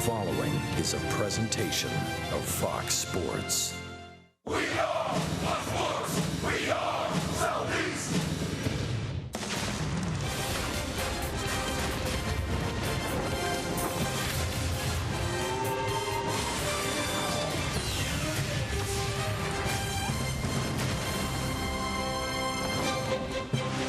following is a presentation of Fox Sports. We are Fox Sports. We are Southeast.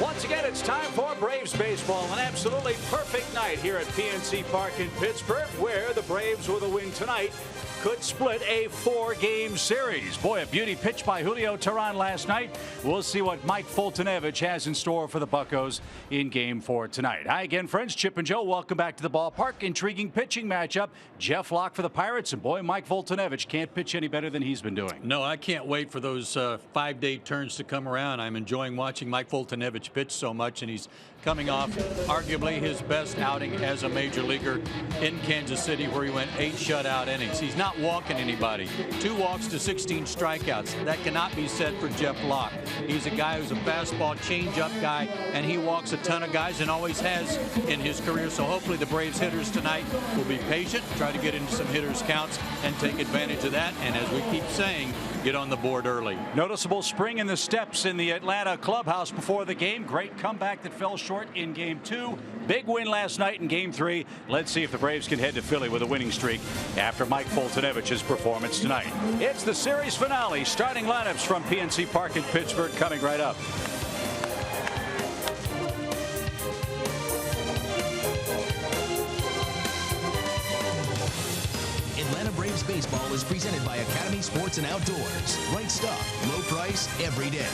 Once again, it's time for Braves baseball. An absolutely perfect night here at PNC Park in Pittsburgh, where the Braves, with a win tonight, could split a 4-game series. Boy, a beauty pitch by Julio Teheran last night. We'll see what Mike Foltynewicz has in store for the Buccos in Game 4 tonight. Hi again, friends. Chip and Joe, welcome back to the ballpark. Intriguing pitching matchup. Jeff Locke for the Pirates, and boy, Mike Foltynewicz can't pitch any better than he's been doing. No, I can't wait for those 5-day turns to come around. I'm enjoying watching Mike Foltynewicz pitch so much, and he's coming off arguably his best outing as a major leaguer in Kansas City, where he went 8 shutout innings. He's not walking anybody. 2 walks to 16 strikeouts. That cannot be said for Jeff Locke. He's a guy who's a fastball changeup guy, and he walks a ton of guys and always has in his career. So hopefully the Braves hitters tonight will be patient, try to get into some hitters counts and take advantage of that. And as we keep saying, get on the board early. Noticeable spring in the steps in the Atlanta clubhouse before the game. Great comeback that fell short in Game 2. Big win last night in Game 3. Let's see if the Braves can head to Philly with a winning streak after Mike Foltynewicz's performance tonight. It's the series finale. Starting lineups from PNC Park in Pittsburgh coming right up. Atlanta Braves baseball is presented by Academy Sports and Outdoors. Right stuff, low price, every day.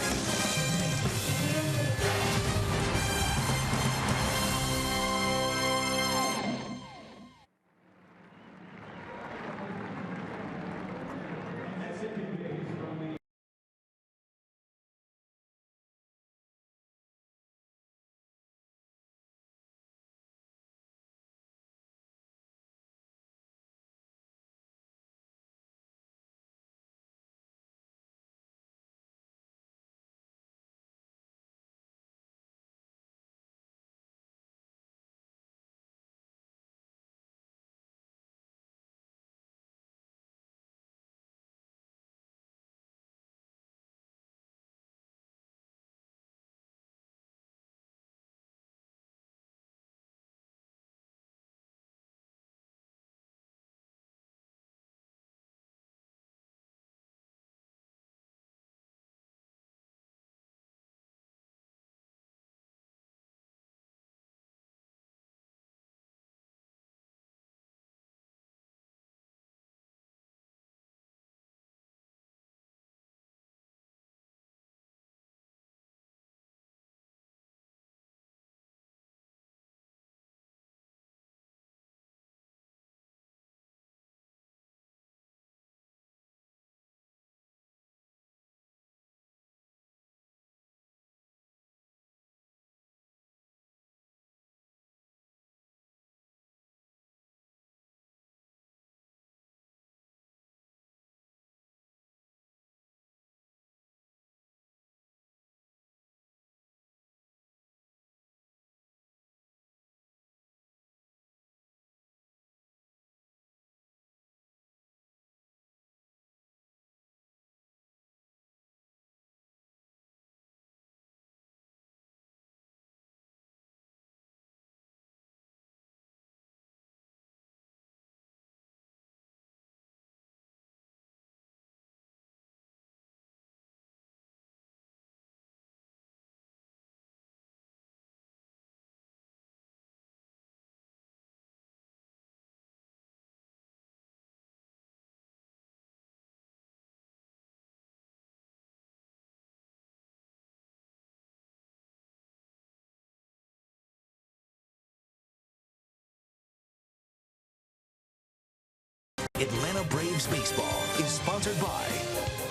Atlanta Braves baseball is sponsored by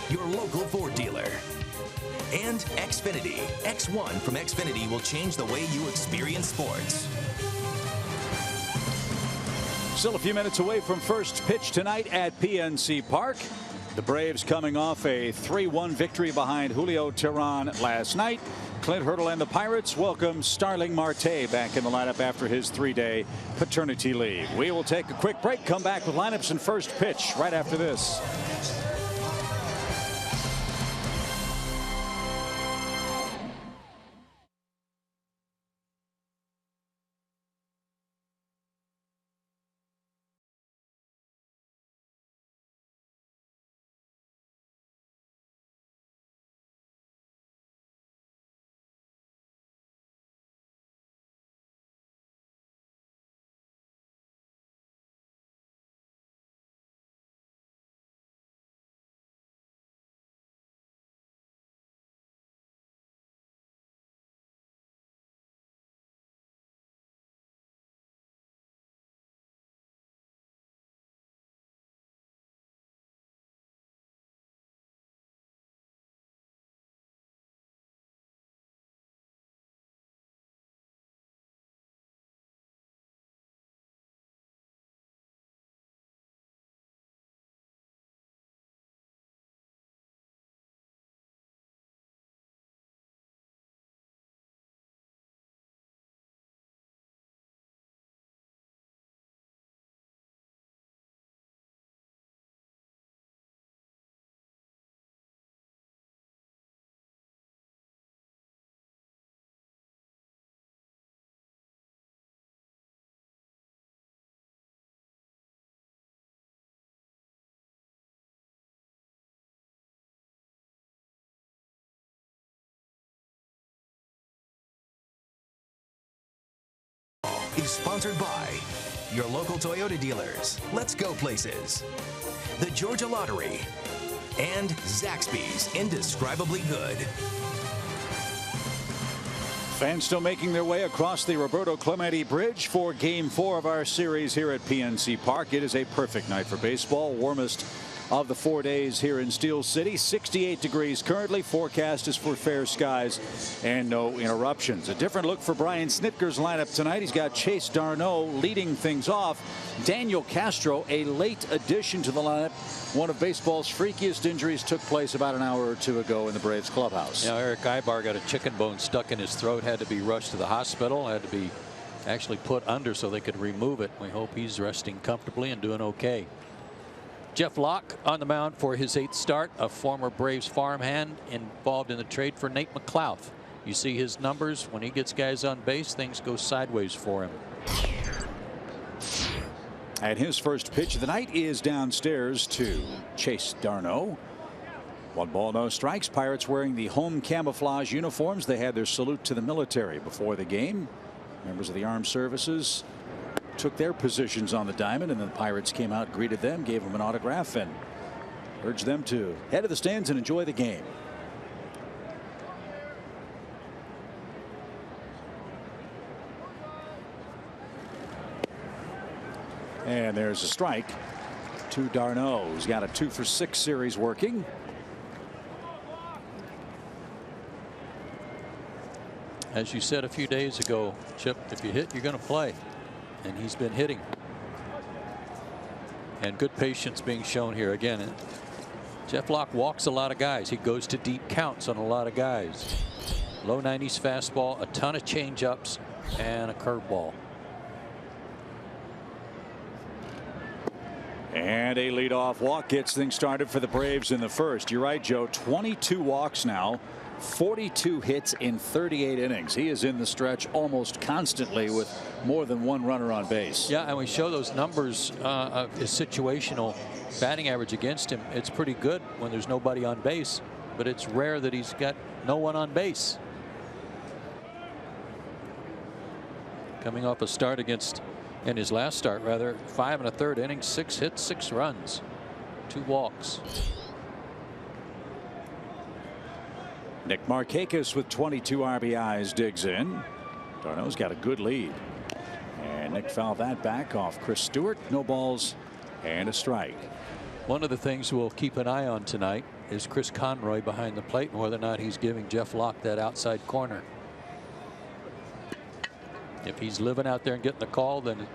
your local Ford dealer and Xfinity. X1 from Xfinity will change the way you experience sports. Still a few minutes away from first pitch tonight at PNC Park. The Braves coming off a 3-1 victory behind Julio Teheran last night. Clint Hurdle and the Pirates welcome Starling Marte back in the lineup after his 3-day paternity leave. We will take a quick break, come back with lineups and first pitch right after this. Is sponsored by your local Toyota dealers, Let's Go Places, the Georgia Lottery, and Zaxby's Indescribably Good. Fans still making their way across the Roberto Clemente Bridge for Game 4 of our series here at PNC Park. It is a perfect night for baseball. Warmest of the 4 days here in Steel City. 68 degrees currently. Forecast is for fair skies and no interruptions. A different look for Brian Snitker's lineup tonight. He's got Chase d'Arnaud leading things off. Daniel Castro, a late addition to the lineup. One of baseball's freakiest injuries took place about an hour or two ago in the Braves clubhouse. Now, Eric Ibar got a chicken bone stuck in his throat, had to be rushed to the hospital, had to be actually put under so they could remove it. We hope he's resting comfortably and doing okay. Jeff Locke on the mound for his 8th start, a former Braves farmhand involved in the trade for Nate McLouth. You see his numbers. When he gets guys on base, things go sideways for him. And his first pitch of the night is downstairs to Chase d'Arnaud. 1 ball, no strikes. Pirates wearing the home camouflage uniforms. They had their salute to the military before the game. Members of the armed services took their positions on the diamond, and then the Pirates came out, greeted them, gave them an autograph, and urged them to head to the stands and enjoy the game. And there's a strike to d'Arnaud, who's got a 2-for-6 series working. As you said a few days ago, Chip, if you hit, you're going to play. And he's been hitting. And good patience being shown here again. Jeff Locke walks a lot of guys. He goes to deep counts on a lot of guys. Low 90s fastball, a ton of changeups, and a curveball. And a leadoff walk gets things started for the Braves in the first. You're right, Joe. 22 walks now. 42 hits in 38 innings. He is in the stretch almost constantly with more than 1 runner on base. Yeah, and we show those numbers of his situational batting average against him. It's pretty good when there's nobody on base, but it's rare that he's got no one on base. Coming off a start against, in his last start rather, 5 1/3 innings, 6 hits, 6 runs, 2 walks. Nick Markakis with 22 RBIs digs in. d'Arnaud's got a good lead. And Nick fouled that back off Chris Stewart. No balls and a strike. One of the things we'll keep an eye on tonight is Chris Conroy behind the plate and whether or not he's giving Jeff Locke that outside corner. If he's living out there and getting the call, then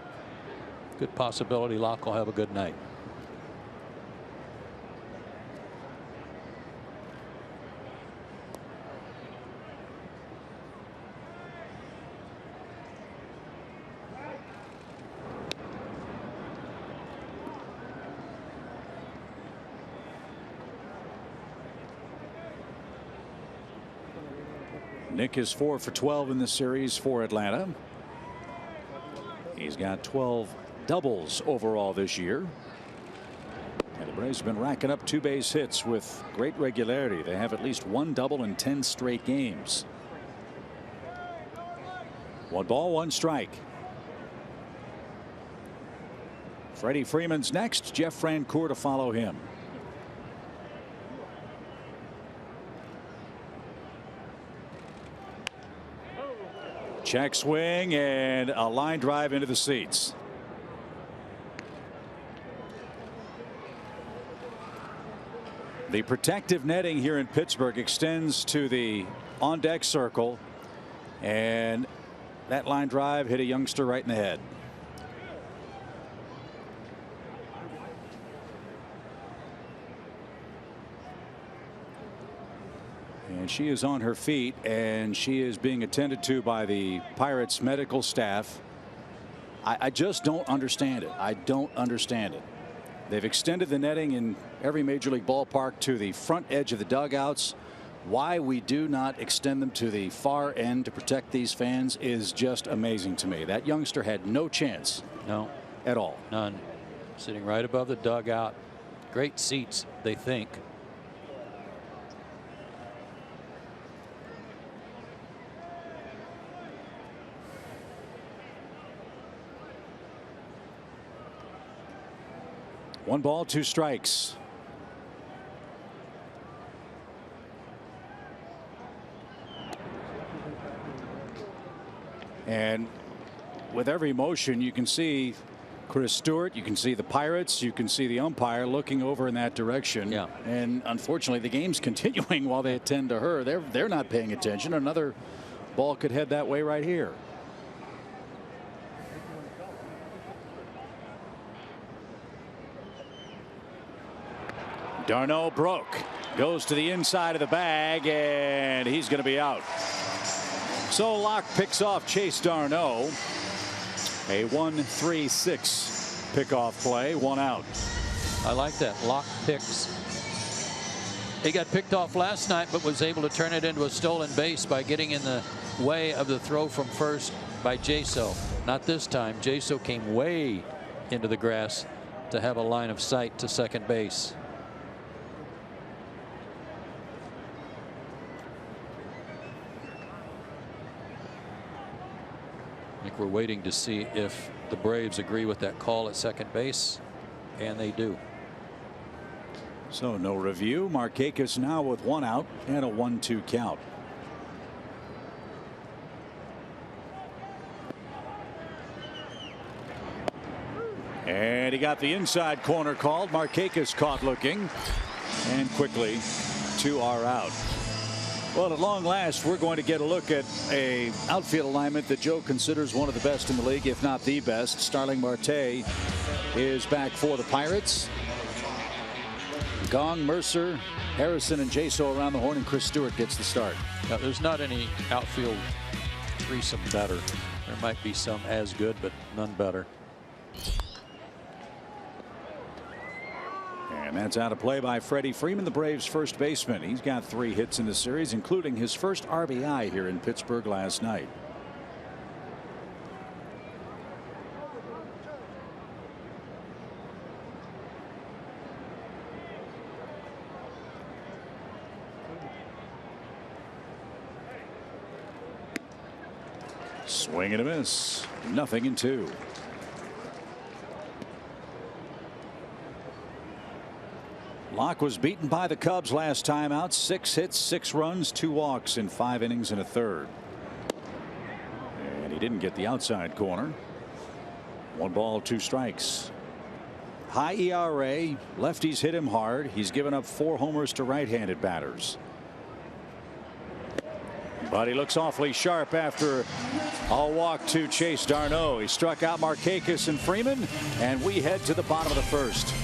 good possibility Locke will have a good night. Nick is 4 for 12 in the series for Atlanta. He's got 12 doubles overall this year. And the Braves have been racking up 2 base hits with great regularity. They have at least 1 double in 10 straight games. 1 ball, 1 strike. Freddie Freeman's next. Jeff Francoeur to follow him. Check swing and a line drive into the seats. The protective netting here in Pittsburgh extends to the on deck circle, and that line drive hit a youngster right in the head. And she is on her feet, and she is being attended to by the Pirates medical staff. I just don't understand it. I don't understand it. They've extended the netting in every major league ballpark to the front edge of the dugouts. Why we do not extend them to the far end to protect these fans is just amazing to me. That youngster had no chance. No. At all. None. Sitting right above the dugout. Great seats, they think. One ball, 2 strikes. And with every motion, you can see Chris Stewart, you can see the Pirates, you can see the umpire looking over in that direction. Yeah. And unfortunately, the game's continuing while they attend to her. They're not paying attention. Another ball could head that way right here. d'Arnaud broke, goes to the inside of the bag, and he's going to be out. So Locke picks off Chase d'Arnaud. A 1-3-6 pickoff play, 1 out. I like that. Locke picks. He got picked off last night, but was able to turn it into a stolen base by getting in the way of the throw from first by Jaso. Not this time. Jaso came way into the grass to have a line of sight to second base. I think we're waiting to see if the Braves agree with that call at second base, and they do. So no review. Markakis now with 1 out and a 1-2 count. And he got the inside corner called. Markakis caught looking, and quickly 2 are out. Well, at long last, we're going to get a look at a outfield alignment that Joe considers one of the best in the league, if not the best. Starling Marte is back for the Pirates. Gong, Mercer, Harrison, and Jaso around the horn, and Chris Stewart gets the start. Now, there's not any outfield threesome better. There might be some as good, but none better. And that's out of play by Freddie Freeman, the Braves' first baseman. He's got 3 hits in the series, including his first RBI here in Pittsburgh last night. Swing and a miss. 0-2. Locke was beaten by the Cubs last time out. 6 hits, 6 runs, 2 walks in 5 innings and a third. And he didn't get the outside corner. 1 ball, 2 strikes. High ERA. Lefties hit him hard. He's given up 4 homers to right-handed batters. But he looks awfully sharp after a walk to Chase d'Arnaud. He struck out Markakis and Freeman, and we head to the bottom of the first.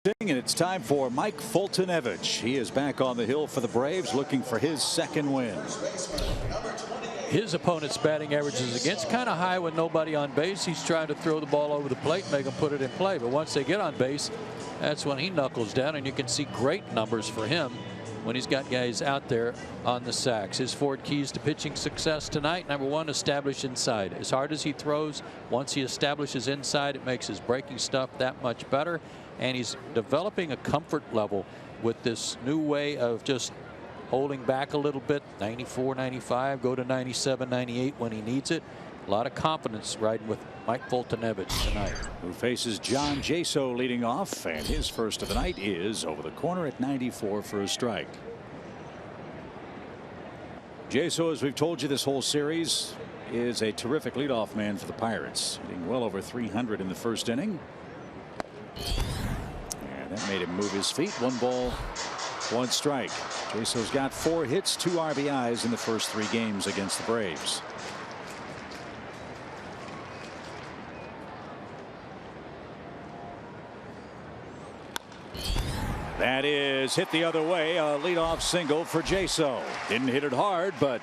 And it's time for Mike Foltynewicz. He is back on the hill for the Braves, looking for his second win. His opponent's batting averages against kind of high with nobody on base. He's trying to throw the ball over the plate, make them put it in play. But once they get on base, that's when he knuckles down, and you can see great numbers for him when he's got guys out there on the sacks. His 4 keys to pitching success tonight: number 1, establish inside. As hard as he throws, once he establishes inside, it makes his breaking stuff that much better. And he's developing a comfort level with this new way of just holding back a little bit. 94, 95, go to 97, 98 when he needs it. A lot of confidence riding with Mike Foltynewicz tonight. Who faces John Jaso leading off, and his first of the night is over the corner at 94 for a strike. Jaso, as we've told you this whole series, is a terrific leadoff man for the Pirates, hitting well over 300 in the first inning. And that made him move his feet. 1 ball, 1 strike. Jaso's got 4 hits, 2 RBIs in the first 3 games against the Braves. That is hit the other way, a leadoff single for Jaso. Didn't hit it hard, but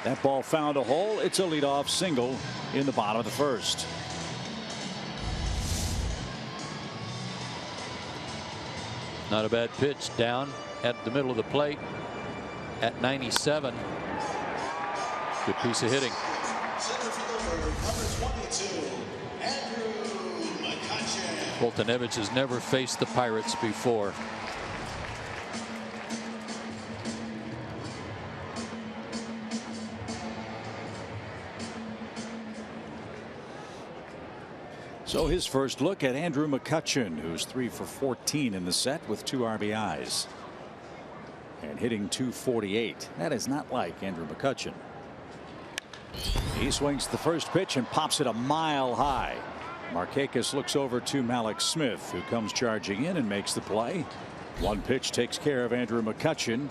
that ball found a hole. It's a leadoff single in the bottom of the first. Not a bad pitch down at the middle of the plate at 97. Good piece of hitting. Foltynewicz has never faced the Pirates before. So his first look at Andrew McCutchen, who's 3 for 14 in the set with 2 RBIs and hitting .248. That is not like Andrew McCutchen. He swings the first pitch and pops it a mile high. Markakis looks over to Malik Smith, who comes charging in and makes the play. 1 pitch takes care of Andrew McCutchen.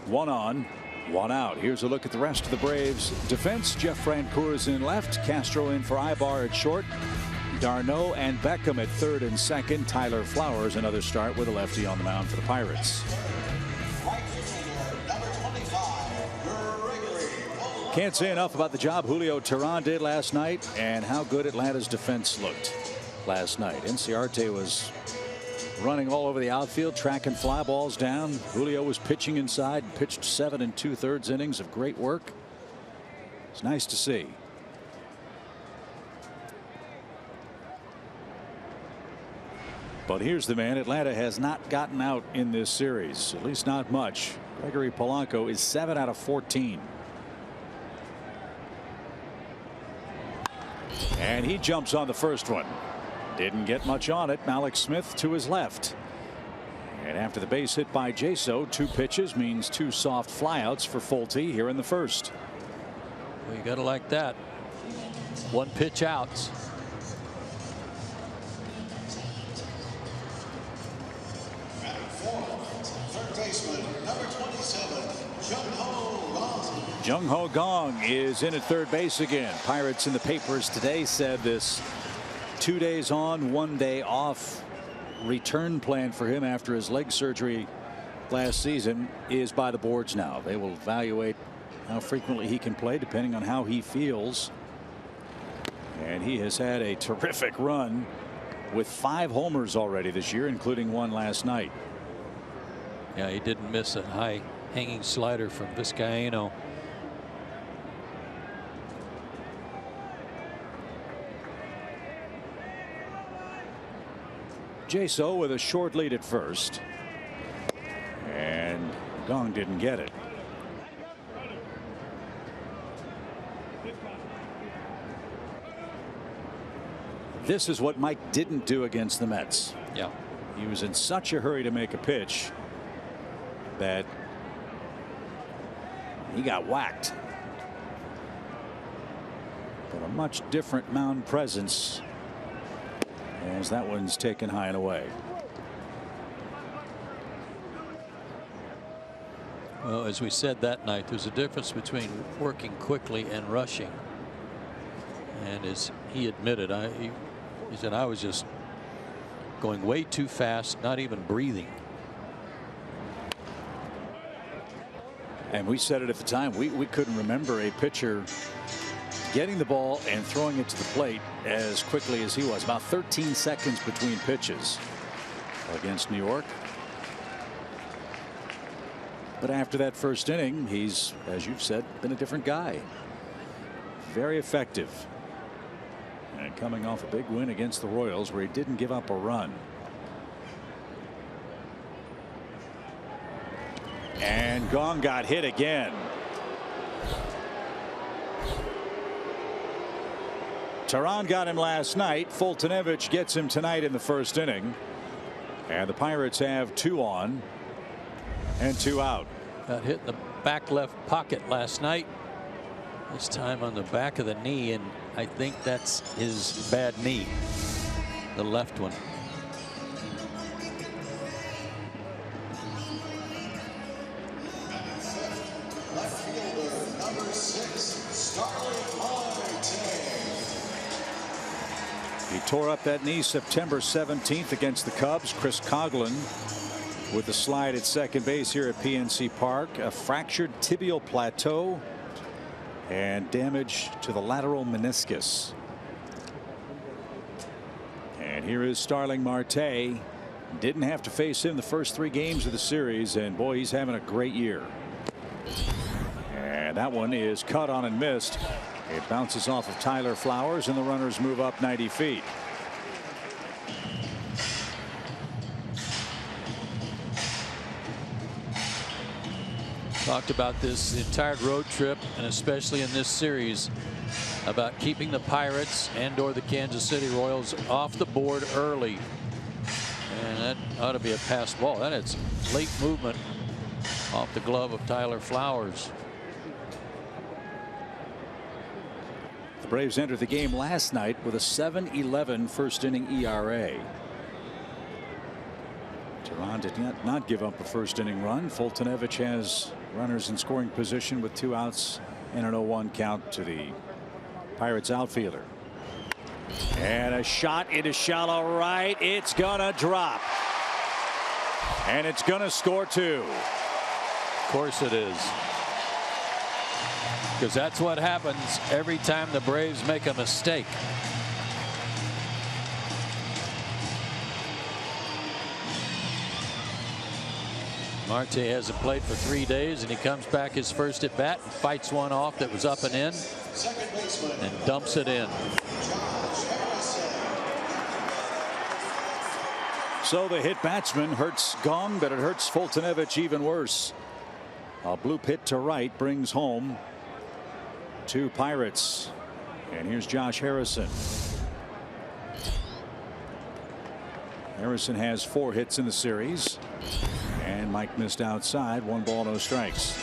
1 on, 1 out. Here's a look at the rest of the Braves defense. Jeff Francoeur in left, Castro in for Ibar at short, Darno and Beckham at third and second. Tyler Flowers another start with a lefty on the mound for the Pirates. Can't say enough about the job Julio Teheran did last night and how good Atlanta's defense looked last night. Inciarte was running all over the outfield, tracking fly balls down. Julio was pitching inside, pitched 7 2/3 innings of great work. It's nice to see. But here's the man Atlanta has not gotten out in this series, at least not much. Gregory Polanco is 7 out of 14. And he jumps on the first one. Didn't get much on it. Malik Smith to his left. And after the base hit by Jaso, 2 pitches means 2 soft flyouts for Folty here in the first. Well, you got to like that. 1 pitch outs. Third baseman, number 27, Jung-Ho Gong. Jung-Ho Gong is in at third base again. Pirates in the papers today said this 2 days on, 1 day off return plan for him after his leg surgery last season is by the boards now. They will evaluate how frequently he can play depending on how he feels. And he has had a terrific run with 5 homers already this year, including 1 last night. Yeah, he didn't miss a high hanging slider from Vizcaino. Jaso with a short lead at first, and Gong didn't get it. This is what Mike didn't do against the Mets. Yeah, he was in such a hurry to make a pitch that he got whacked. But a much different mound presence as that one's taken high and away. well, as we said that night, there's a difference between working quickly and rushing. And as he admitted, he said, I was just going way too fast, not even breathing. And we said it at the time, we couldn't remember a pitcher getting the ball and throwing it to the plate as quickly as he was. About 13 seconds between pitches against New York. But after that first inning, he's, as you've said, been a different guy. Very effective. And coming off a big win against the Royals where he didn't give up a run. And Gong got hit again. Teheran got him last night. Foltynewicz gets him tonight in the first inning. And the Pirates have 2 on and 2 out. Got hit in the back left pocket last night. This time on the back of the knee, and I think that's his bad knee, the left one. Left fielder, number 6, Starling Marte. He tore up that knee September 17th against the Cubs. Chris Coghlan with the slide at second base here at PNC Park. A fractured tibial plateau and damage to the lateral meniscus. And here is Starling Marte. Didn't have to face him the first 3 games of the series, and boy, he's having a great year. And that one is cut on and missed. It bounces off of Tyler Flowers, and the runners move up 90 feet. Talked about this the entire road trip, and especially in this series, about keeping the Pirates and/or the Kansas City Royals off the board early. And that ought to be a pass ball. That is late movement off the glove of Tyler Flowers. The Braves entered the game last night with a 7-11 first inning ERA. Teheran did not give up a first inning run. Foltynewicz has runners in scoring position with 2 outs and an 0-1 count to the Pirates outfielder. And a shot into shallow right. It's gonna drop. And it's gonna score 2. Of course it is. Because that's what happens every time the Braves make a mistake. Marte hasn't played for 3 days, and he comes back his first at bat and fights one off that was up and in and dumps it in. So the hit batsman hurts Gong, but it hurts Foltynewicz even worse. A bloop hit to right brings home 2 Pirates. And here's Josh Harrison. Harrison has 4 hits in the series. And Mike missed outside. 1 ball, no strikes.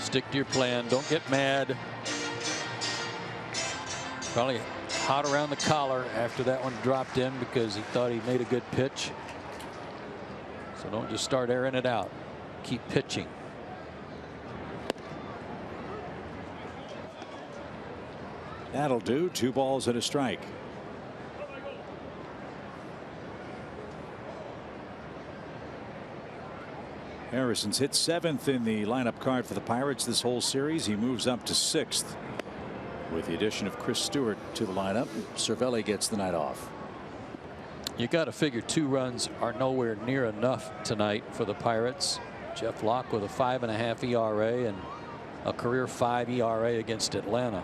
Stick to your plan. Don't get mad. Probably hot around the collar after that one dropped in because he thought he made a good pitch. So don't just start airing it out. Keep pitching. That'll do. 2 balls and a strike. Harrison's hit 7th in the lineup card for the Pirates this whole series. He moves up to 6th with the addition of Chris Stewart to the lineup. Cervelli gets the night off. You got to figure 2 runs are nowhere near enough tonight for the Pirates. Jeff Locke with a 5.5 ERA and a career 5 ERA against Atlanta.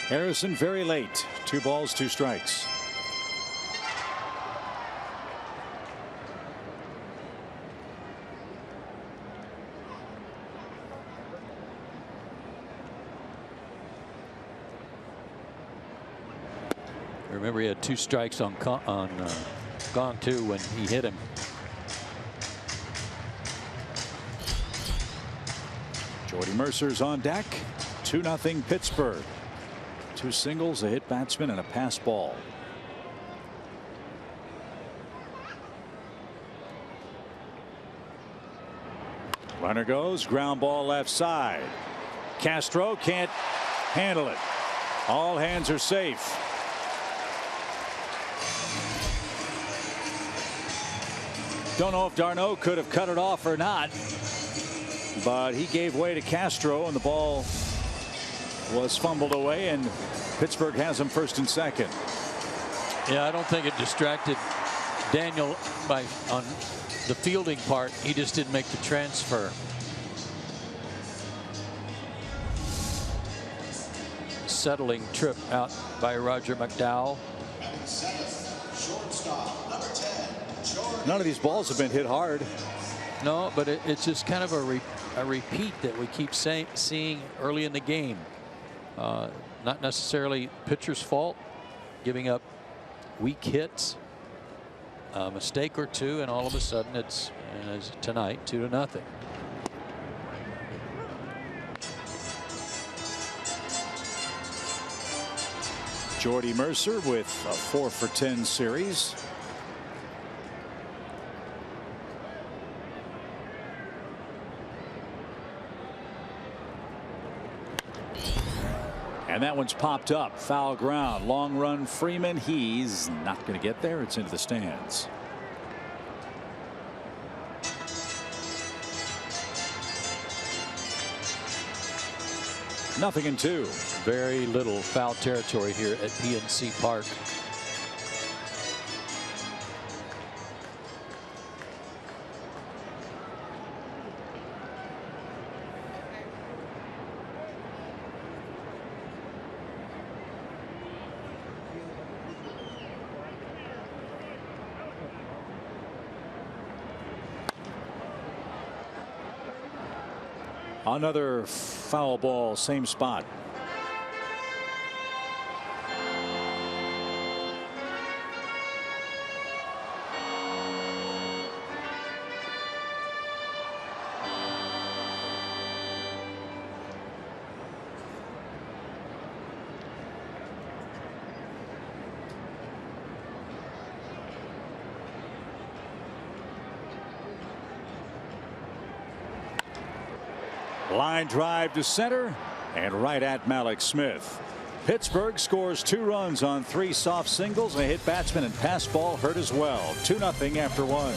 Harrison very late. 2 balls, 2 strikes. Remember, he had 2 strikes on Gong too when he hit him. Jordy Mercer's on deck. 2-0 Pittsburgh. 2 singles, a hit batsman, and a pass ball. Runner goes, ground ball left side. Castro can't handle it. All hands are safe. Don't know if d'Arnaud could have cut it off or not, but he gave way to Castro and the ball was fumbled away, and Pittsburgh has him first and second. Yeah, I don't think it distracted Daniel on the fielding part. He just didn't make the transfer. Settling trip out by Roger McDowell. None of these balls have been hit hard. No, but it's just kind of a repeat that we keep seeing early in the game. Not necessarily pitcher's fault, giving up weak hits, a mistake or two, and all of a sudden it's tonight 2-0. Jordy Mercer with a 4 for 10 series. And that one's popped up. Foul ground. Long run Freeman. He's not going to get there. It's into the stands. Nothing in 2. Very little foul territory here at PNC Park. Another foul ball, same spot. Line drive to center and right at Malik Smith. Pittsburgh scores 2 runs on 3 soft singles. A hit batsman and pass ball hurt as well. 2-0 after 1.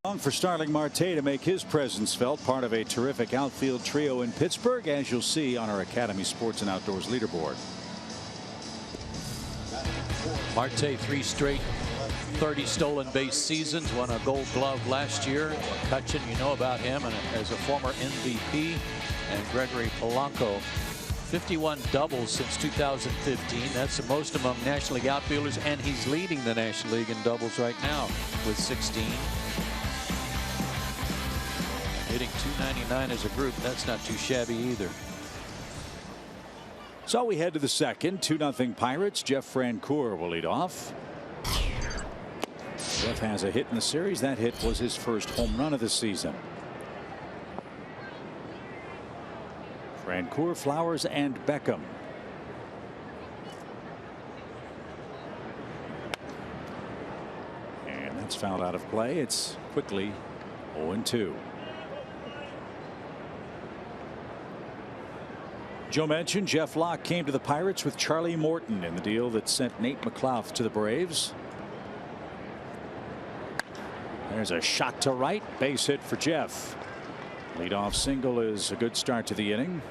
Long for Starling Marte to make his presence felt, part of a terrific outfield trio in Pittsburgh, as you'll see on our Academy Sports and Outdoors leaderboard. Marte 3 straight 30 stolen base seasons, won a Gold Glove last year. McCutchen, you know about him, and as a former MVP, and Gregory Polanco, 51 doubles since 2015. That's the most among National League outfielders, and he's leading the National League in doubles right now with 16. Hitting .299 as a group, that's not too shabby either. So we head to the second. 2-0 Pirates. Jeff Francoeur will lead off. Jeff has a hit in the series. That hit was his first home run of the season. Francoeur, Flowers, and Beckham. And that's fouled out of play. It's quickly 0-2. Joe mentioned Jeff Locke came to the Pirates with Charlie Morton in the deal that sent Nate McLouth to the Braves. There's a shot to right, base hit for Jeff. Leadoff single is a good start to the inning.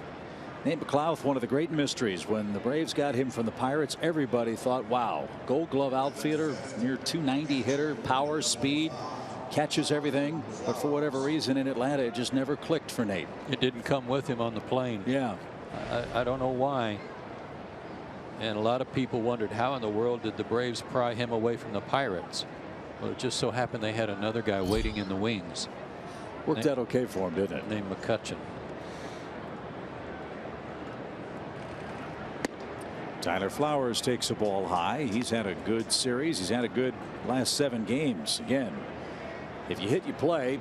Nate McLouth, one of the great mysteries. When the Braves got him from the Pirates, everybody thought, wow, Gold Glove outfielder, near .290 hitter, power, speed, catches everything. But for whatever reason in Atlanta, it just never clicked for Nate. It didn't come with him on the plane. Yeah. I don't know why. And a lot of people wondered how in the world did the Braves pry him away from the Pirates. Well, it just so happened they had another guy waiting in the wings. Worked out okay for him, didn't it? Named McCutchen. Tyler Flowers takes a ball high. He's had a good series. He's had a good last 7 games. Again, if you hit, you play.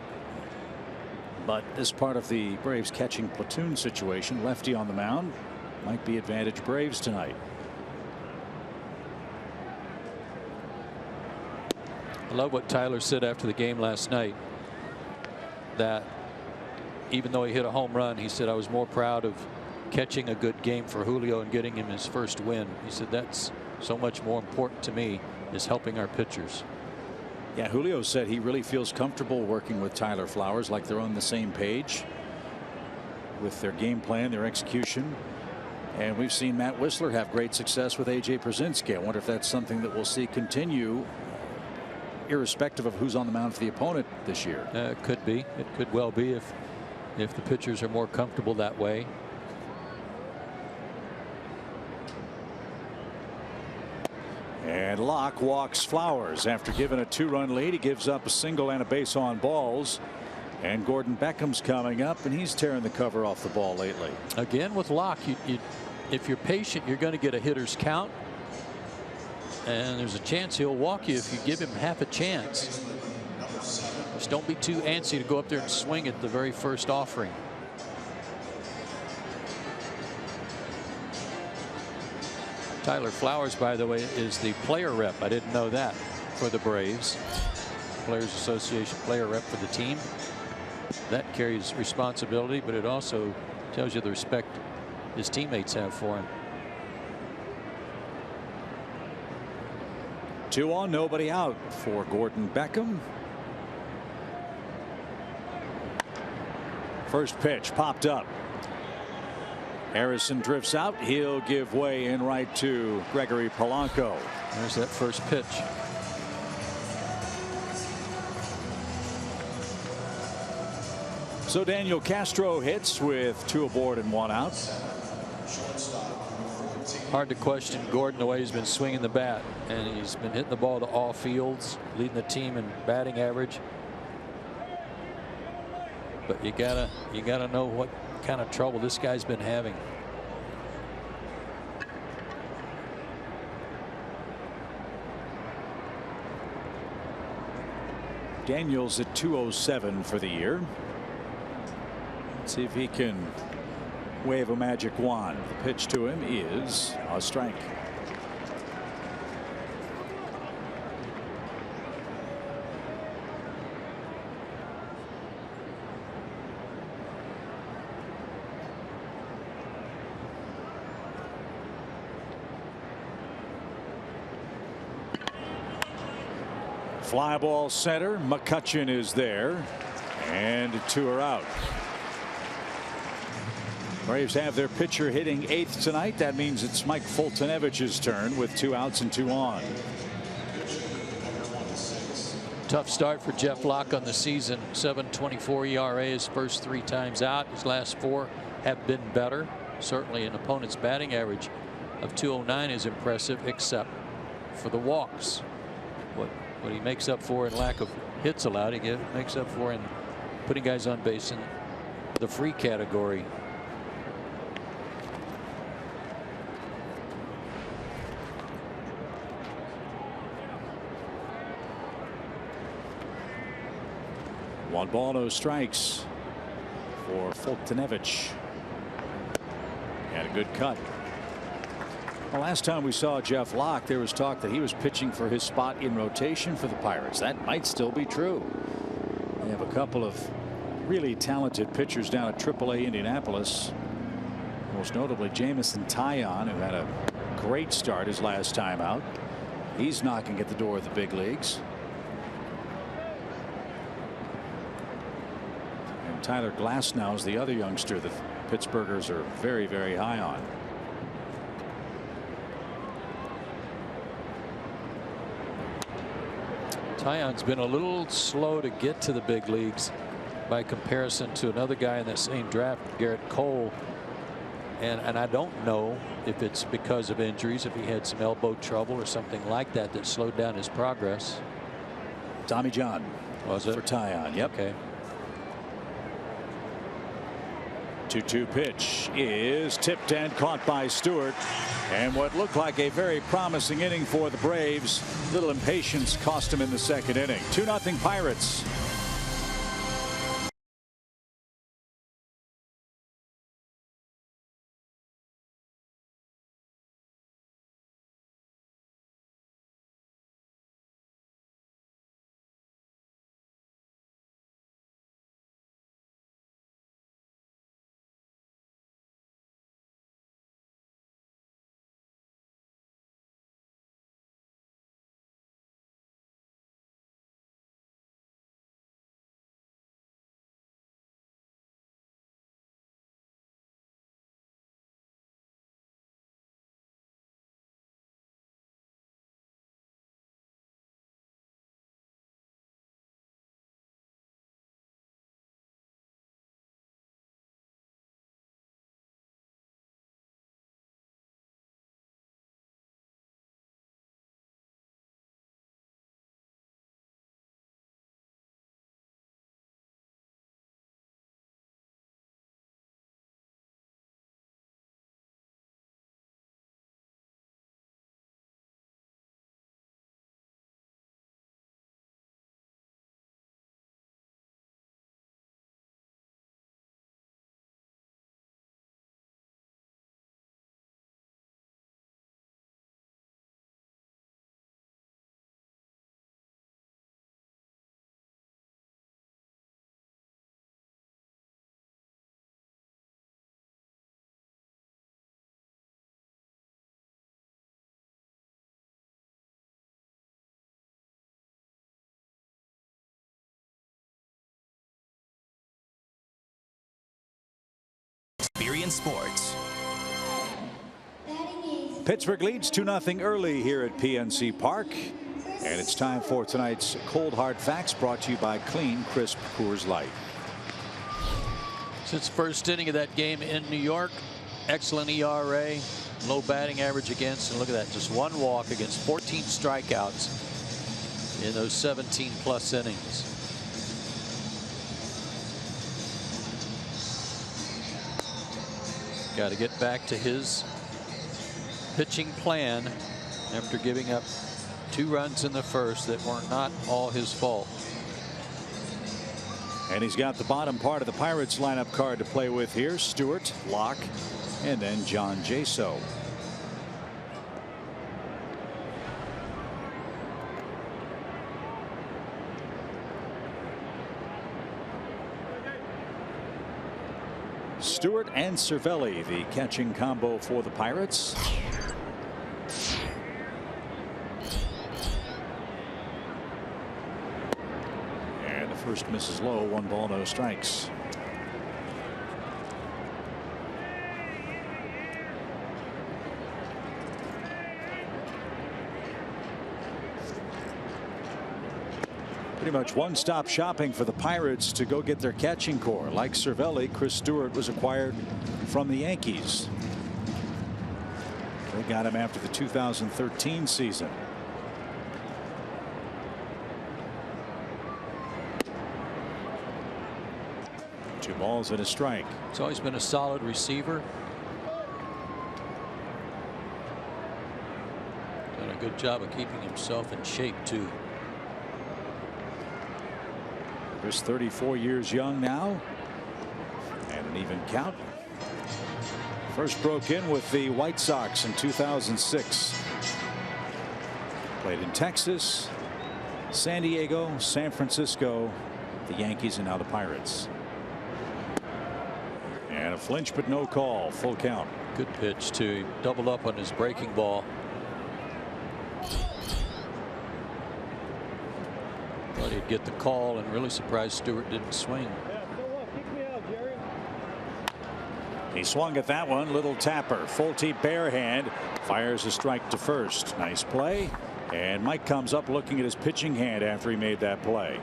But this part of the Braves catching platoon situation, lefty on the mound, might be advantage Braves tonight. I love what Tyler said after the game last night, that even though he hit a home run, he said, I was more proud of catching a good game for Julio and getting him his first win. He said that's so much more important to me, is helping our pitchers. Yeah, Julio said he really feels comfortable working with Tyler Flowers, like they're on the same page with their game plan, their execution. And we've seen Matt Wisler have great success with A.J. Pierzynski. I wonder if that's something that we'll see continue, irrespective of who's on the mound for the opponent this year. It could be. It could well be if the pitchers are more comfortable that way. And Locke walks Flowers after giving a 2-run lead. He gives up a single and a base on balls. And Gordon Beckham's coming up, and he's tearing the cover off the ball lately. Again with Locke, if you're patient, you're going to get a hitter's count. And there's a chance he'll walk you if you give him half a chance. Just don't be too antsy to go up there and swing at the very first offering. Tyler Flowers, by the way, is the player rep. I didn't know that for the Braves. Players Association player rep for the team. That carries responsibility, but it also tells you the respect his teammates have for him. 2 on, nobody out for Gordon Beckham. First pitch popped up. Harrison drifts out. He'll give way in right to Gregory Polanco. There's that first pitch. So Daniel Castro hits with 2 aboard and 1 out. Hard to question Gordon the way he's been swinging the bat, and he's been hitting the ball to all fields, leading the team in batting average. But you gotta know what kind of trouble this guy's been having. Daniels at 207 for the year. Let's see if he can wave a magic wand. The pitch to him is a strike. Fly ball center. McCutchen is there, and 2 are out. Braves have their pitcher hitting 8th tonight. That means it's Mike Foltynewicz's turn with 2 outs and 2 on. Tough start for Jeff Locke on the season. 7.24 ERA his first 3 times out. His last 4 have been better. Certainly an opponent's batting average of 209 is impressive, except for the walks. What he makes up for in lack of hits allowed, he makes up for in putting guys on base in the free category. One ball, no strikes for Foltynewicz. And a good cut. Well, last time we saw Jeff Locke, there was talk that he was pitching for his spot in rotation for the Pirates. That might still be true. They have a couple of really talented pitchers down at AAA Indianapolis. Most notably Jameson Taillon, who had a great start his last time out. He's knocking at the door of the big leagues. And Tyler Glasnow is the other youngster that Pittsburghers are very, very high on. Taillon's been a little slow to get to the big leagues by comparison to another guy in that same draft, Garrett Cole. And I don't know if it's because of injuries, if he had some elbow trouble or something like that that slowed down his progress. Tommy John was it for Taillon. Yep. Okay. 2-2 pitch is tipped and caught by Stewart. And what looked like a very promising inning for the Braves. Little impatience cost him in the second inning. 2-0 Pirates. Experience Sports. Pittsburgh leads 2-0 early here at PNC Park. And it's time for tonight's Cold Hard Facts, brought to you by Clean Crisp Coors Light. Since first inning of that game in New York, excellent ERA, low batting average against, and look at that, just one walk against 14 strikeouts in those 17+ innings. Got to get back to his pitching plan after giving up 2 runs in the first that were not all his fault. And he's got the bottom part of the Pirates lineup card to play with here. Stewart, Locke, and then John Jaso. Stewart and Cervelli, the catching combo for the Pirates. And the first misses low, 1 ball, no strikes. Pretty much one-stop shopping for the Pirates to go get their catching core. Like Cervelli, Chris Stewart was acquired from the Yankees. They got him after the 2013 season. 2 balls and a strike. He's always been a solid receiver. Done a good job of keeping himself in shape too. He's 34 years young now, and an even count. First broke in with the White Sox in 2006. Played in Texas, San Diego, San Francisco, the Yankees, and now the Pirates. And a flinch, but no call. Full count. Good pitch too. He doubled up on his breaking ball. Thought he'd get the call, and really surprised Stewart didn't swing. He swung at that one. Little tapper. Fulte bare hand. Fires a strike to first. Nice play. And Mike comes up looking at his pitching hand after he made that play.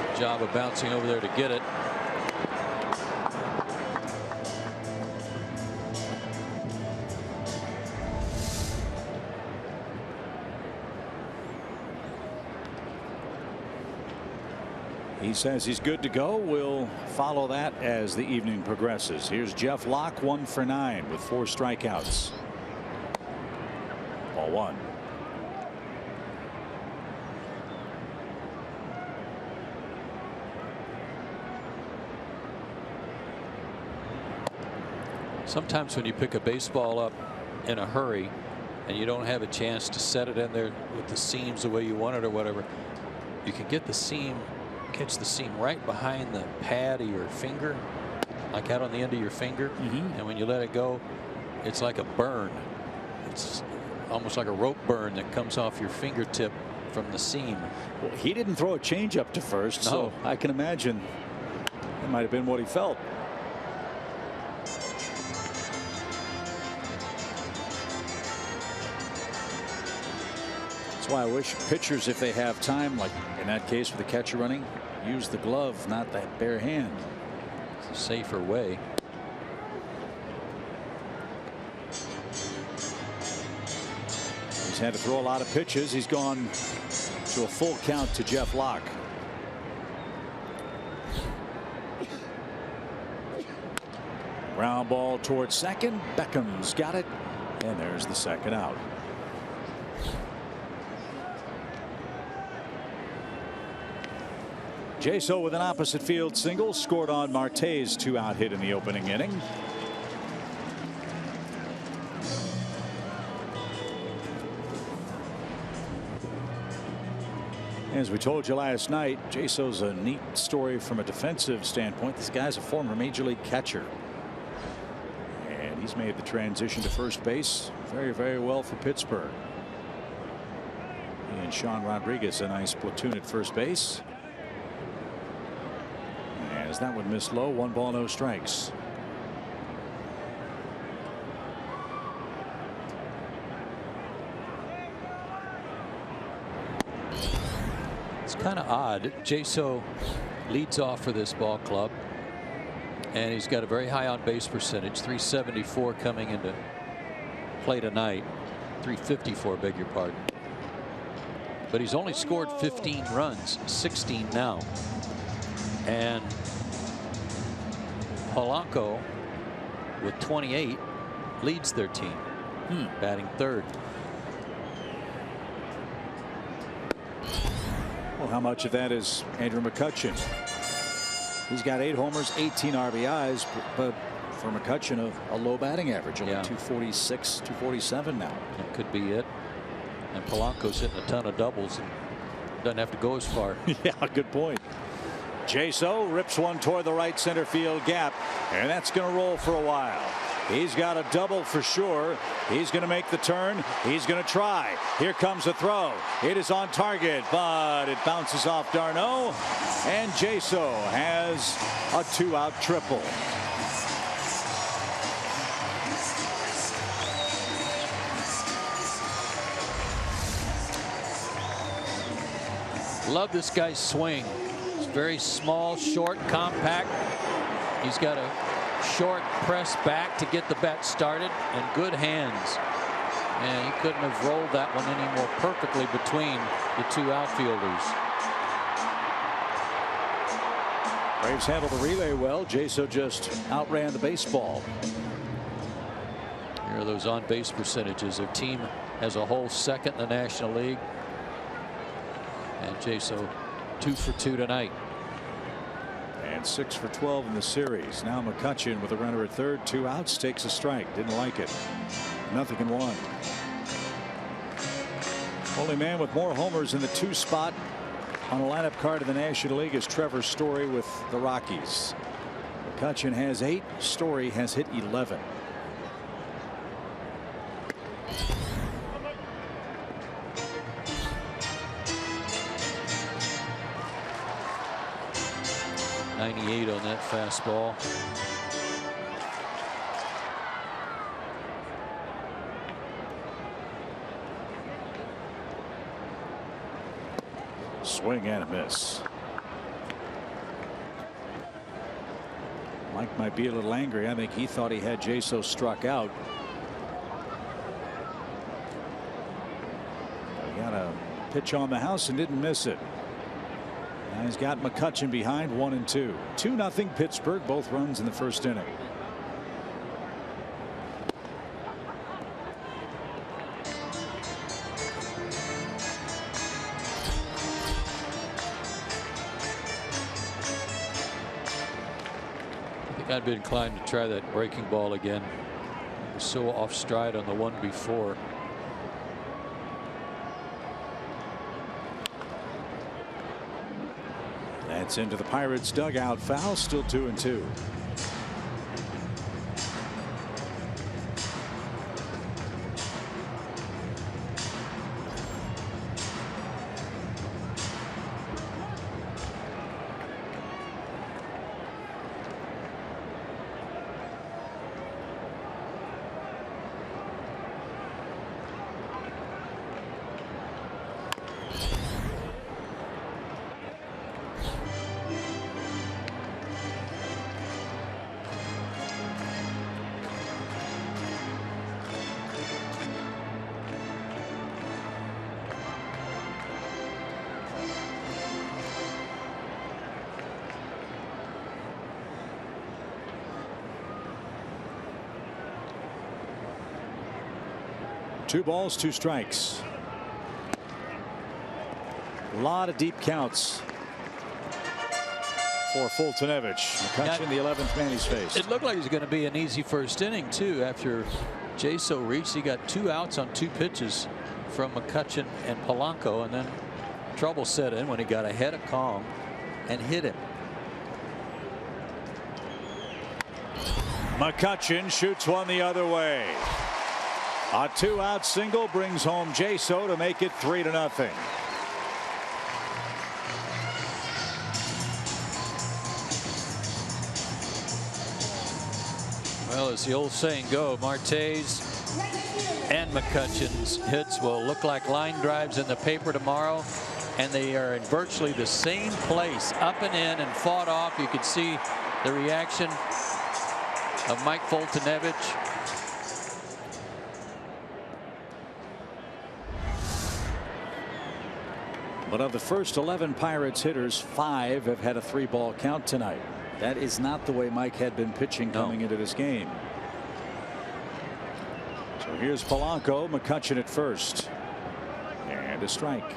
Good job of bouncing over there to get it. He says he's good to go. We'll follow that as the evening progresses. Here's Jeff Locke, 1 for 9 with 4 strikeouts. Ball 1. Sometimes when you pick a baseball up in a hurry and you don't have a chance to set it in there with the seams the way you want it or whatever, you can get the seam, catch the seam right behind the pad of your finger, like out on the end of your finger. And when you let it go, it's like a burn. It's almost like a rope burn that comes off your fingertip from the seam. Well, he didn't throw a changeup to first, so I can imagine it might have been what he felt. That's why I wish pitchers, if they have time, like in that case with the catcher running, use the glove, not that bare hand. It's a safer way. He's had to throw a lot of pitches. He's gone to a full count to Jeff Locke. Ground ball towards second. Beckham's got it, and there's the second out. Jaso with an opposite field single scored on Marte's 2-out hit in the opening inning. As we told you last night, Jaso's a neat story from a defensive standpoint. This guy's a former major league catcher, and he's made the transition to first base very, very well for Pittsburgh. He and Sean Rodriguez, a nice platoon at first base. As that one missed low, 1 ball, no strikes. It's kind of odd. Jaso leads off for this ball club, and he's got a very high on base percentage, 374 coming into play tonight, 354, beg your pardon. But he's only scored 15 runs, 16 now. And Polanco with 28 leads their team, batting third. Well, how much of that is Andrew McCutchen? He's got 8 homers, 18 RBIs, but for McCutchen, a low batting average, only 246, 247 now. That could be it. And Polanco's hitting a ton of doubles and doesn't have to go as far. Yeah, good point. Jaso rips one toward the right center field gap, and that's going to roll for a while. He's got a double for sure. He's going to make the turn. He's going to try. Here comes a throw. It is on target, but it bounces off d'Arnaud, and Jaso has a 2-out triple. Love this guy's swing. It's very small, short, compact. He's got a short press back to get the bat started, and good hands. And he couldn't have rolled that one any more perfectly between the two outfielders. Braves handled the relay well. Jaso just outran the baseball. Here are those on base percentages. Their team as a whole second in the National League. And Jaso 2 for 2 tonight. And 6 for 12 in the series. Now McCutchen with a runner at third, 2 outs, takes a strike. Didn't like it. 0-1. Only man with more homers in the 2 spot on a lineup card in the National League is Trevor Story with the Rockies. McCutchen has 8. Story has hit 11. .98 on that fastball. Swing and a miss. Mike might be a little angry. I think he thought he had Jaso struck out. He got a pitch on the house and didn't miss it. Now he's got McCutchen behind 1-2. 2-0 Pittsburgh. Both runs in the first inning. I'd be inclined to try that breaking ball again. It was so off stride on the one before. That's into the Pirates dugout. Foul, still 2-2. Two balls, 2 strikes. A lot of deep counts for Foltynewicz. McCutchen, the 11th man he's faced. It looked like it was going to be an easy first inning too. After Jaso reached, he got 2 outs on 2 pitches from McCutchen and Polanco, and then trouble set in when he got ahead of Kong and hit him. McCutchen shoots one the other way. A 2-out single brings home Jaso to make it 3-0. Well, as the old saying go, Marte's and McCutchen's hits will look like line drives in the paper tomorrow, and they are in virtually the same place, up and in and fought off. You could see the reaction of Mike Foltynewicz. But of the first 11 Pirates hitters, 5 have had a 3-ball count tonight. That is not the way Mike had been pitching coming into this game. So here's Polanco, McCutchen at first. And a strike.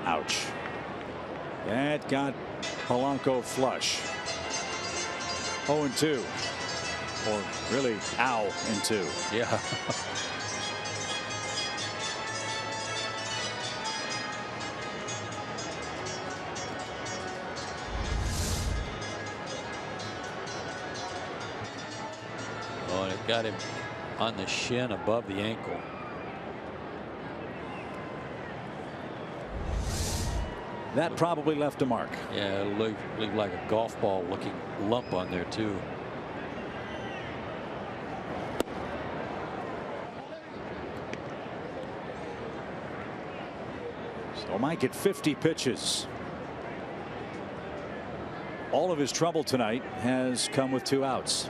Ouch. That got Polanco flush. 0-2. Or really, ow, and 2. Yeah. Oh, and it got him on the shin above the ankle. That probably left a mark. Yeah, it'll leave like a golf ball looking lump on there too. might get 50 pitches. All of his trouble tonight has come with 2 outs.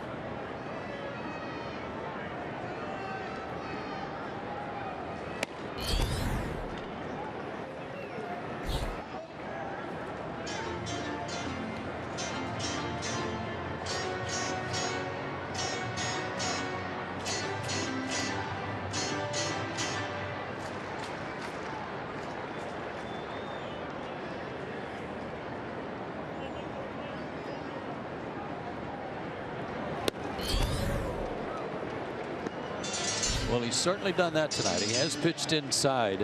Well, he's certainly done that tonight. He has pitched inside,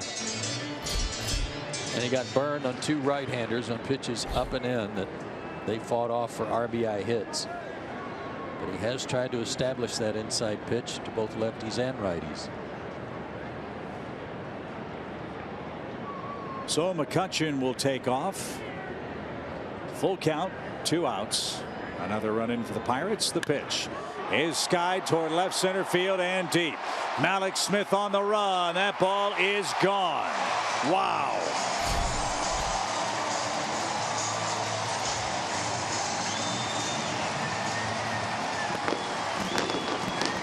and he got burned on 2 right-handers on pitches up and in that they fought off for RBI hits. But he has tried to establish that inside pitch to both lefties and righties. So McCutchen will take off. Full count, 2 outs. Another run in for the Pirates. The pitch is skied toward left center field and deep. Mallex Smith on the run. That ball is gone. Wow.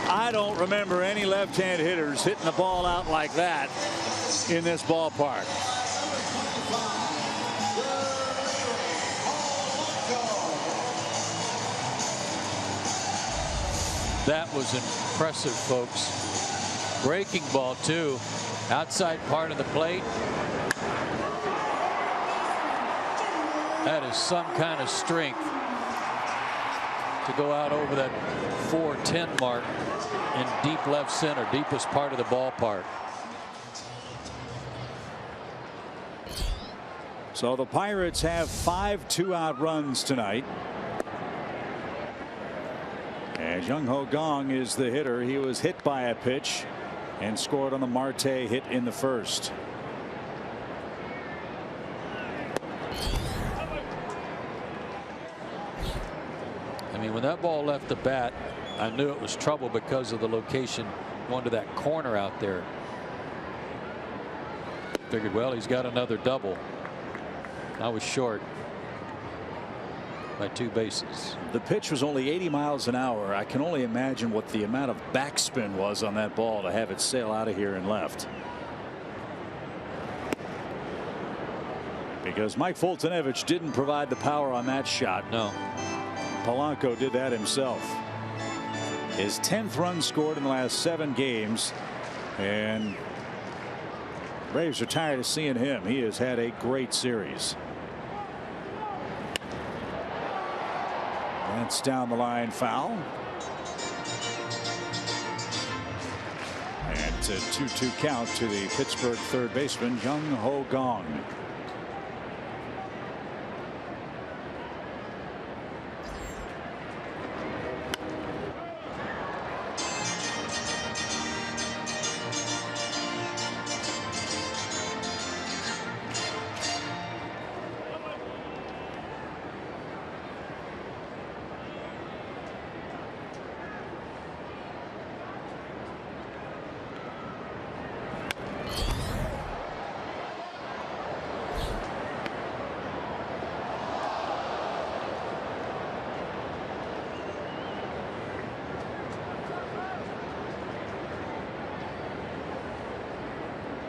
I don't remember any left-hand hitters hitting the ball out like that in this ballpark. That was impressive, folks. Breaking ball, too. Outside part of the plate. That is some kind of strength to go out over that 410 mark in deep left center, deepest part of the ballpark. So the Pirates have 5 2-out runs tonight. And Jung Ho Kang is the hitter. He was hit by a pitch and scored on the Marte hit in the first. I mean, when that ball left the bat, I knew it was trouble because of the location going to that corner out there. Figured, well, he's got another double. I was short by 2 bases. The pitch was only 80 miles an hour. I can only imagine what the amount of backspin was on that ball to have it sail out of here and left. Because Mike Foltynewicz didn't provide the power on that shot. No. Polanco did that himself. His 10th run scored in the last 7 games, and Braves are tired of seeing him. He has had a great series. That's down the line, foul. And it's a 2-2 count to the Pittsburgh third baseman, Jung Ho Kang.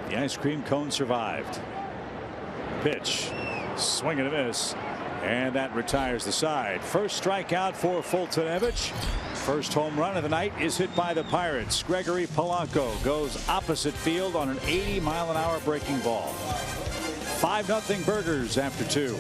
The ice cream cone survived. Pitch, swing and a miss, and that retires the side. First strikeout for Foltynewicz. First home run of the night is hit by the Pirates. Gregory Polanco goes opposite field on an 80-mile-an-hour breaking ball. 5-0 Burgers after 2.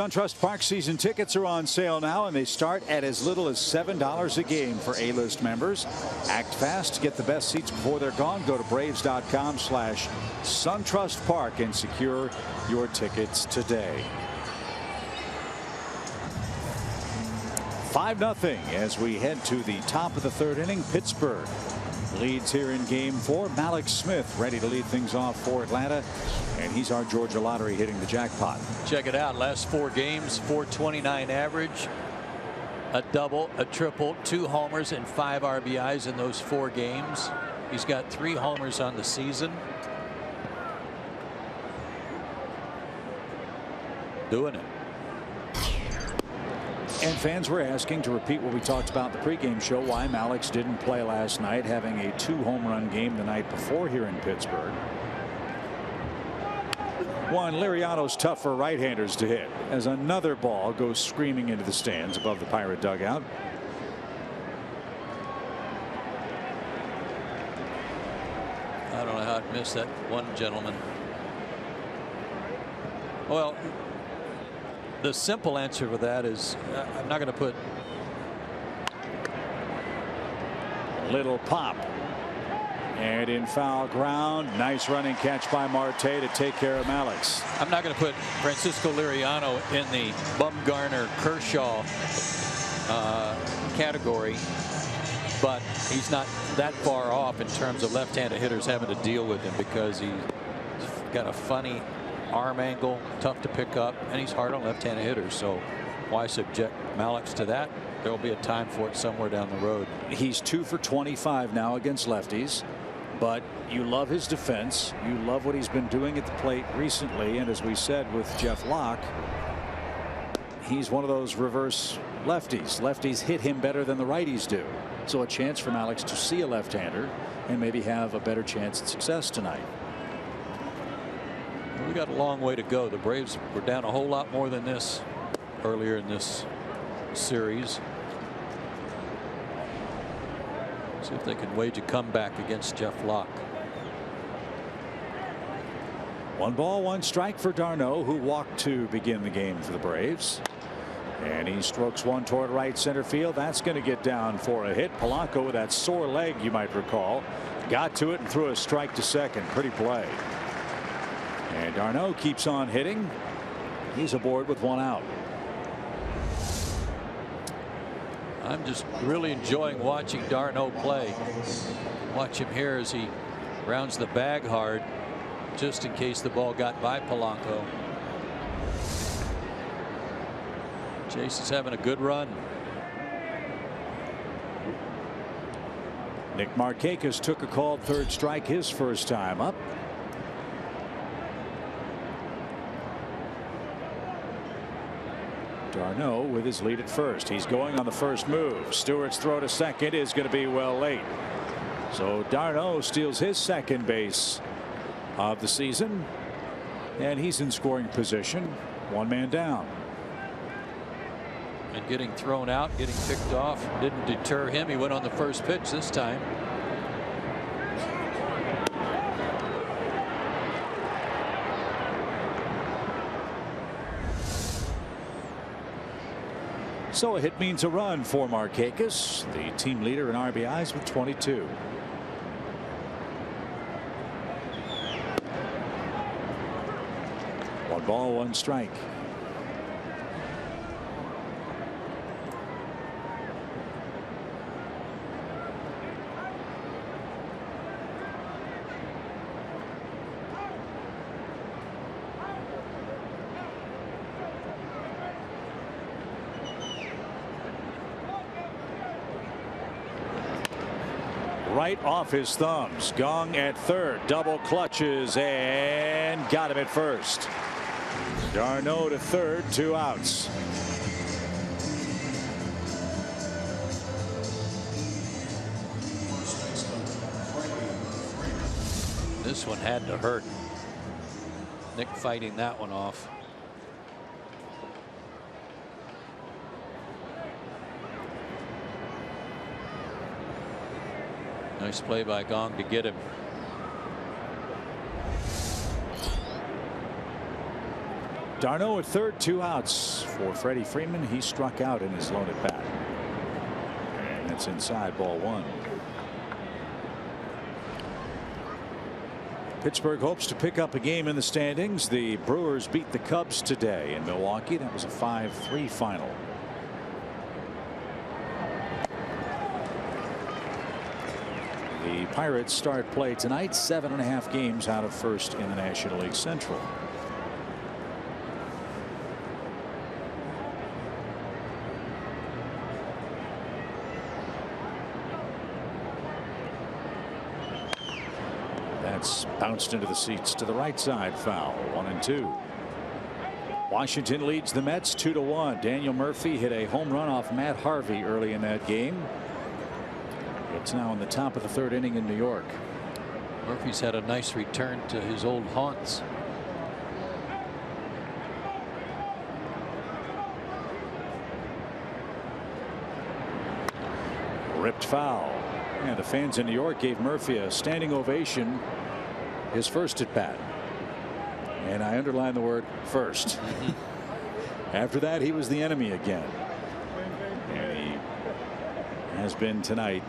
SunTrust Park season tickets are on sale now, and they start at as little as $7 a game for A-list members. Act fast to get the best seats before they're gone. Go to Braves.com/SunTrust Park and secure your tickets today. 5-0 as we head to the top of the third inning. Pittsburgh leads here in game 4. Mallex Smith ready to lead things off for Atlanta, and he's our Georgia Lottery hitting the jackpot. Check it out. Last 4 games, .429 average, a double, a triple, 2 homers and 5 RBIs in those 4 games. He's got 3 homers on the season. Doing it. And fans were asking, to repeat what we talked about in the pregame show, why Mallex didn't play last night, having a 2-home-run game the night before here in Pittsburgh. One, Liriano's tough for right-handers to hit, as another ball goes screaming into the stands above the Pirate dugout. I don't know how I'd miss that one gentleman. Well, the simple answer for that is I'm not going to put. Little pop. And in foul ground. Nice running catch by Marte to take care of Mallex. I'm not going to put Francisco Liriano in the Bumgarner Kershaw category, but he's not that far off in terms of left-handed hitters having to deal with him, because he's got a funny arm angle, tough to pick up, and he's hard on left-handed hitters. So why subject Mallex to that? There will be a time for it somewhere down the road. He's 2 for 25 now against lefties, but you love his defense. You love what he's been doing at the plate recently, and as we said with Jeff Locke, he's one of those reverse lefties. Lefties hit him better than the righties do. So a chance for Mallex to see a left-hander and maybe have a better chance at success tonight. We got a long way to go. The Braves were down a whole lot more than this earlier in this series. See if they can wage a comeback against Jeff Locke. 1 ball, 1 strike for d'Arnaud, who walked to begin the game for the Braves. And he strokes one toward right center field. That's going to get down for a hit. Polanco, with that sore leg, you might recall, got to it and threw a strike to second. Pretty play. And d'Arnaud keeps on hitting. He's aboard with 1 out. I'm just really enjoying watching d'Arnaud play. Watch him here as he rounds the bag hard, just in case the ball got by Polanco. Chase is having a good run. Nick Markakis took a called 3rd strike his first time up. d'Arnaud with his lead at first. He's going on the first move. Stewart's throw to second is going to be well late. So d'Arnaud steals his second base of the season, and he's in scoring position. 1 man down. And getting thrown out, getting picked off, didn't deter him. He went on the first pitch this time. So a hit means a run for Markakis, the team leader in RBIs with 22. One ball, 1 strike. Right off his thumbs. Gong at third. Double clutches and got him at first. d'Arnaud to third. 2 outs. This one had to hurt. Nick fighting that one off. Nice play by Gong to get him. Darno at third, 2 outs for Freddie Freeman. He struck out in his loaded bat. And that's inside, ball 1. Pittsburgh hopes to pick up a game in the standings. The Brewers beat the Cubs today in Milwaukee. That was a 5-3 final. The Pirates start play tonight, 7.5 games out of first in the National League Central. That's bounced into the seats to the right side, foul. 1-2. Washington leads the Mets 2-1. Daniel Murphy hit a home run off Matt Harvey early in that game. It's now in the top of the 3rd inning in New York. Murphy's had a nice return to his old haunts. Ripped foul. And the fans in New York gave Murphy a standing ovation his first at bat. And I underline the word first. After that, he was the enemy again. And he has been tonight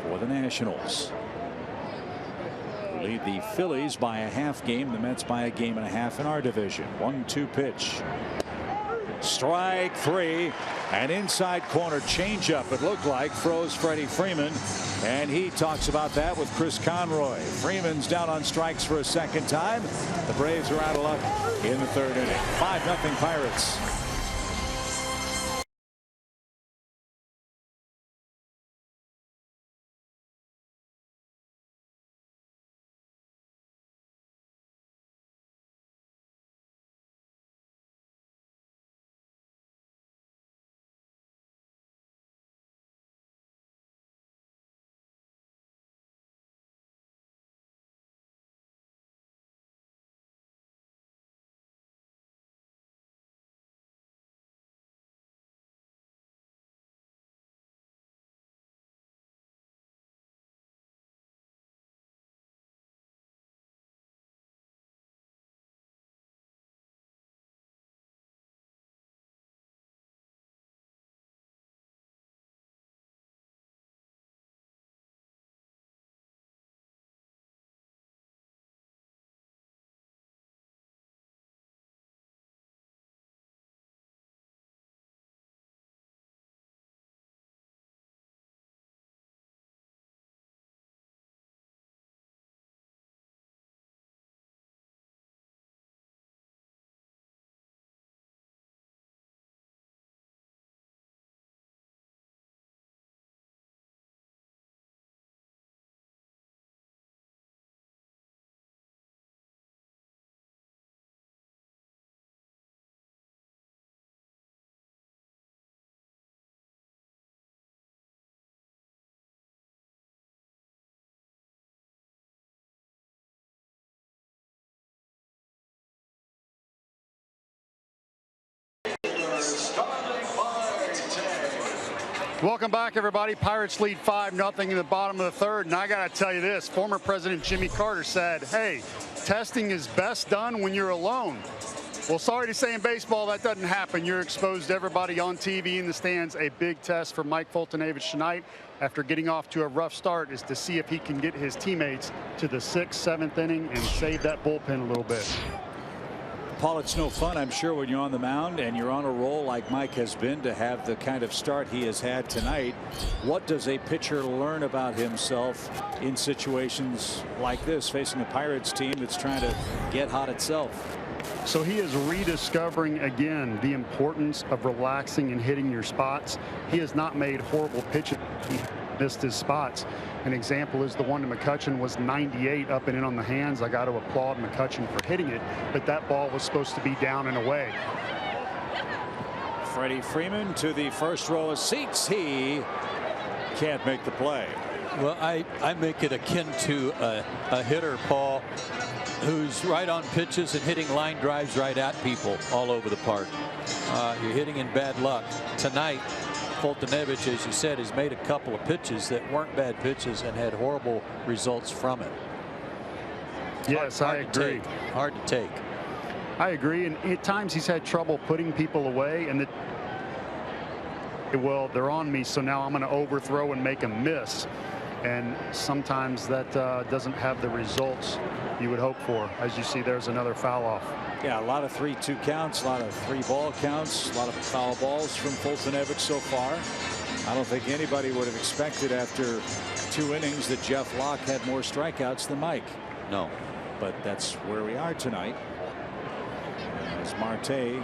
for the Nationals. We lead the Phillies by a half game. The Mets by a game and a half in our division. 1-2 pitch. Strike 3. An inside corner changeup, it looked like, froze Freddie Freeman. And he talks about that with Chris Conroy. Freeman's down on strikes for a second time. The Braves are out of luck in the 3rd inning. 5-0 Pirates. Welcome back, everybody. Pirates lead 5-0 in the bottom of the 3rd. And I got to tell you this, former President Jimmy Carter said, hey, testing is best done when you're alone. Well, sorry to say in baseball that doesn't happen. You're exposed to everybody on TV in the stands. A big test for Mike Foltynewicz tonight after getting off to a rough start is to see if he can get his teammates to the 6th, 7th inning and save that bullpen a little bit. Paul, it's no fun, I'm sure, when you're on the mound and you're on a roll like Mike has been, to have the kind of start he has had tonight. What does a pitcher learn about himself in situations like this, facing a Pirates team that's trying to get hot itself? So he is rediscovering again the importance of relaxing and hitting your spots. He has not made horrible pitches. He missed his spots. An example is the one to McCutchen was 98 up and in on the hands. I got to applaud McCutchen for hitting it, but that ball was supposed to be down and away. Freddie Freeman to the first row of seats. He can't make the play. Well, I make it akin to a hitter, Paul, who's right on pitches and hitting line drives right at people all over the park. You're hitting in bad luck. Tonight, Foltynewicz, as you said, has made a couple of pitches that weren't bad pitches and had horrible results from it. Yes, I agree. Hard to take. I agree, and at times he's had trouble putting people away, and well, they're on me, so now I'm going to overthrow and make them miss. And sometimes that doesn't have the results you would hope for. As you see, there's another foul off. Yeah, a lot of 3-2 counts, a lot of 3-ball counts, a lot of foul balls from Fultonevich so far. I don't think anybody would have expected after 2 innings that Jeff Locke had more strikeouts than Mike. No. But that's where we are tonight. As Marte,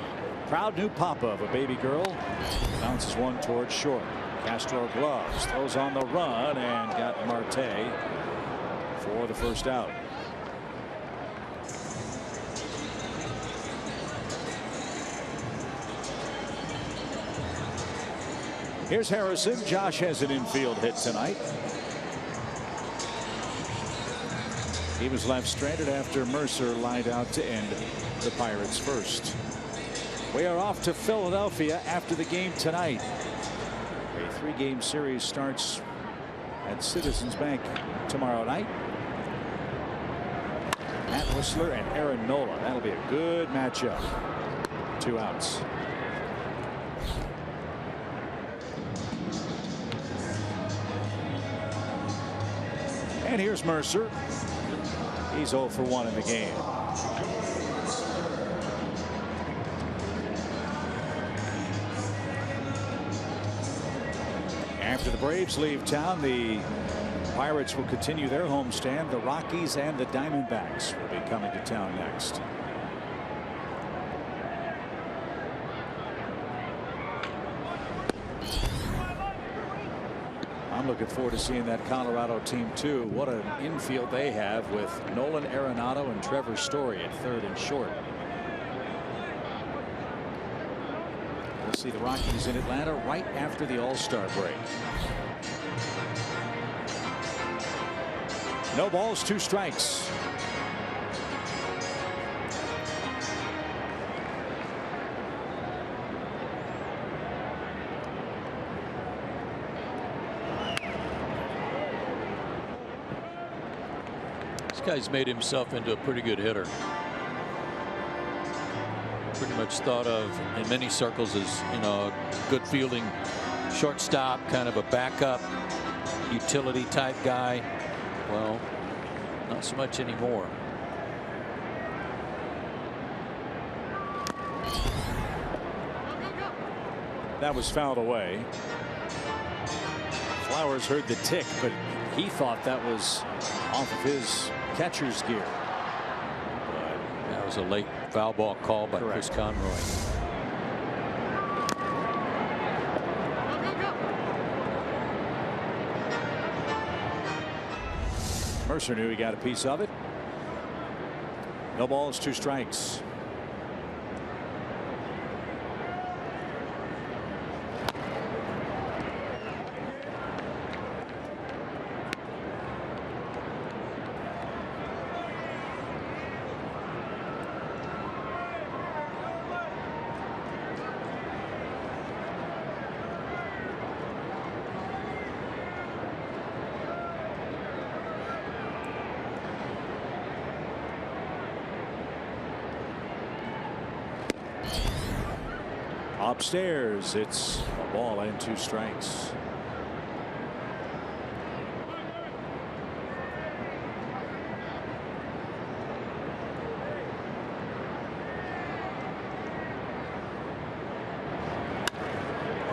proud new papa of a baby girl, bounces one towards short. Castro gloves, throws on the run, and got Marte for the first out. Here's Harrison. Josh has an infield hit tonight. He was left stranded after Mercer lined out to end the Pirates' first. We are off to Philadelphia after the game tonight. A 3-game series starts at Citizens Bank tomorrow night. Matt Whistler and Aaron Nola. That'll be a good matchup. 2 outs. And here's Mercer. He's 0 for 1 in the game. After the Braves leave town, the Pirates will continue their homestand. The Rockies and the Diamondbacks will be coming to town next. I'm looking forward to seeing that Colorado team too. What an infield they have with Nolan Arenado and Trevor Story at third and short. We'll see the Rockies in Atlanta right after the All-Star break. No balls, 2 strikes. This guy's made himself into a pretty good hitter. Pretty much thought of in many circles as, you know, good fielding shortstop, kind of a backup utility type guy. Well, not so much anymore. That was fouled away. Flowers heard the tick, but he thought that was off of his catcher's gear. But that was a late foul ball call by Chris Conroy. Mercer knew he got a piece of it. No balls, 2 strikes. Upstairs, it's a ball and 2 strikes.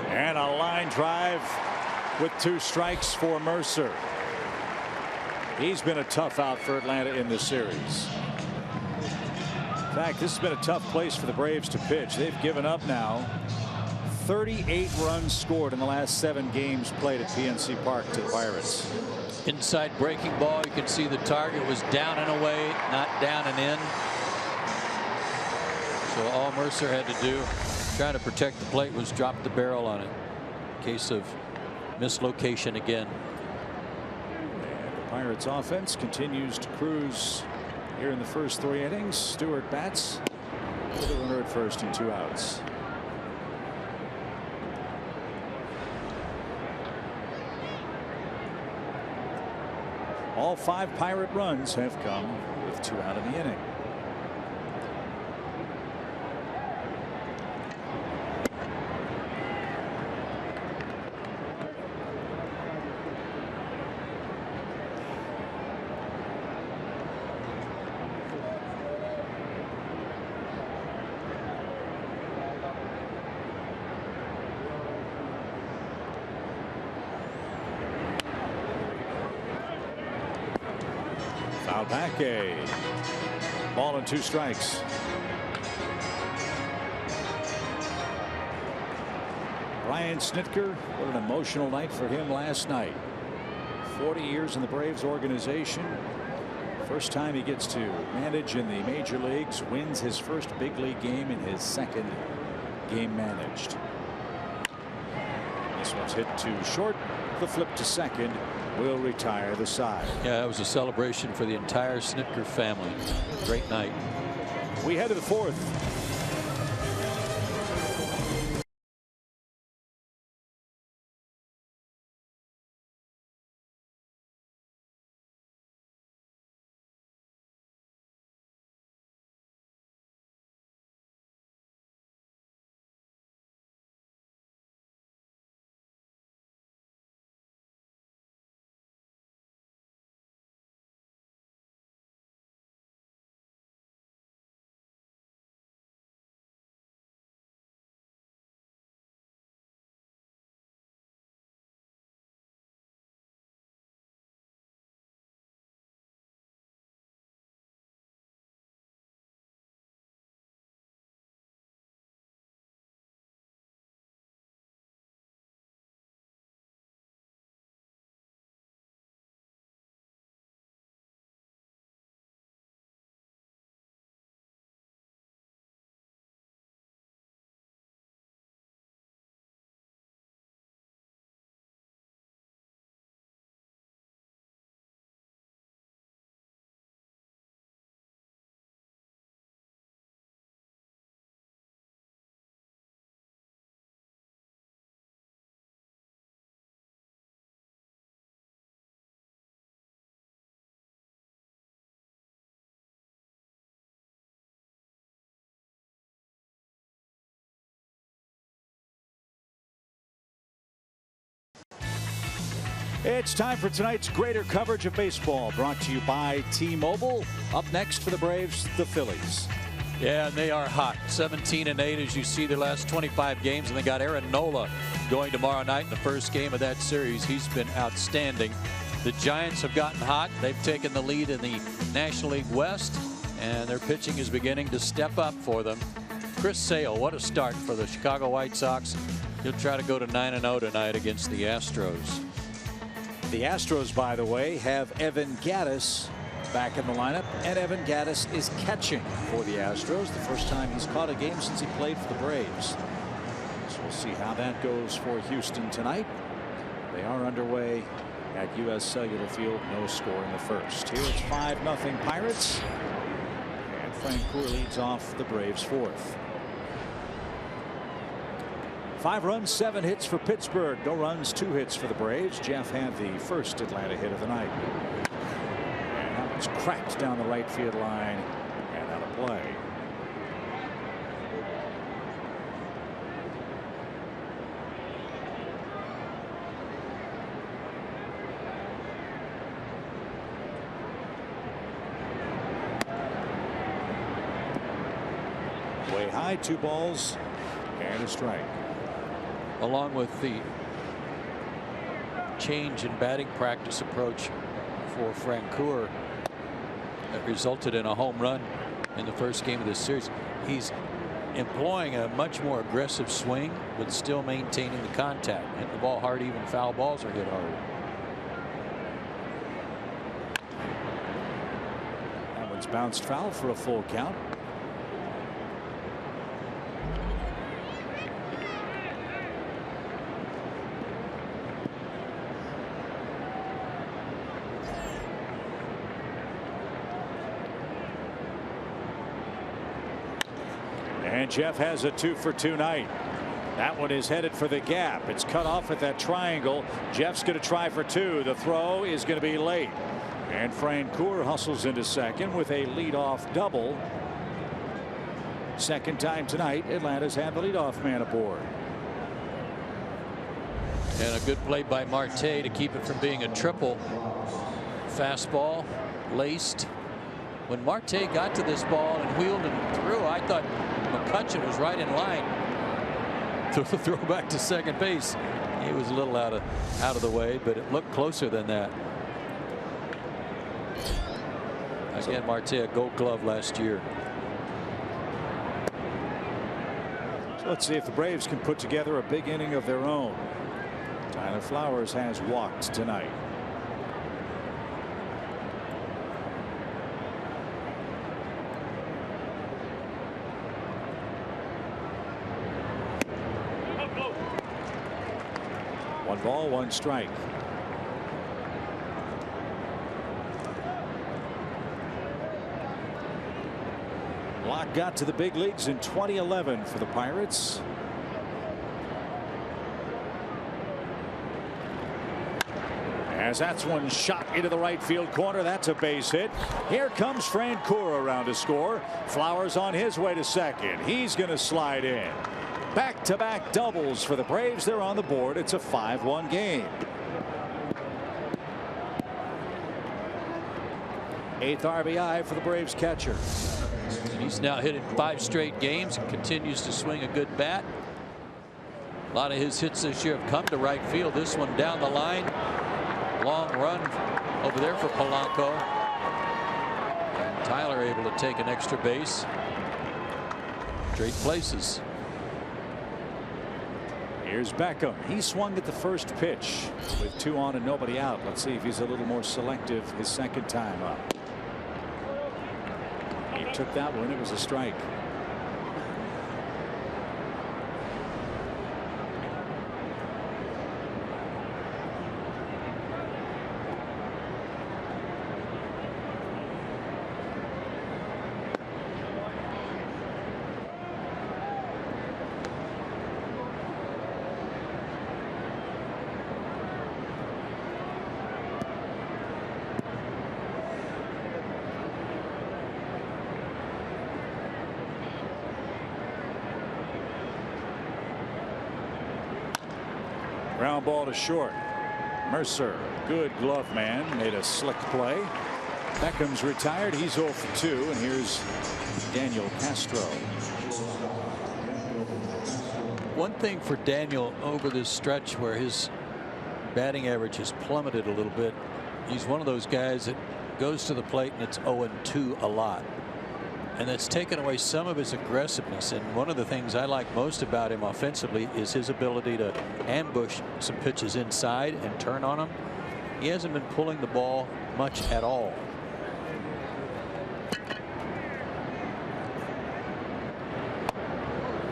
And a line drive with 2 strikes for Mercer. He's been a tough out for Atlanta in this series. In fact, this has been a tough place for the Braves to pitch. They've given up now. 38 runs scored in the last 7 games played at PNC Park to the Pirates. Inside breaking ball. You can see the target was down and away, not down and in. So all Mercer had to do, trying to protect the plate, was drop the barrel on it. Case of mislocation again. And the Pirates offense continues to cruise here in the first 3 innings. Stewart bats with a runner at first and 2 outs. All 5 Pirate runs have come with 2 out of the inning. back, a ball and 2 strikes. Brian Snitker, what an emotional night for him last night. 40 years in the Braves organization. First time he gets to manage in the major leagues, wins his first big league game in his 2nd game managed. This one's hit too short. The flip to second will retire the side. Yeah, it was a celebration for the entire Snitker family. Great night. We head to the 4th. It's time for tonight's greater coverage of baseball, brought to you by T-Mobile. Up next for the Braves, the Phillies. Yeah, and they are hot. 17-8 as you see their last 25 games, and they got Aaron Nola going tomorrow night in the first game of that series. He's been outstanding. The Giants have gotten hot. They've taken the lead in the National League West, and their pitching is beginning to step up for them. Chris Sale, what a start for the Chicago White Sox. He'll try to go to 9-0 tonight against the Astros. The Astros, by the way, have Evan Gattis back in the lineup, and Evan Gattis is catching for the Astros. The first time he's caught a game since he played for the Braves. So we'll see how that goes for Houston tonight. They are underway at U.S. Cellular Field. No score in the first. Here it's 5-0 Pirates, and Frank Coor leads off the Braves' 4th. 5 runs, 7 hits for Pittsburgh. No runs, 2 hits for the Braves. Jeff had the first Atlanta hit of the night. And that was cracked down the right field line and out of play. Way high, 2 balls and a strike. Along with the change in batting practice approach for Frank Coor that resulted in a home run in the first game of this series, he's employing a much more aggressive swing, but still maintaining the contact. Hitting the ball hard, even foul balls are hit hard. That one's bounced foul for a full count. And Jeff has a 2-for-2 night. That one is headed for the gap. It's cut off at that triangle. Jeff's going to try for 2. The throw is going to be late. And Frank Coor hustles into second with a leadoff double. Second time tonight, Atlanta's had the leadoff man aboard. And a good play by Marte to keep it from being a triple. Fastball laced. When Marte got to this ball and wheeled and threw, I thought McCutchen was right in line to throw back to second base. He was a little out of the way, but it looked closer than that. Again, Marte a Gold Glove last year. So let's see if the Braves can put together a big inning of their own. Tyler Flowers has walked tonight. One ball, one strike. Locke got to the big leagues in 2011 for the Pirates. As that's one shot into the right field corner. That's a base hit. Here comes Francoeur around to score. Flowers on his way to second. He's going to slide in. Back-to-back doubles for the Braves. They're on the board. It's a 5-1 game. 8th RBI for the Braves catcher. And he's now hit in 5 straight games and continues to swing a good bat. A lot of his hits this year have come to right field. This one down the line. Long run over there for Polanco. And Tyler able to take an extra base. Straight places. Here's Beckham. He swung at the first pitch with 2 on and nobody out. Let's see if he's a little more selective his second time up. He took that one. It was a strike. Ground ball to short. Mercer, good glove man, made a slick play. Beckham's retired. He's 0 for 2. And here's Daniel Castro. One thing for Daniel over this stretch where his batting average has plummeted a little bit. He's one of those guys that goes to the plate and it's 0-2 a lot. And that's taken away some of his aggressiveness. And one of the things I like most about him offensively is his ability to ambush some pitches inside and turn on them. He hasn't been pulling the ball much at all.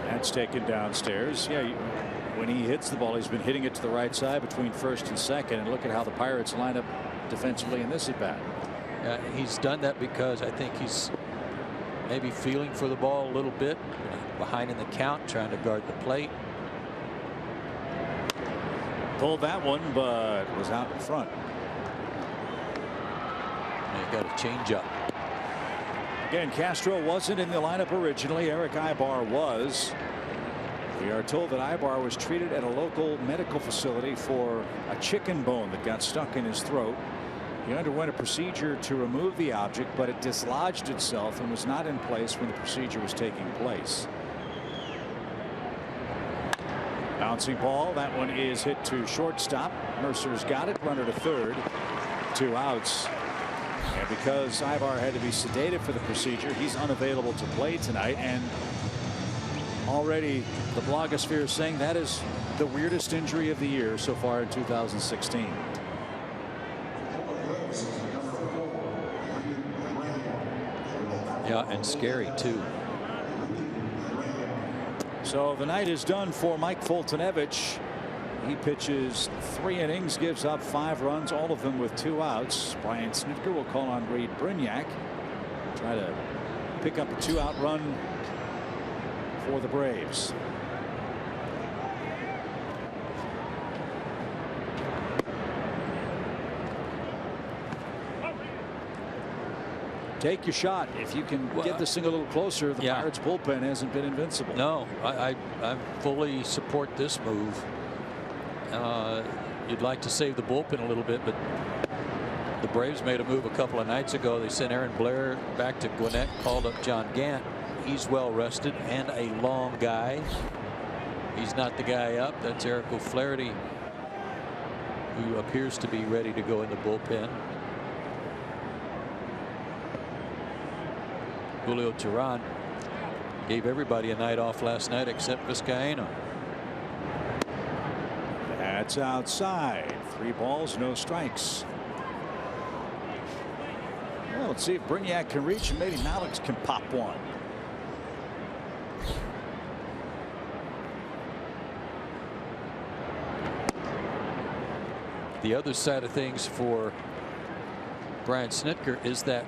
That's taken downstairs. Yeah, when he hits the ball, he's been hitting it to the right side between first and second. And look at how the Pirates line up defensively in this at bat. He's done that because I think he's maybe feeling for the ball a little bit behind in the count, trying to guard the plate. Pulled that one, but was out in front. And he got a changeup. Again, Castro wasn't in the lineup originally. Eric Aybar was. We are told that Aybar was treated at a local medical facility for a chicken bone that got stuck in his throat. He underwent a procedure to remove the object, but it dislodged itself and was not in place when the procedure was taking place. Bouncing ball. That one is hit to shortstop. Mercer's got it. Runner to third. 2 outs. And because Aybar had to be sedated for the procedure, he's unavailable to play tonight. And already the blogosphere is saying that is the weirdest injury of the year so far in 2016. Yeah, and scary too. So the night is done for Mike Foltynewicz. He pitches 3 innings, gives up 5 runs, all of them with 2 outs. Brian Snitker will call on Reed Brignac. Try to pick up a 2-out run for the Braves. Take your shot. If you can get this thing a little closer, the Pirates bullpen hasn't been invincible. No, I fully support this move. You'd like to save the bullpen a little bit, but the Braves made a move a couple of nights ago. They sent Aaron Blair back to Gwinnett, called up John Gant. He's well rested and a long guy. He's not the guy up. That's Eric O'Flaherty, who appears to be ready to go in the bullpen. Julio Teheran gave everybody a night off last night except Vizcaino. That's outside. 3 balls, no strikes. Well, let's see if Brignac can reach, and maybe Malix can pop one. The other side of things for Brian Snitker is that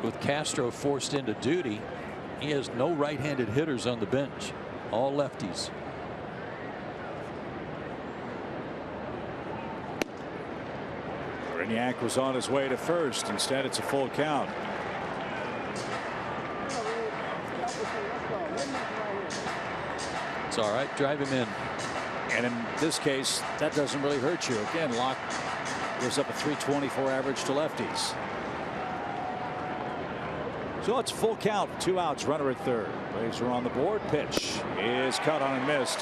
with Castro forced into duty, he has no right-handed hitters on the bench, all lefties. Brignac was on his way to first. Instead, it's a full count. It's all right. Drive him in. And in this case, that doesn't really hurt you. Again, Locke gives up a .324 average to lefties. So it's full count. 2 outs, runner at third. Braves are on the board. Pitch is cut on and missed.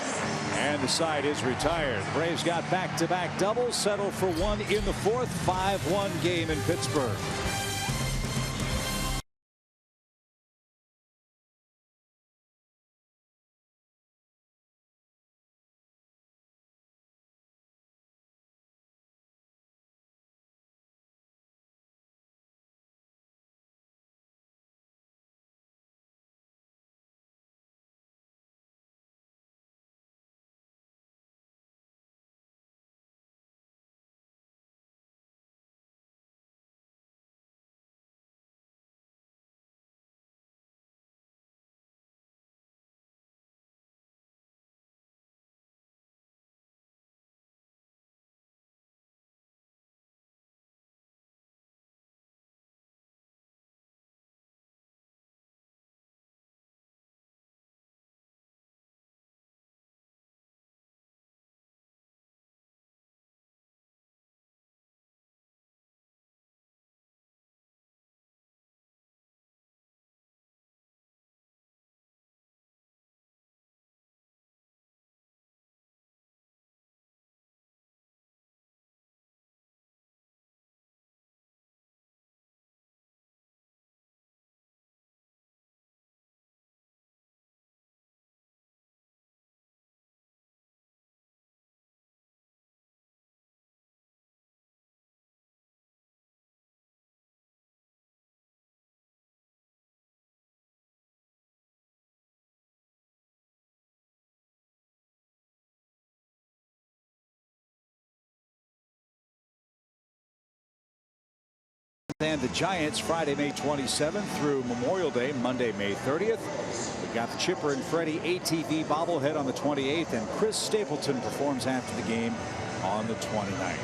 And the side is retired. Braves got back-to-back doubles, settled for one in the fourth. 5-1 game in Pittsburgh. And the Giants Friday, May 27th through Memorial Day, Monday, May 30th. We've got the Chipper and Freddie ATV bobblehead on the 28th, and Chris Stapleton performs after the game on the 29th.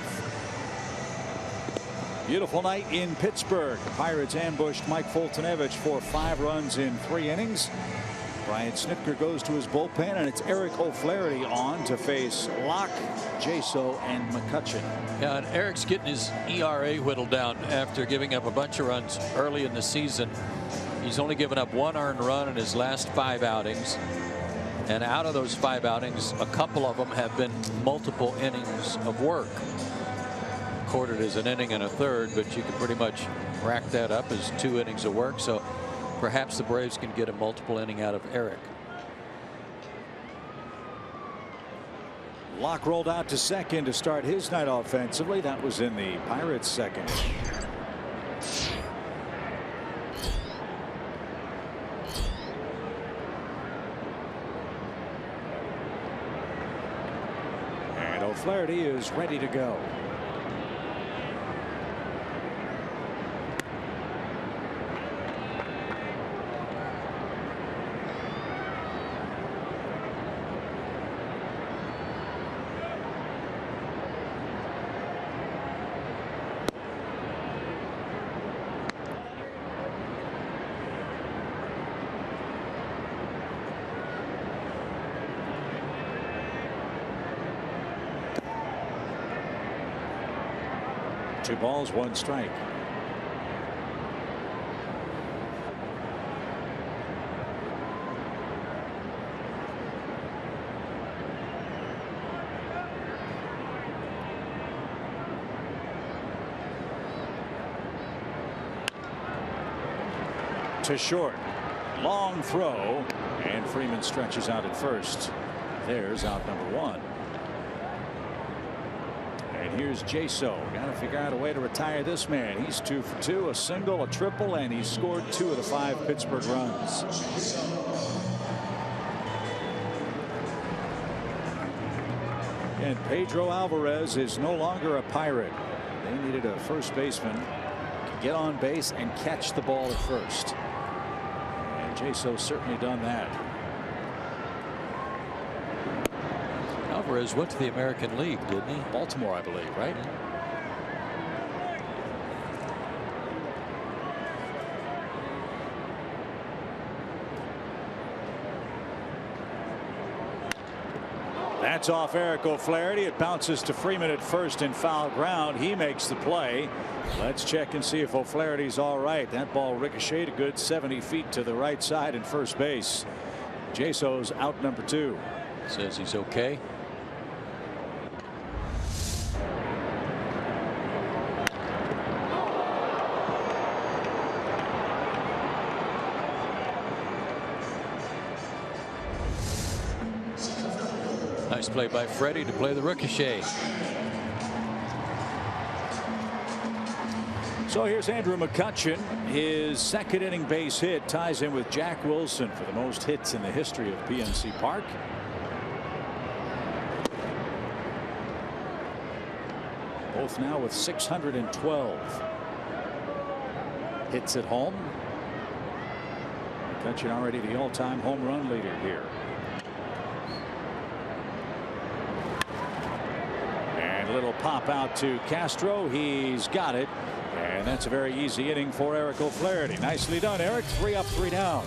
Beautiful night in Pittsburgh. The Pirates ambushed Mike Foltynewicz for 5 runs in 3 innings. Brian Snitker goes to his bullpen, and it's Eric O'Flaherty on to face Locke, Jaso, and McCutchen. Yeah, and Eric's getting his ERA whittled down after giving up a bunch of runs early in the season. He's only given up 1 earned run in his last 5 outings. And out of those 5 outings, a couple of them have been multiple innings of work. Recorded as an inning and a third, but you can pretty much rack that up as 2 innings of work. So perhaps the Braves can get a multiple inning out of Eric. Locke rolled out to second to start his night offensively. That was in the Pirates' second. And O'Flaherty is ready to go. Two balls, 1 strike. To short. Long throw, and Freeman stretches out at first. There's out number 1. And here's Jaso. Got to figure out a way to retire this man. He's 2 for 2, a single, a triple, and he's scored 2 of the 5 Pittsburgh runs. And Pedro Alvarez is no longer a Pirate. They needed a first baseman to get on base and catch the ball at first. And Jaso's certainly done that. Alvarez went to the American League, didn't he? Baltimore, I believe, right? That's off Eric O'Flaherty. It bounces to Freeman at first in foul ground. He makes the play. Let's check and see if O'Flaherty's all right. That ball ricocheted a good 70 feet to the right side in first base. Jaso's out number 2. Says he's okay. Nice play by Freddie to play the ricochet. So here's Andrew McCutchen. His second inning base hit ties him with Jack Wilson for the most hits in the history of PNC Park. Both now with 612 hits at home. McCutchen already the all-time home run leader here. And a little pop out to Castro. He's got it. And that's a very easy inning for Eric O'Flaherty. Nicely done, Eric. 3 up, 3 down.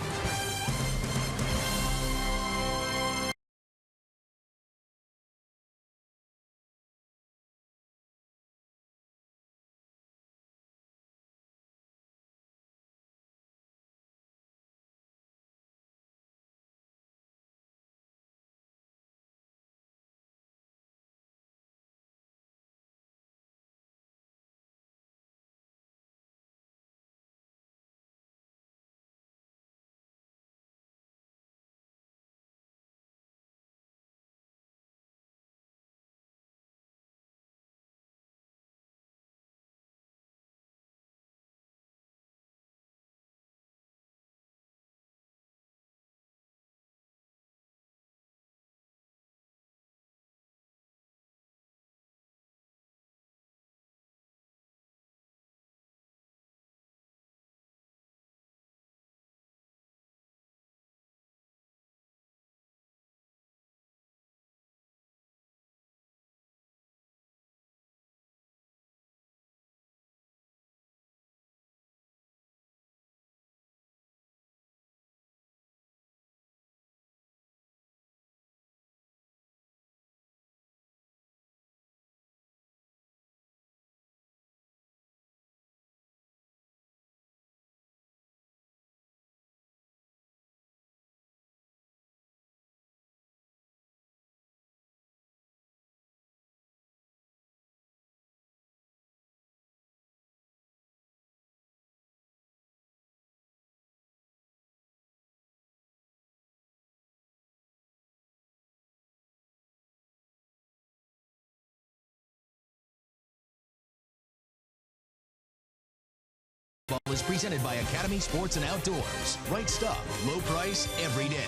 Ball is presented by Academy Sports and Outdoors. Right stuff, low price, every day.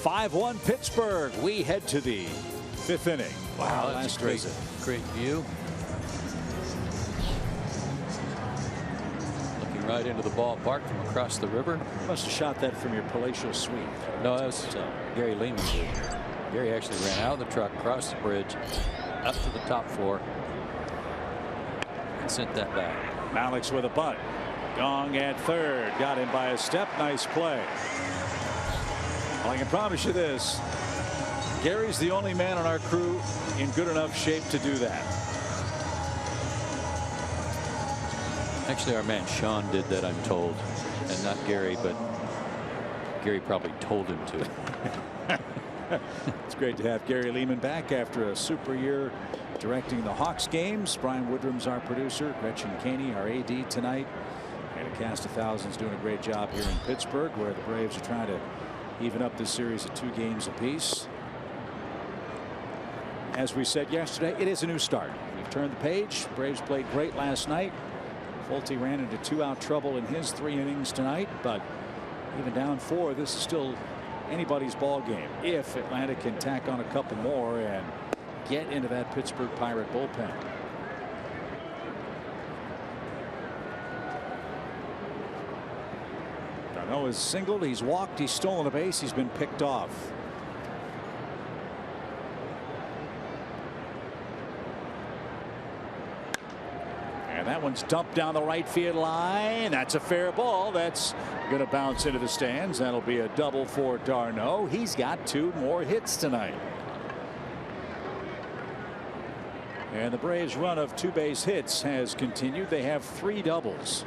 5-1 Pittsburgh. We head to the 5th inning. Wow, last that's a great view. Looking right into the ballpark from across the river. You must have shot that from your palatial suite. No, that was Gary Lehman. Gary actually ran out of the truck, across the bridge, up to the top floor, and sent that back. Malix with a bunt. Gong at third. Got him by a step. Nice play. Well, I can promise you this. Gary's the only man on our crew in good enough shape to do that. Actually, our man Sean did that, I'm told, and not Gary, but Gary probably told him to. It's great to have Gary Lehman back after a super year directing the Hawks games. Brian Woodrum's our producer. Gretchen Caney, our AD tonight. And Cast of Thousands doing a great job here in Pittsburgh, where the Braves are trying to even up this series at 2 games apiece. As we said yesterday, it is a new start. We've turned the page. Braves played great last night. Fulte ran into 2-out trouble in his 3 innings tonight, but even down 4, this is still anybody's ball game if Atlanta can tack on a couple more and get into that Pittsburgh Pirate bullpen. d'Arnaud has singled, he's walked, he's stolen a base, he's been picked off. And that one's dumped down the right field line. That's a fair ball. That's going to bounce into the stands. That'll be a double for d'Arnaud. He's got 2 more hits tonight. And the Braves' run of 2 base hits has continued. They have 3 doubles.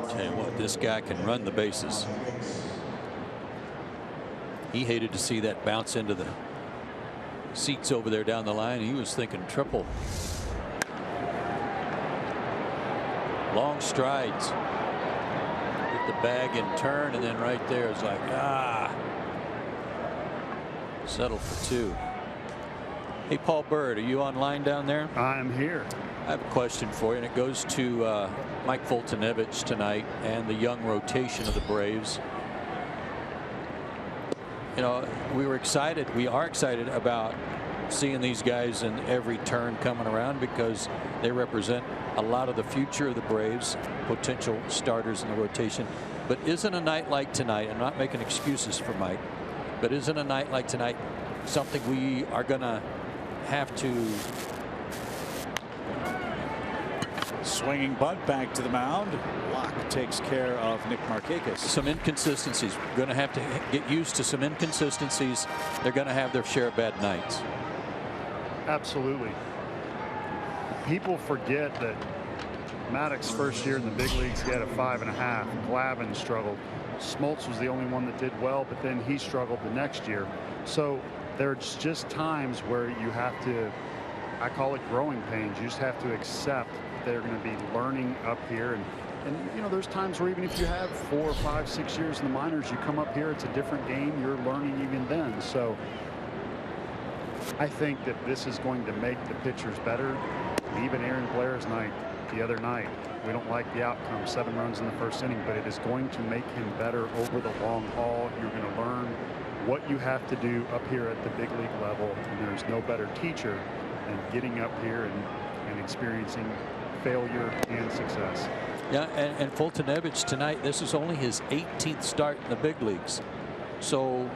Tell you what, this guy can run the bases. He hated to see that bounce into the seats over there down the line. He was thinking triple. Long strides. Hit the bag and turn, and then right there is like, settle for 2. Hey, Paul Bird, are you online down there? I am here. I have a question for you, and it goes to Mike Foltynewicz tonight and the young rotation of the Braves. You know, we are excited about seeing these guys in every turn coming around because they represent a lot of the future of the Braves, potential starters in the rotation. But isn't a night like tonight, I'm not making excuses for Mike, but isn't a night like tonight something we are going to have to. Swinging bunt back to the mound. Locke takes care of Nick Markakis. Some inconsistencies. Going to have to get used to some inconsistencies. They're going to have their share of bad nights. Absolutely. People forget that Maddox's first year in the big leagues, he had a 5.5. Glavine struggled. Smoltz was the only one that did well, but then he struggled the next year. So there's just times where you have to, I call it growing pains. You just have to accept that they're going to be learning up here. And you know, there's times where even if you have 4, 5, 6 years in the minors, you come up here, it's a different game. You're learning even then. So I think that this is going to make the pitchers better. Even Aaron Blair's night the other night, we don't like the outcome, 7 runs in the first inning, but it is going to make him better over the long haul. You're going to learn what you have to do up here at the big league level, and there's no better teacher than getting up here and experiencing failure and success. Yeah, and Foltynewicz tonight, this is only his 18th start in the big leagues. So,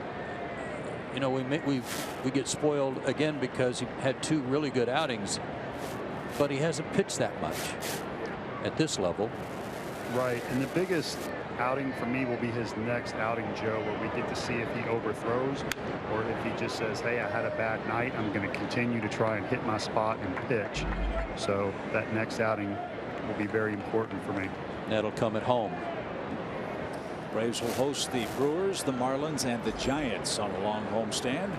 you know, we get spoiled again because he had 2 really good outings, but he hasn't pitched that much at this level. Right, and the biggest outing for me will be his next outing, Joe, where we get to see if he overthrows or if he just says, hey, I had a bad night, I'm going to continue to try and hit my spot and pitch. So that next outing will be very important for me. That'll come at home. Braves will host the Brewers, the Marlins, and the Giants on a long homestand.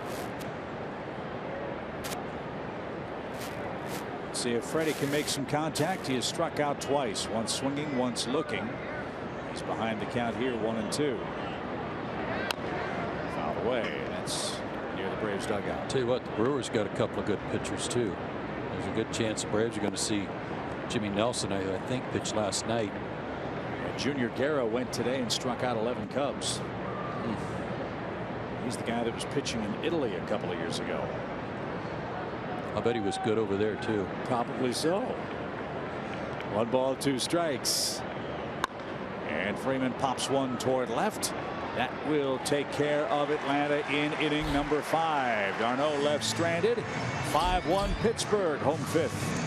See if Freddie can make some contact. He has struck out twice, once swinging, once looking. He's behind the count here, 1-2. Fouled away. That's near the Braves dugout. Tell you what, the Brewers got a couple of good pitchers too. There's a good chance the Braves are going to see Jimmy Nelson, who I think pitched last night. Junior Guerra went today and struck out 11 Cubs. He's the guy that was pitching in Italy a couple of years ago. I bet he was good over there too. Probably so. 1 ball, 2 strikes. And Freeman pops one toward left. That will take care of Atlanta in inning number 5. d'Arnaud left stranded. 5-1 Pittsburgh, home 5th.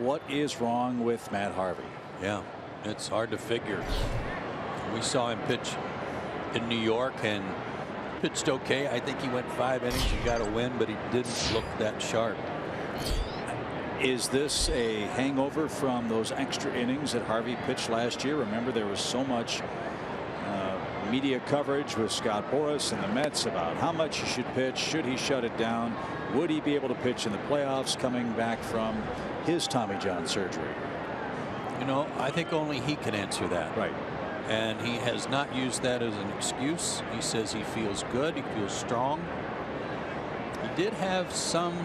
what is wrong with Matt Harvey? Yeah, it's hard to figure. We saw him pitch in New York and pitched okay. I think he went 5 innings and got a win, but he didn't look that sharp. Is this a hangover from those extra innings that Harvey pitched last year? Remember, there was so much media coverage with Scott Boras and the Mets about how much he should pitch. Should he shut it down? Would he be able to pitch in the playoffs coming back from his Tommy John surgery? You know, I think only he can answer that. Right. And he has not used that as an excuse. He says he feels good. He feels strong. He did have some.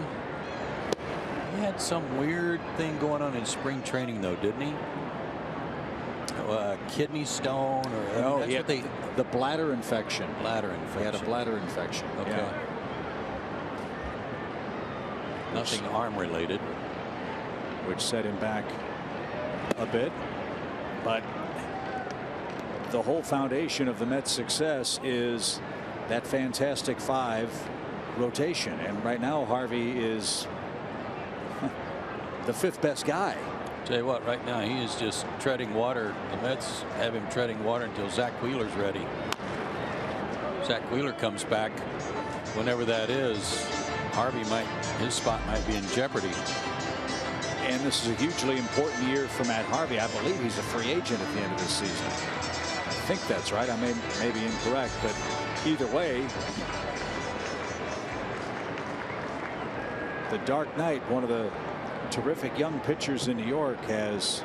He had some weird thing going on in spring training, though, didn't he? Kidney stone, or no, that's what they. The bladder infection. Bladder infection. He had a bladder infection. Okay. Yeah. Nothing arm related. Which set him back a bit, but the whole foundation of the Mets' success is that Fantastic Five rotation, and right now Harvey is the 5th best guy. Tell you what, right now he is just treading water. The Mets have him treading water until Zach Wheeler's ready. Zach Wheeler comes back, whenever that is, Harvey his spot might be in jeopardy. And this is a hugely important year for Matt Harvey. I believe he's a free agent at the end of this season. I think that's right. I may be incorrect, but either way, the Dark Knight, one of the terrific young pitchers in New York, has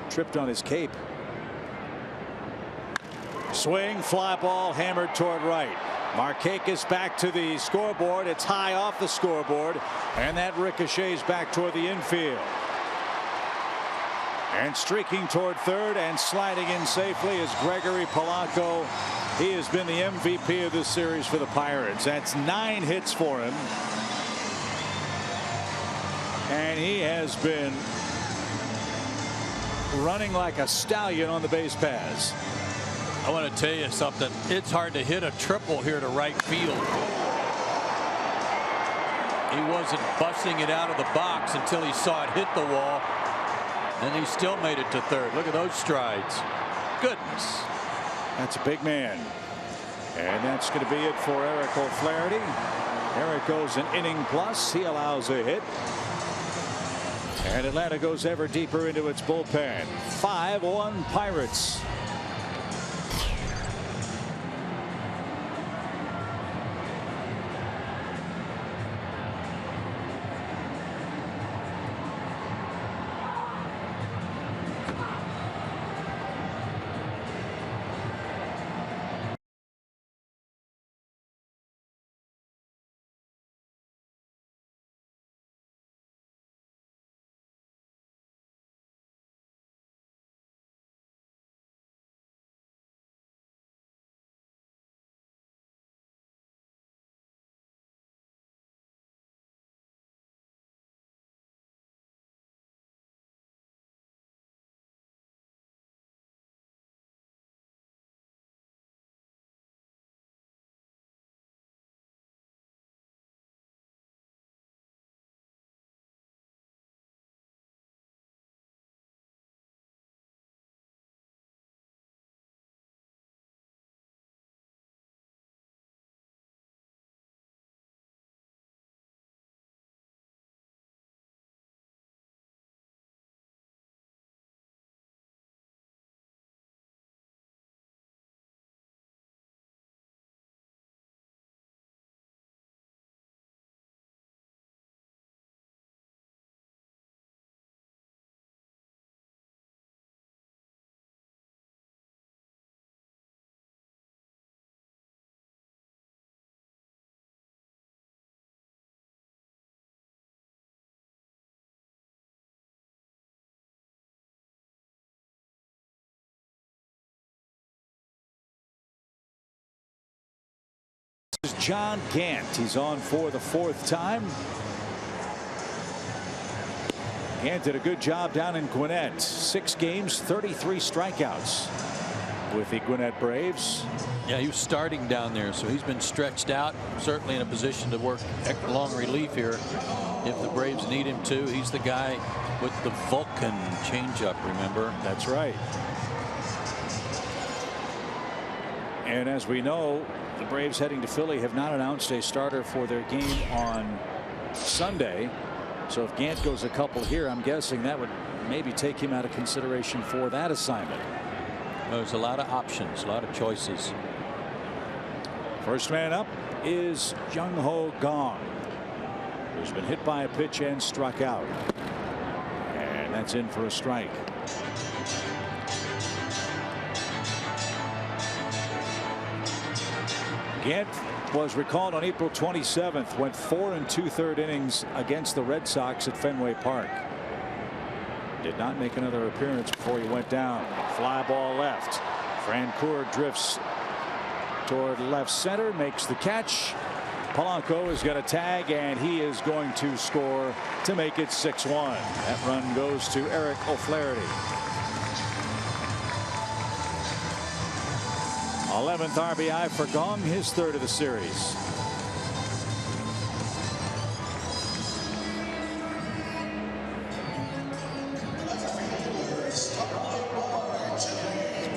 tripped on his cape. Swing, fly ball, hammered toward right. Markakis back to the scoreboard. It's high off the scoreboard, and that ricochets back toward the infield. And streaking toward third and sliding in safely is Gregory Polanco. He has been the MVP of this series for the Pirates. That's 9 hits for him. And he has been running like a stallion on the base paths. I want to tell you something. It's hard to hit a triple here to right field. He wasn't busting it out of the box until he saw it hit the wall. And he still made it to third. Look at those strides. Goodness. That's a big man. And that's going to be it for Eric O'Flaherty. Eric goes an inning plus. He allows a hit. And Atlanta goes ever deeper into its bullpen. 5-1 Pirates. This is John Gant. He's on for the 4th time. Gant did a good job down in Gwinnett. 6 games, 33 strikeouts with the Gwinnett Braves. Yeah, he was starting down there, so he's been stretched out, certainly in a position to work long relief here if the Braves need him to. He's the guy with the Vulcan changeup, remember? That's right. And as we know, the Braves heading to Philly have not announced a starter for their game on Sunday. So if Gant goes a couple here, I'm guessing that would maybe take him out of consideration for that assignment. There's a lot of options, a lot of choices. First man up is Jung Ho Gong, who's been hit by a pitch and struck out. And that's in for a strike. Gant was recalled on April 27th, went 4 2/3 innings against the Red Sox at Fenway Park. Did not make another appearance before he went down. Fly ball left. Francoeur drifts toward left center, makes the catch. Polanco is going to tag, and he is going to score to make it 6-1. That run goes to Eric O'Flaherty. 11th RBI for Gong, his third of the series.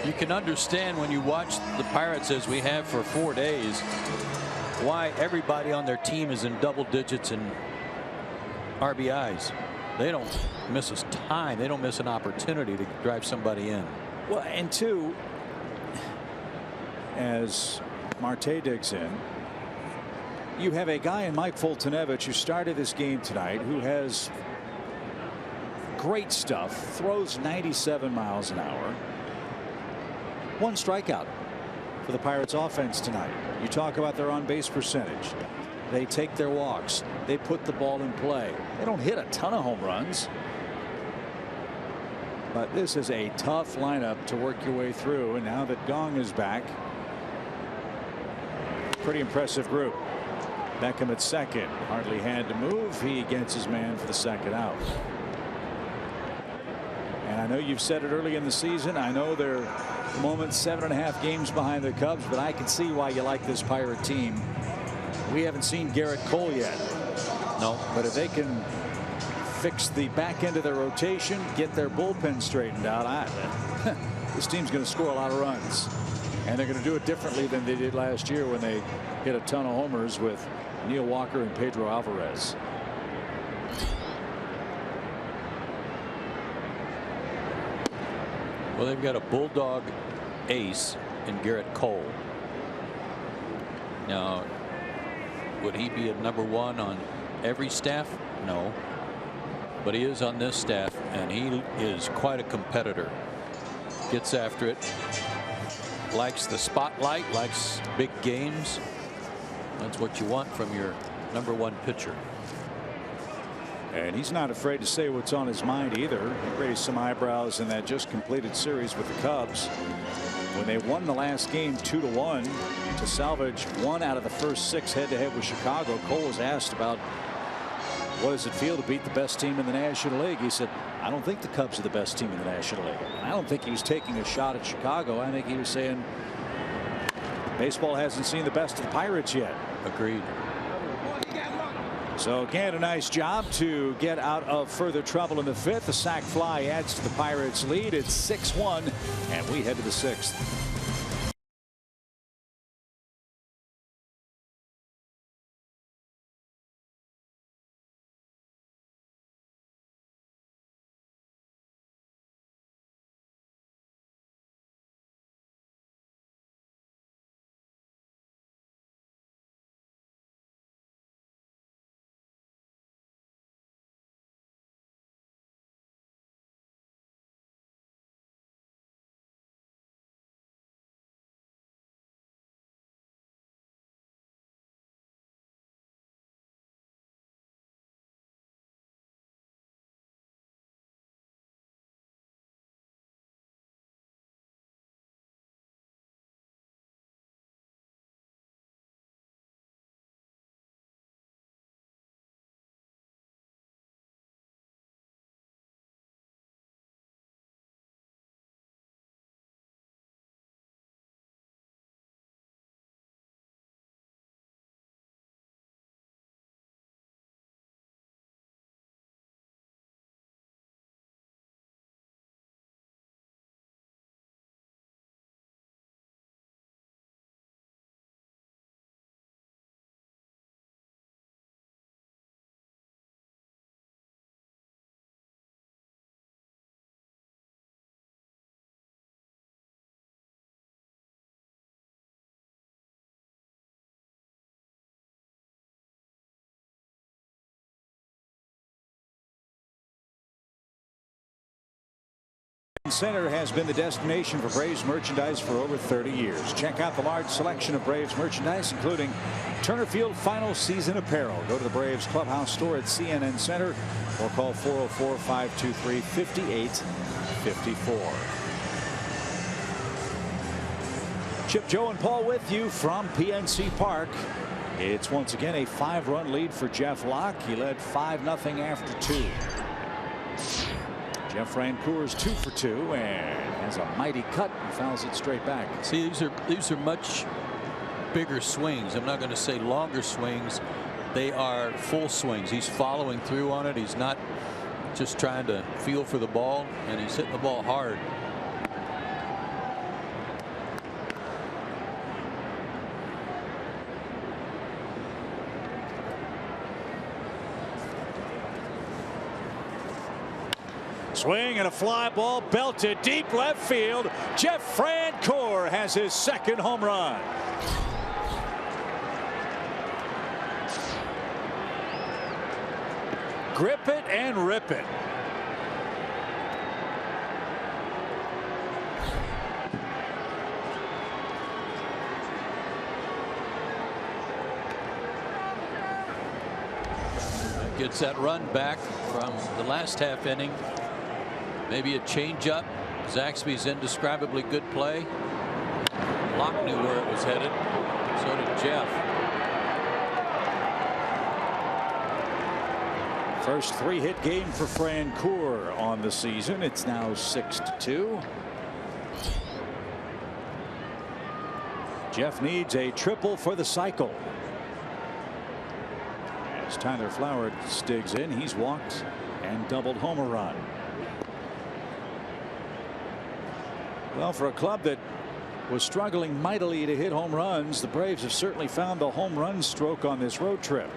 You can understand when you watch the Pirates, as we have for 4 days, why everybody on their team is in double digits in RBIs. They don't miss a time. They don't miss an opportunity to drive somebody in. Well, and two, as Marte digs in, you have a guy in Mike Foltynewicz who started this game tonight, who has great stuff, throws 97 miles an hour. One strikeout for the Pirates offense tonight. You talk about their on base percentage. They take their walks. They put the ball in play. They don't hit a ton of home runs. But this is a tough lineup to work your way through. And now that Gong is back, pretty impressive group. Beckham at second. Hardly had to move. He gets his man for the second out. And I know you've said it early in the season. I know they're at the moment 7.5 games behind the Cubs, but I can see why you like this Pirate team. We haven't seen Garrett Cole yet. No. But if they can fix the back end of their rotation, get their bullpen straightened out, this team's going to score a lot of runs. And they're going to do it differently than they did last year when they hit a ton of homers with Neil Walker and Pedro Alvarez. Well, they've got a bulldog ace in Garrett Cole. Now, would he be a #1 on every staff? No. But he is on this staff, and he is quite a competitor. Gets after it. Likes the spotlight, likes big games. That's what you want from your #1 pitcher. And he's not afraid to say what's on his mind either. He raised some eyebrows in that just completed series with the Cubs when they won the last game 2-1 to salvage 1 out of the first 6 head-to-head with Chicago. Cole was asked about what does it feel to beat the best team in the National League. He said, I don't think the Cubs are the best team in the National League. I don't think he was taking a shot at Chicago. I think he was saying baseball hasn't seen the best of the Pirates yet. Agreed. So again, a nice job to get out of further trouble in the 5th. The sac fly adds to the Pirates lead. It's 6-1 and we head to the 6th. Center has been the destination for Braves merchandise for over 30 years. Check out the large selection of Braves merchandise, including Turner Field final season apparel. Go to the Braves clubhouse store at CNN Center or call 404-523-5854. Chip, Joe, and Paul with you from PNC Park. It's once again a 5-run lead for Jeff Locke. He led 5-0 after 2. Jeff Francoeur is 2 for 2 and has a mighty cut and fouls it straight back. See, these are much bigger swings. I'm not going to say longer swings. They are full swings. He's following through on it. He's not just trying to feel for the ball, and he's hitting the ball hard. Swing and a fly ball belted deep left field. Jeff Francoeur has his second home run. Grip it and rip it. Gets that run back from the last half inning. Maybe a changeup. Zaxby's indescribably good play. Locke knew where it was headed. So did Jeff. First 3-hit game for Francoeur on the season. It's now 6-2. Jeff needs a triple for the cycle. As Tyler Flowers digs in, he's walked and doubled home a run. Well, for a club that was struggling mightily to hit home runs, the Braves have certainly found the home run stroke on this road trip.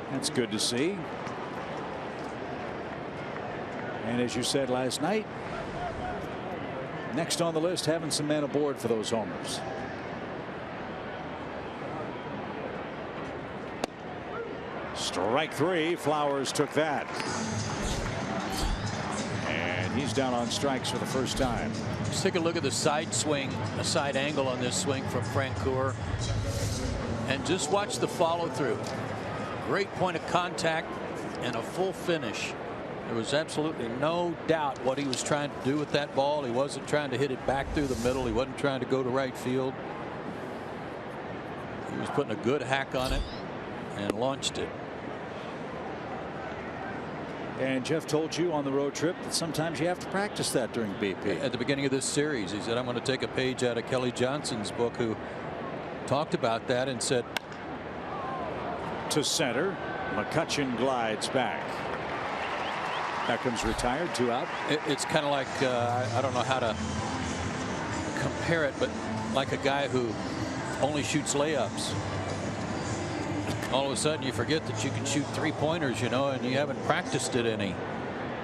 That's good to see. And as you said last night, next on the list, having some men aboard for those homers. Strike 3. Flowers took that. And he's down on strikes for the first time. Let's take a look at the side swing, a side angle on this swing from Francoeur. And just watch the follow through. Great point of contact and a full finish. There was absolutely no doubt what he was trying to do with that ball. He wasn't trying to hit it back through the middle. He wasn't trying to go to right field. He was putting a good hack on it and launched it. And Jeff told you on the road trip that sometimes you have to practice that during BP. At the beginning of this series, he said, I'm going to take a page out of Kelly Johnson's book, who talked about that and said. To center, McCutchen glides back. Beckham's retired, 2 out. It's kind of like I don't know how to compare it, but like a guy who only shoots layups. All of a sudden you forget that you can shoot 3-pointers, you know, and you haven't practiced it any.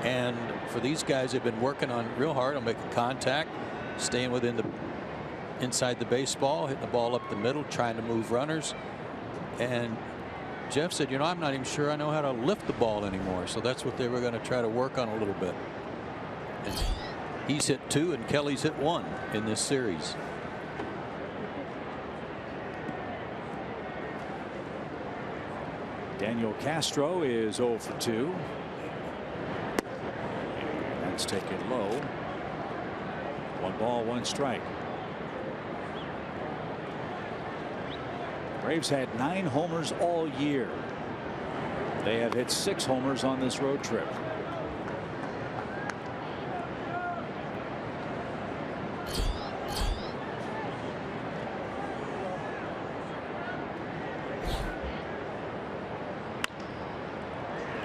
And for these guys, they've been working on real hard on making contact, staying within the inside the baseball, hitting the ball up the middle, trying to move runners. And Jeff said, you know, I'm not even sure I know how to lift the ball anymore. So that's what they were going to try to work on a little bit. And he's hit 2 and Kelly's hit 1 in this series. Daniel Castro is 0 for 2. And that's taken low. 1 ball, 1 strike. Braves had 9 homers all year. They have hit 6 homers on this road trip.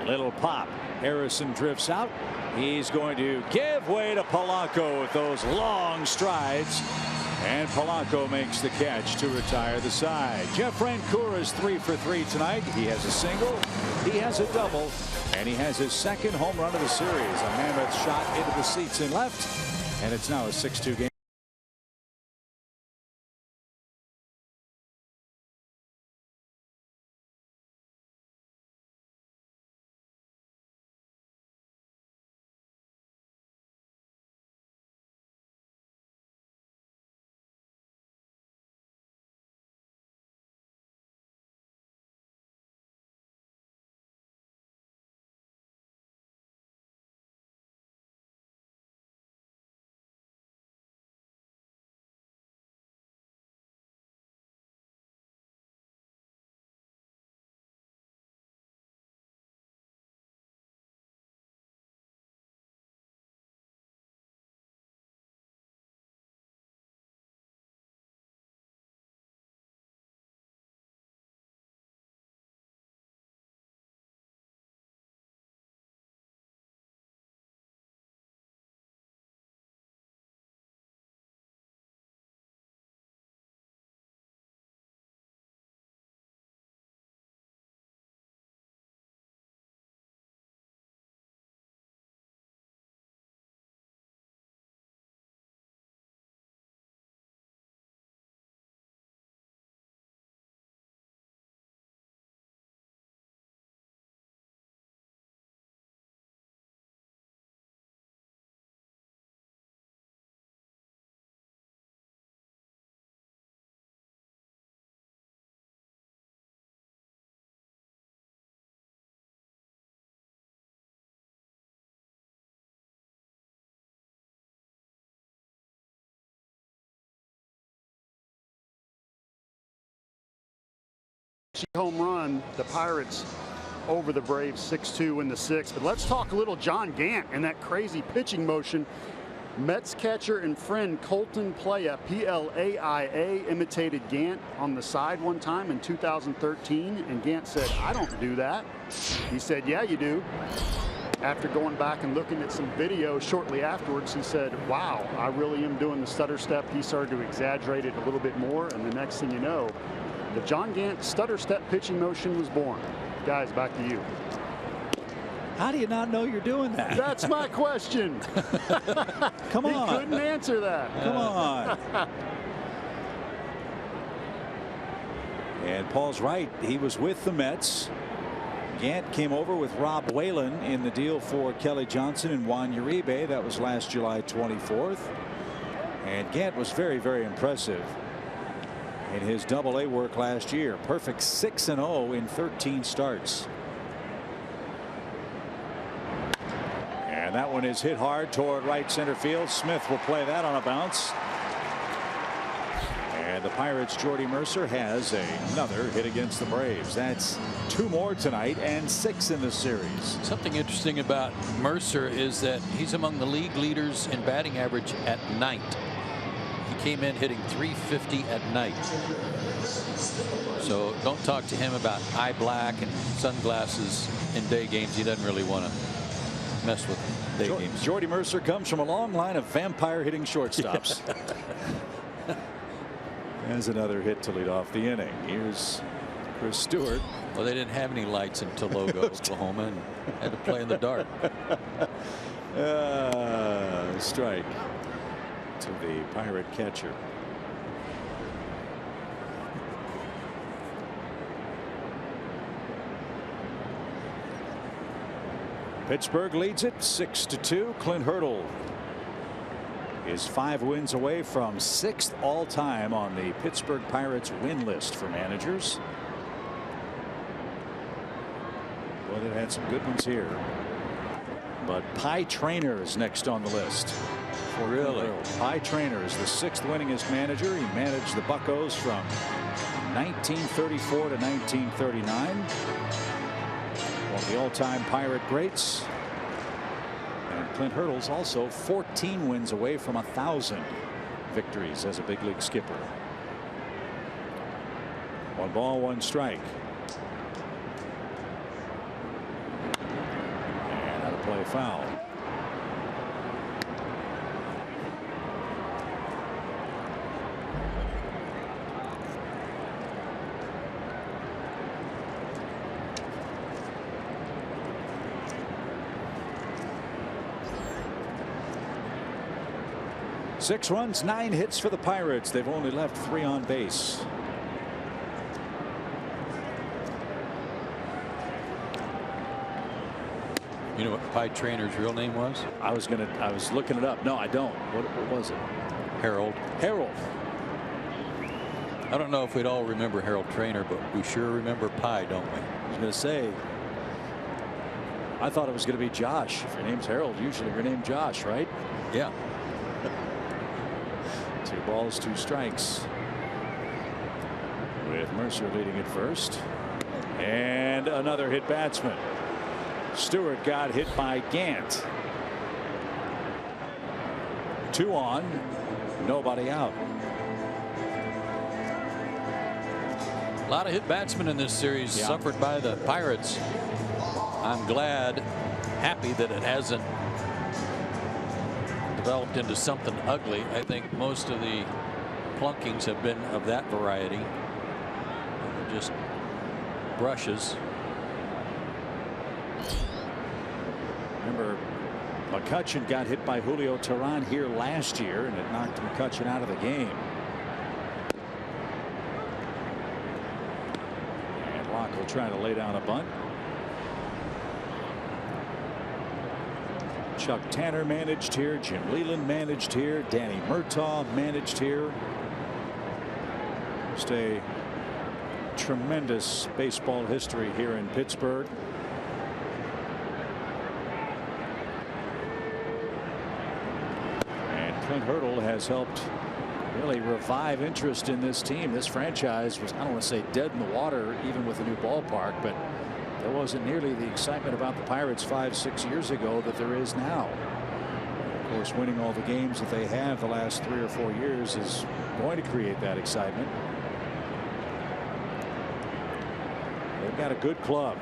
Little pop. Harrison drifts out. He's going to give way to Polanco with those long strides. And Polanco makes the catch to retire the side. Jeff Francoeur is 3 for 3 tonight. He has a single, he has a double, and he has his second home run of the series. A mammoth shot into the seats in left, and it's now a 6-2 game. pitchy home run, the Pirates over the Braves 6-2 in the sixth. But let's talk a little John Gant and that crazy pitching motion. Mets catcher and friend Colton Playa, P-L-A-I-A, imitated Gant on the side one time in 2013, and Gant said, "I don't do that." He said, "Yeah, you do." After going back and looking at some video shortly afterwards, he said, "Wow, I really am doing the stutter step." He started to exaggerate it a little bit more, and the next thing you know, the John Gant stutter step pitching motion was born. Guys, back to you. How do you not know you're doing that? That's my question. Come on. He couldn't answer that. Come on. And Paul's right. He was with the Mets. Gant came over with Rob Whalen in the deal for Kelly Johnson and Juan Uribe. That was last July 24th. And Gant was very, very impressive in his Double-A work last year. Perfect 6-0 in 13 starts. And that one is hit hard toward right center field. Smith will play that on a bounce. And the Pirates' Jordy Mercer has another hit against the Braves. That's 2 more tonight and 6 in the series. Something interesting about Mercer is that he's among the league leaders in batting average at night. He came in hitting .350 at night. So don't talk to him about eye black and sunglasses in day games. He doesn't really want to mess with day games. Jordy Mercer comes from a long line of vampire hitting shortstops. There's another hit to lead off the inning. Here's Chris Stewart. Well, they didn't have any lights in Tologo, Oklahoma, and had to play in the dark. Strike to the Pirate catcher. Pittsburgh leads it 6-2. Clint Hurdle is 5 wins away from 6th all-time on the Pittsburgh Pirates win list for managers. Well, they've had some good ones here. But Pie Traynor is next on the list. Really? Pie Traynor is the 6th winningest manager. He managed the Buccos from 1934 to 1939. One of the all-time Pirate greats. And Clint Hurdle's also 14 wins away from 1,000 victories as a big league skipper. 1 ball, 1 strike. And out of play, foul. Six runs, 9 hits for the Pirates. They've only left 3 on base. You know what Pie Trainor's real name was? I was looking it up. No, I don't. What was it? Harold. Harold. I don't know if we'd all remember Harold Traynor, but we sure remember Pie, don't we? I was going to say, I thought it was going to be Josh. If your name's Harold, usually your name Josh, right? Yeah. 2 balls, 2 strikes. With Mercer leading at first. And another hit batsman. Stewart got hit by Gant. 2 on, nobody out. A lot of hit batsmen in this series suffered by the Pirates. I'm glad, happy that it hasn't developed into something ugly. I think most of the plunkings have been of that variety. Just brushes. Remember, McCutchen got hit by Julio Teheran here last year, and it knocked McCutchen out of the game. And Locke will try to lay down a bunt. Chuck Tanner managed here. Jim Leyland managed here. Danny Murtaugh managed here. Just a tremendous baseball history here in Pittsburgh. And Clint Hurdle has helped really revive interest in this team. This franchise was, I don't want to say dead in the water even with the new ballpark, but there wasn't nearly the excitement about the Pirates 5-6 years ago that there is now. Of course, winning all the games that they have the last 3 or 4 years is going to create that excitement. They've got a good club.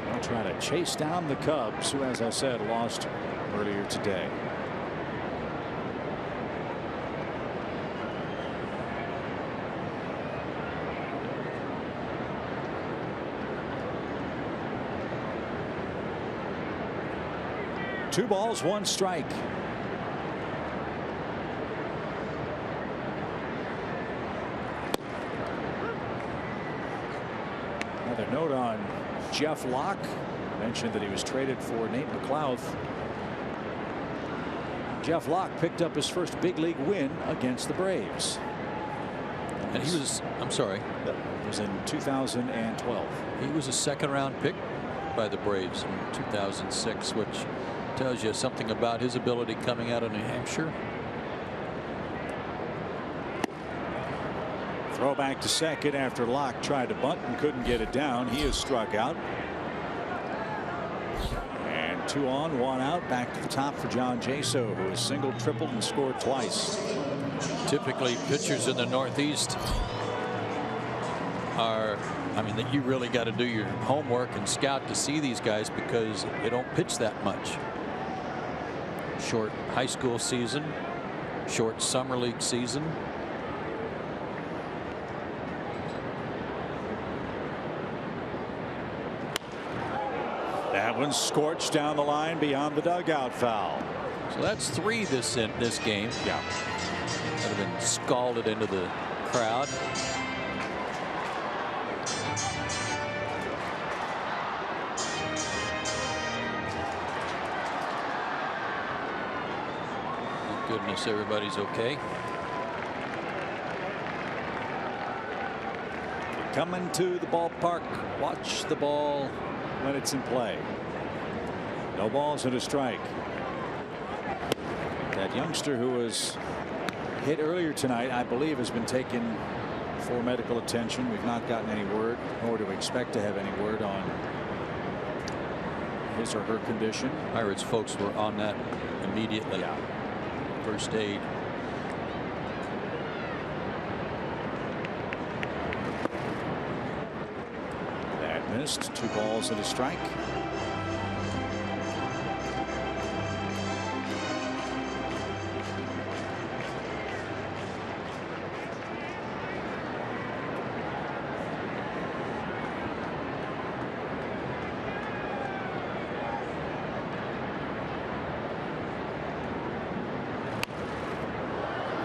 They'll try to chase down the Cubs, who, as I said, lost earlier today. Two balls, one strike. Another note on Jeff Locke. Mentioned that he was traded for Nate McLouth. Jeff Locke picked up his first big league win against the Braves. And he was, I'm sorry. That was in 2012. He was a second-round pick by the Braves in 2006, which tells you something about his ability coming out of New Hampshire. Throw back to second after Locke tried to bunt and couldn't get it down. He is struck out. And 2 on, 1 out. Back to the top for John Jaso, who has singled, tripled, and scored twice. Typically, pitchers in the Northeast are, I mean, that you really got to do your homework and scout to see these guys because they don't pitch that much. Short high school season, short summer league season. That one's scorched down the line beyond the dugout foul. So that's 3 this game. Yeah. That have been scalded into the crowd. Thank goodness everybody's okay. Coming to the ballpark. Watch the ball when it's in play. No balls and a strike. That youngster who was hit earlier tonight, I believe, has been taken for medical attention. We've not gotten any word, nor do we expect to have any word on his or her condition. Pirates folks were on that immediately. Yeah. First aid. That missed. 2 balls and a strike.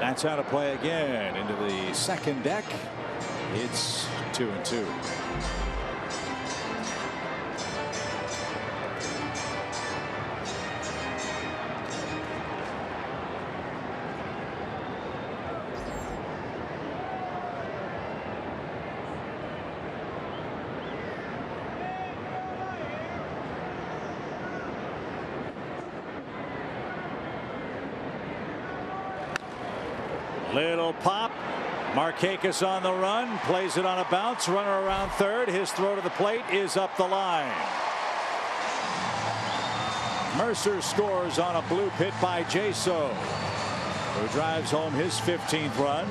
That's how to play again into the second deck. It's 2-2. Little pop. Markakis on the run, plays it on a bounce, runner around third. His throw to the plate is up the line. Mercer scores on a blue hit by Jaso, who drives home his 15th run.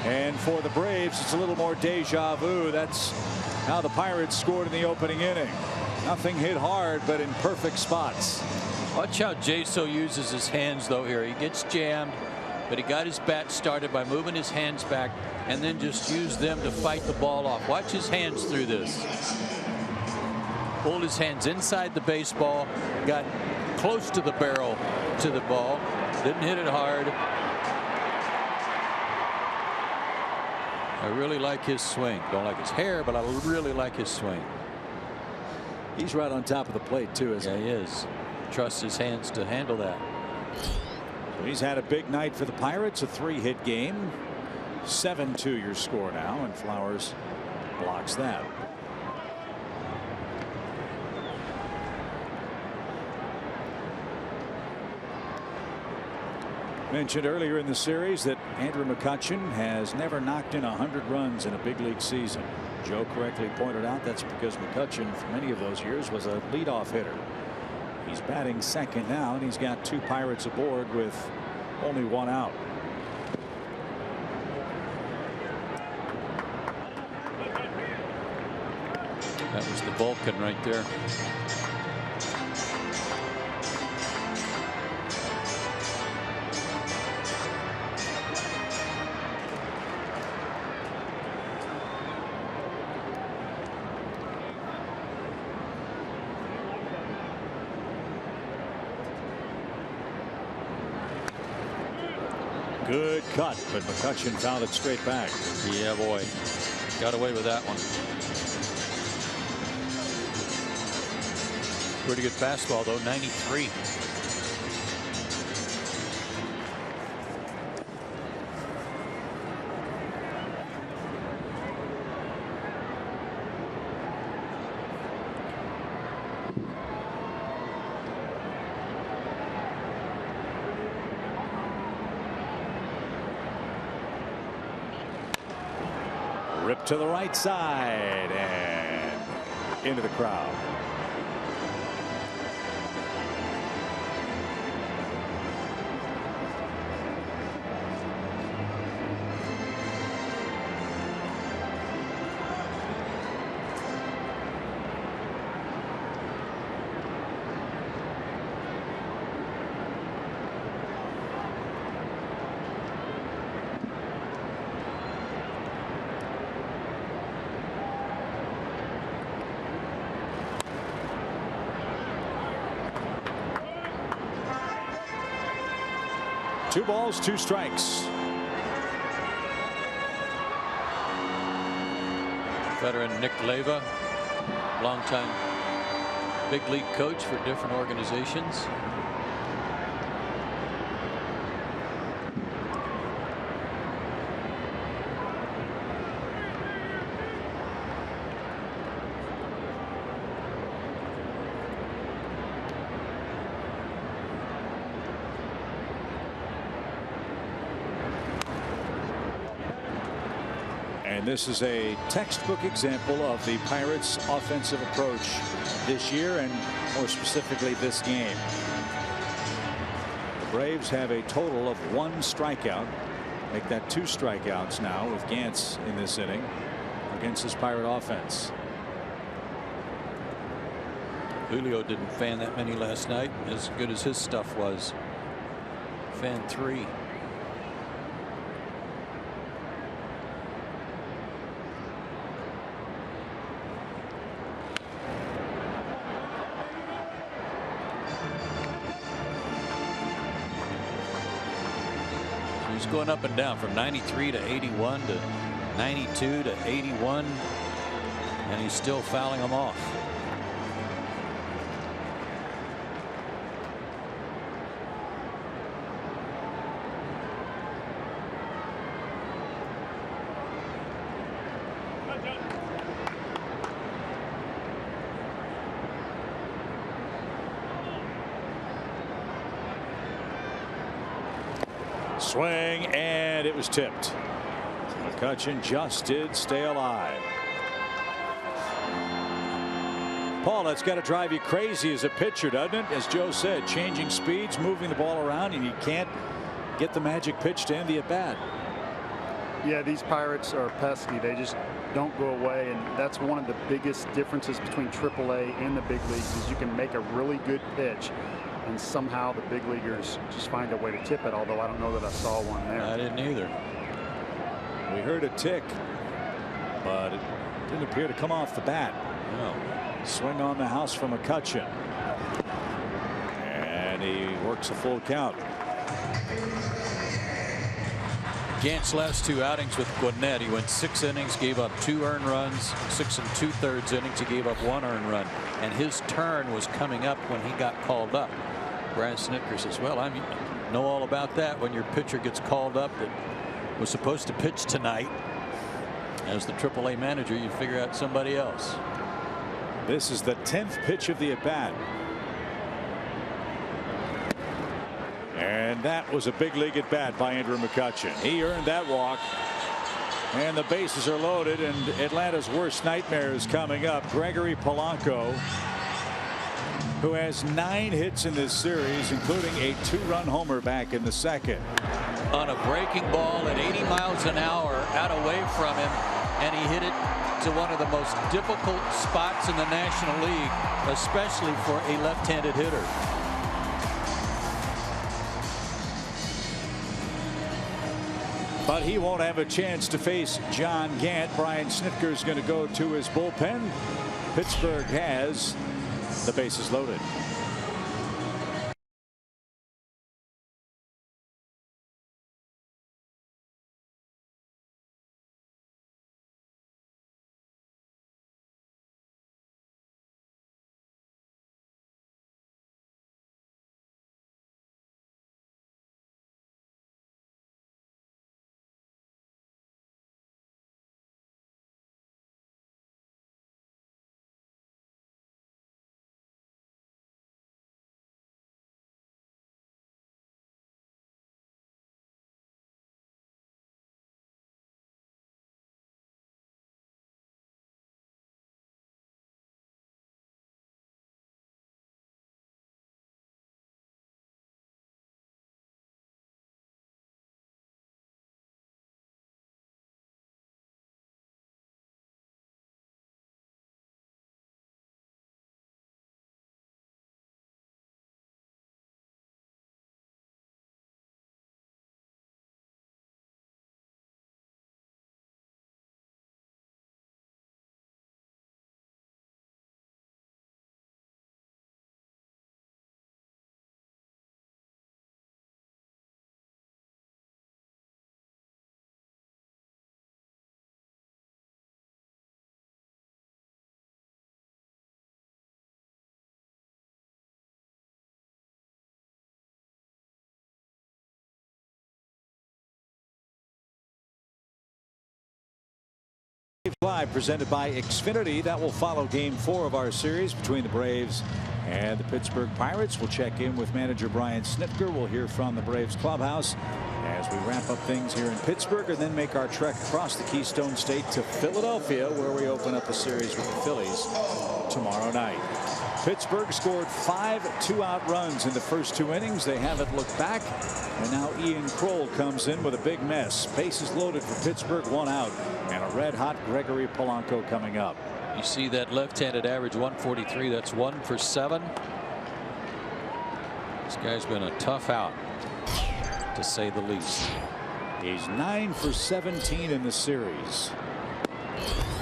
And for the Braves, it's a little more deja vu. That's how the Pirates scored in the opening inning. Nothing hit hard, but in perfect spots. Watch how Jaso uses his hands, though, here. He gets jammed, but he got his bat started by moving his hands back and then just used them to fight the ball off. Watch his hands through this. Pulled his hands inside the baseball, got close to the barrel to the ball, didn't hit it hard. I really like his swing. Don't like his hair, but I really like his swing. He's right on top of the plate, too, isn't he? Yeah, he is. Trusts his hands to handle that. He's had a big night for the Pirates, a 3-hit game. 7-2 your score now, and Flowers blocks that. Mentioned earlier in the series that Andrew McCutchen has never knocked in 100 runs in a big league season. Joe correctly pointed out that's because McCutchen for many of those years was a leadoff hitter. He's batting second now, and he's got 2 Pirates aboard with only 1 out. That was the Vulcan right there. Good cut, but McCutchen fouled it straight back. Yeah, boy. Got away with that one. Pretty good fastball, though, 93. Ripped to the right side and into the crowd. Two balls, 2 strikes. Veteran Nick Leyva, longtime big league coach for different organizations. And this is a textbook example of the Pirates' offensive approach this year, and more specifically this game. The Braves have a total of 1 strikeout. Make that 2 strikeouts now with Gantz in this inning against this Pirate offense. Julio didn't fan that many last night, as good as his stuff was. Fan 3. He's going up and down from 93 to 81 to 92 to 81, and he's still fouling them off. Swing, and it was tipped. McCutchen just did stay alive. Paul, that's got to drive you crazy as a pitcher, doesn't it? As Joe said, changing speeds, moving the ball around, and you can't get the magic pitch to end the at-bat. Yeah, these Pirates are pesky. They just don't go away, and that's one of the biggest differences between AAA and the big leagues is you can make a really good pitch, and somehow the big leaguers just find a way to tip it, although I don't know that I saw one there. I didn't either. We heard a tick, but it didn't appear to come off the bat. No. Swing on the house from McCutchen, and he works a full count. Gant's last 2 outings with Gwinnett, he went 6 innings, gave up 2 earned runs, 6 2/3 innings. He gave up 1 earned run, and his turn was coming up when he got called up. Brian Snitker says, well, I know all about that. When your pitcher gets called up that was supposed to pitch tonight, as the AAA manager, you figure out somebody else. This is the 10th pitch of the at-bat. And that was a big league at bat by Andrew McCutchen. He earned that walk. And the bases are loaded, and Atlanta's worst nightmare is coming up. Gregory Polanco, who has 9 hits in this series, including a 2-run homer back in the second. On a breaking ball at 80 miles an hour out away from him, and he hit it to one of the most difficult spots in the National League, especially for a left-handed hitter. But he won't have a chance to face John Gant. Brian Snitker is going to go to his bullpen. Pittsburgh has the bases loaded. Live presented by Xfinity. That will follow game 4 of our series between the Braves and the Pittsburgh Pirates. We'll check in with manager Brian Snitker. We'll hear from the Braves clubhouse as we wrap up things here in Pittsburgh and then make our trek across the Keystone State to Philadelphia, where we open up a series with the Phillies tomorrow night. Pittsburgh scored 5 2-out runs in the first 2 innings. They haven't looked back. And now Ian Kroll comes in with a big mess. Bases loaded for Pittsburgh, 1 out. And a red-hot Gregory Polanco coming up. You see that left-handed average 143. That's 1 for 7. This guy's been a tough out, to say the least. He's 9 for 17 in the series.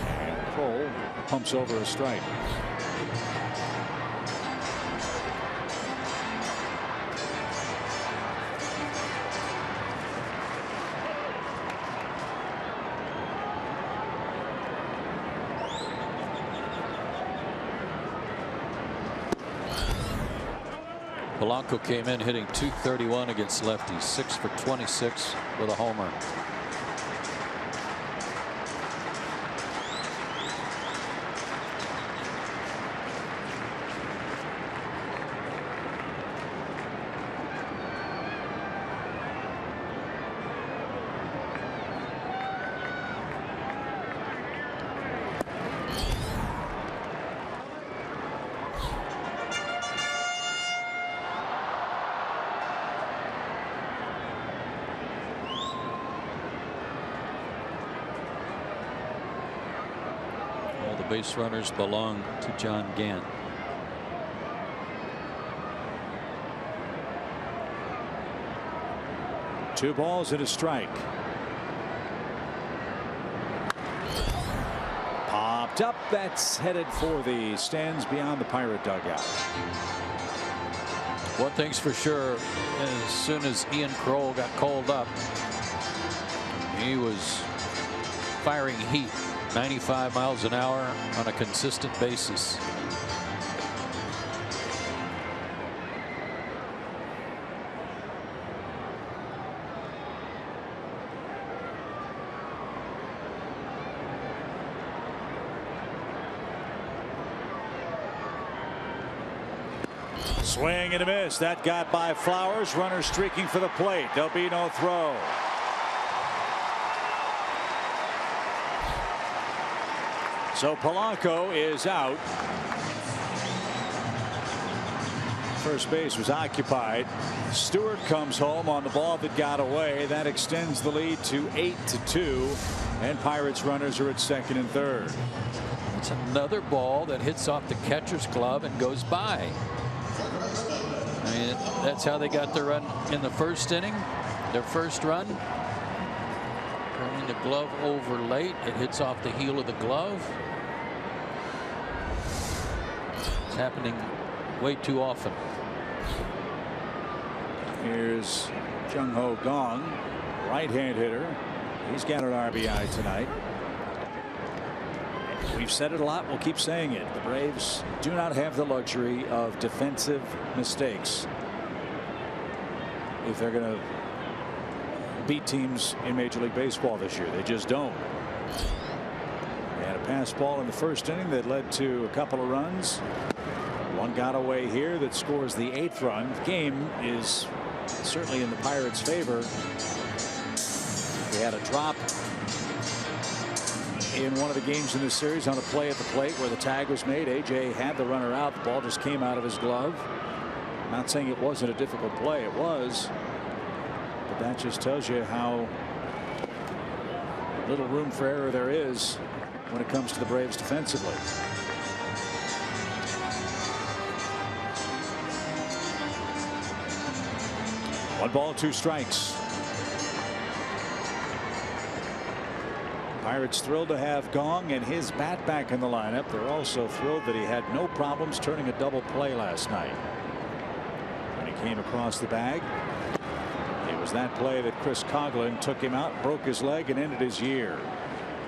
And Kroll pumps over a strike. Polanco came in hitting .231 against lefties, 6 for 26 with a homer. Base runners belong to John Gant. Two balls and a strike. Popped up. That's headed for the stands beyond the Pirate dugout. One thing's for sure, as soon as Ian Kroll got called up, he was firing heat. 95 miles an hour on a consistent basis. Swing and a miss. That got by Flowers. Runner streaking for the plate. There'll be no throw. So Polanco is out. First base was occupied. Stewart comes home on the ball that got away. That extends the lead to 8-2. And Pirates runners are at second and third. It's another ball that hits off the catcher's glove and goes by. I mean, that's how they got their run in the first inning. Their first run. Turning the glove over late. It hits off the heel of the glove. It's happening way too often. Here's Jung Ho Gong, right-hand hitter. He's got an RBI tonight. We've said it a lot. We'll keep saying it. The Braves do not have the luxury of defensive mistakes if they're going to beat teams in Major League Baseball this year. They just don't. They had a pass ball in the first inning that led to a couple of runs. One got away here that scores the 8th run. The game is certainly in the Pirates' favor. They had a drop in one of the games in this series on a play at the plate where the tag was made. AJ had the runner out. The ball just came out of his glove. I'm not saying it wasn't a difficult play. It was. But that just tells you how little room for error there is when it comes to the Braves defensively. One ball, 2 strikes. Pirates thrilled to have Gong and his bat back in the lineup. They're also thrilled that he had no problems turning a double play last night. When he came across the bag, it was that play that Chris Coghlan took him out, broke his leg, and ended his year.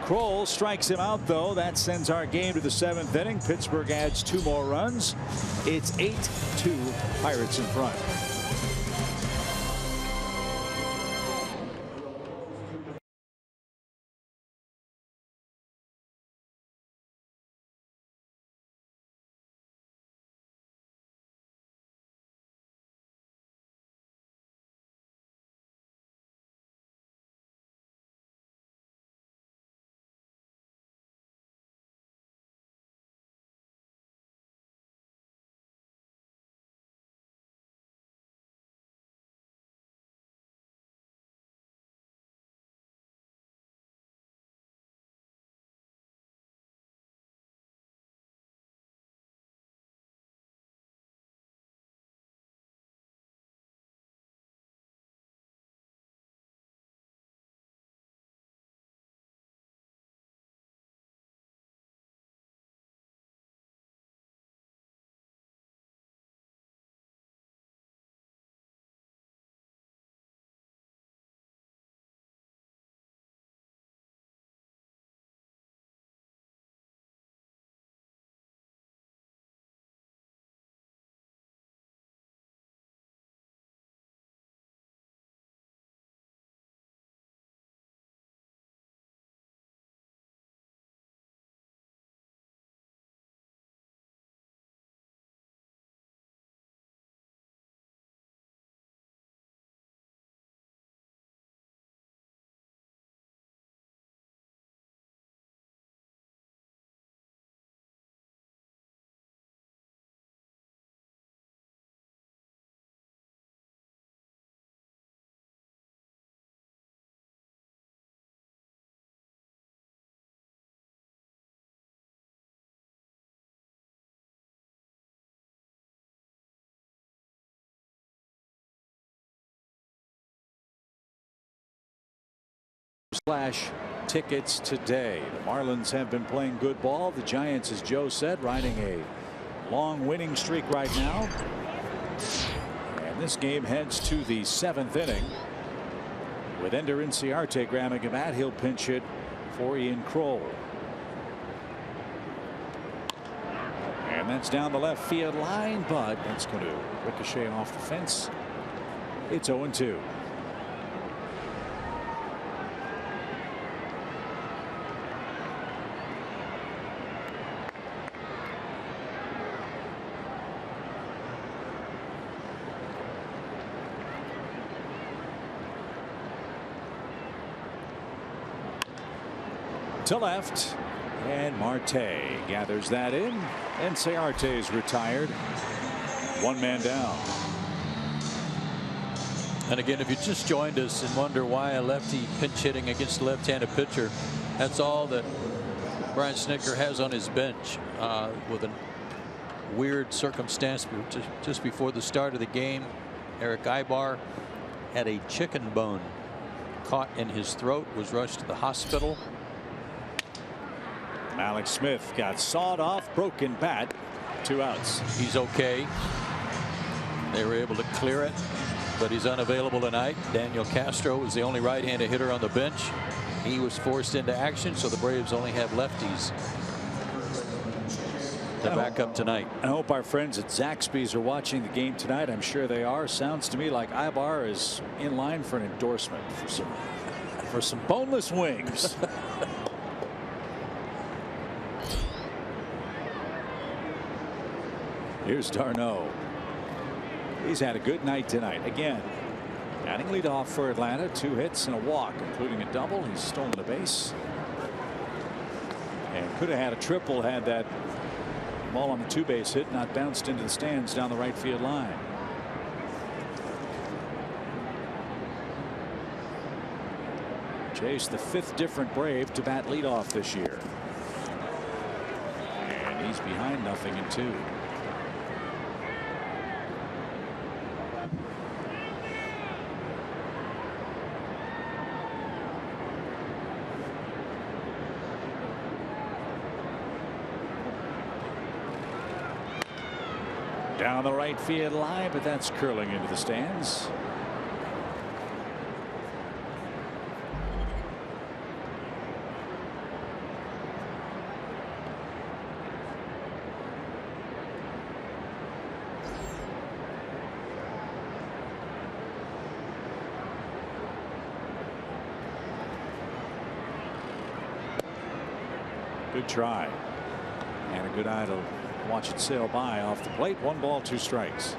Kroll strikes him out, though. That sends our game to the 7th inning. Pittsburgh adds 2 more runs. It's 8-2 Pirates in front. Slash tickets today. The Marlins have been playing good ball. The Giants, as Joe said, riding a long winning streak right now. And this game heads to the 7th inning with Ender Inciarte grabbing a bat. He'll pinch it for Ian Kroll. And that's down the left field line, but that's going to ricochet off the fence. It's 0-2. to left, and Marte gathers that in, and Ciarte is retired. One man down. And again, if you just joined us and wonder why a lefty pinch hitting against a left-handed pitcher, that's all that Brian Snitker has on his bench, with a weird circumstance. Just before the start of the game, Eric Aybar had a chicken bone caught in his throat, was rushed to the hospital. Alex Smith got sawed off, broken bat, 2 outs. He's okay. They were able to clear it, but he's unavailable tonight. Daniel Castro was the only right-handed hitter on the bench. He was forced into action, so the Braves only have lefties to back up tonight. I hope our friends at Zaxby's are watching the game tonight. I'm sure they are. Sounds to me like Aybar is in line for an endorsement for some boneless wings. Here's d'Arnaud. He's had a good night tonight. Again, batting leadoff for Atlanta. 2 hits and a walk, including a double. He's stolen a base. And could have had a triple had that ball on the 2-base hit not bounced into the stands down the right field line. Chase, the 5th different Brave to bat leadoff this year. And he's behind 0-2. Down the right field line, but that's curling into the stands. Good try. And a good eye to watch it sail by off the plate. 1 ball, 2 strikes.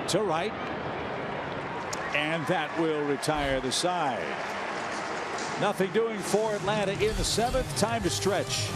To right, and that will retire the side. Nothing doing for Atlanta in the 7th. Time to stretch.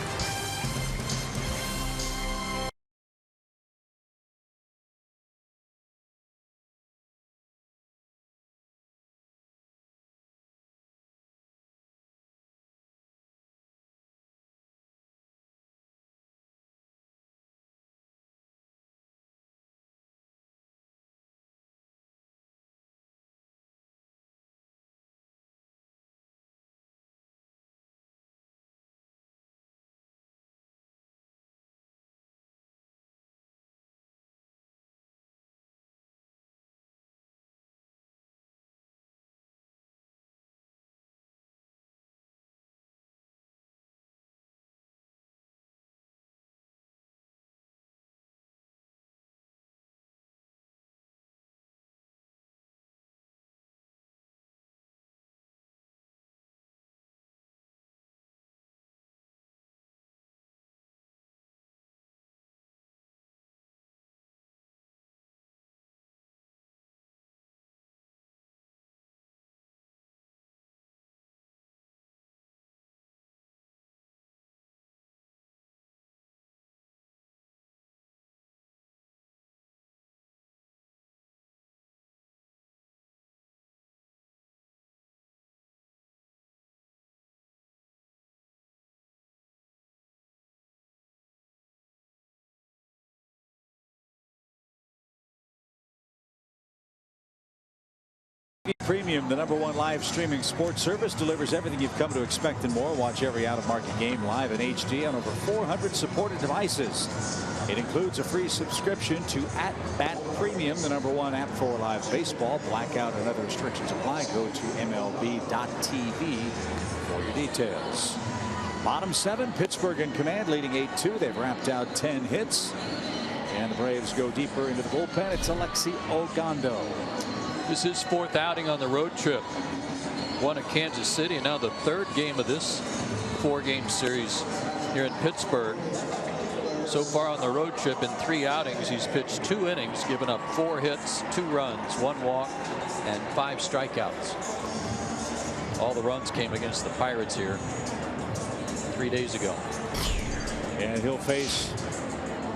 Premium, the #1 live streaming sports service, delivers everything you've come to expect and more. Watch every out-of-market game live in HD on over 400 supported devices. It includes a free subscription to @Bat Premium, the #1 app for live baseball. Blackout and other restrictions apply. Go to MLB.tv for your details. Bottom 7, Pittsburgh in command, leading 8-2. They've wrapped out 10 hits. And the Braves go deeper into the bullpen. It's Alexi Ogando. This is his 4th outing on the road trip. Won at Kansas City, and now the 3rd game of this 4-game series here in Pittsburgh. So far on the road trip in 3 outings, he's pitched 2 innings, given up 4 hits, 2 runs, 1 walk, and 5 strikeouts. All the runs came against the Pirates here 3 days ago. And he'll face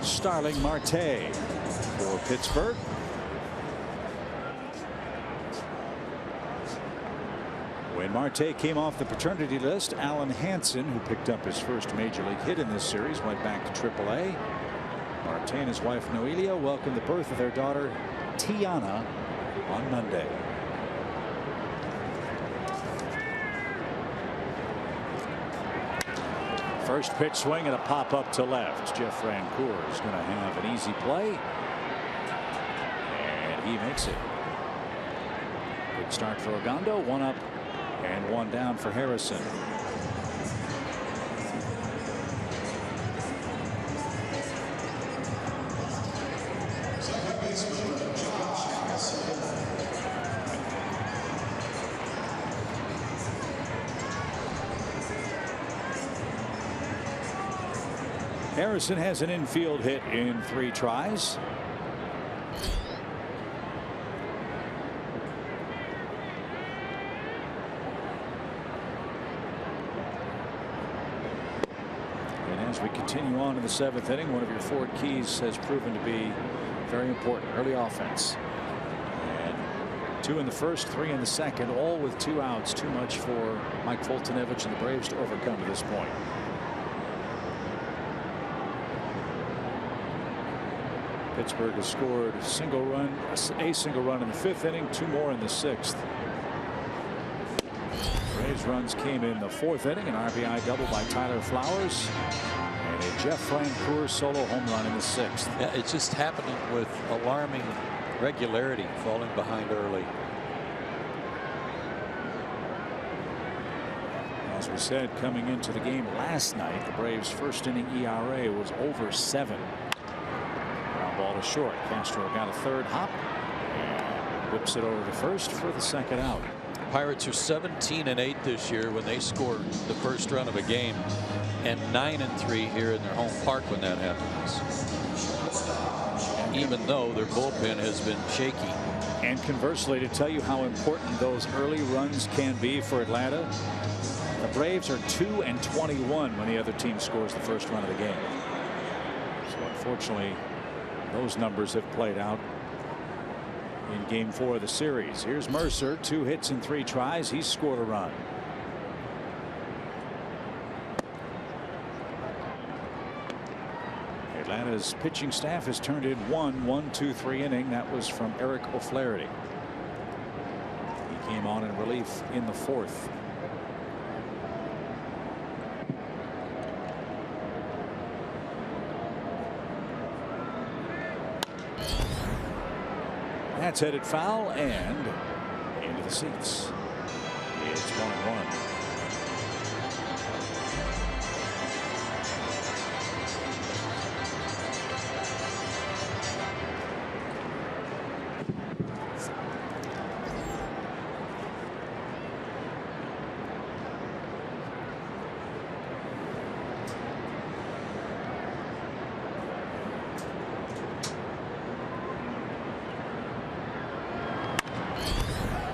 Starling Marte for Pittsburgh. When Marte came off the paternity list, Alan Hansen, who picked up his first major league hit in this series, went back to AAA. Marte and his wife Noelia welcomed the birth of their daughter Tiana on Monday. First pitch swing and a pop up to left. Jeff Francoeur is going to have an easy play. And he makes it. Good start for Ogando. 1 up and 1 down for Harrison. Harrison has an infield hit in 3 tries. And as we continue on in the 7th inning, one of your Ford keys has proven to be very important. Early offense. And 2 in the first, 3 in the second, all with 2 outs. Too much for Mike Foltynewicz and the Braves to overcome to this point. Pittsburgh has scored a single run in the 5th inning, 2 more in the 6th. Braves runs came in the 4th inning, an RBI double by Tyler Flowers, and a Jeff Francoeur solo home run in the 6th. Yeah, it's just happening with alarming regularity, falling behind early. As we said, coming into the game last night, the Braves' first inning ERA was over 7. Ball to short. Castro got a 3rd hop and whips it over to first for the 2nd out. Pirates are 17-8 this year when they score the first run of a game, and 9-3 here in their home park when that happens. Even though their bullpen has been shaky. And conversely, to tell you how important those early runs can be for Atlanta, the Braves are 2-21 when the other team scores the first run of the game. So unfortunately, those numbers have played out in game 4 of the series. Here's Mercer, 2 hits in 3 tries. He's scored a run. Atlanta's pitching staff has turned in 1-2-3 inning. That was from Eric O'Flaherty. He came on in relief in the 4th. That's headed foul and into the seats. It's 1-1.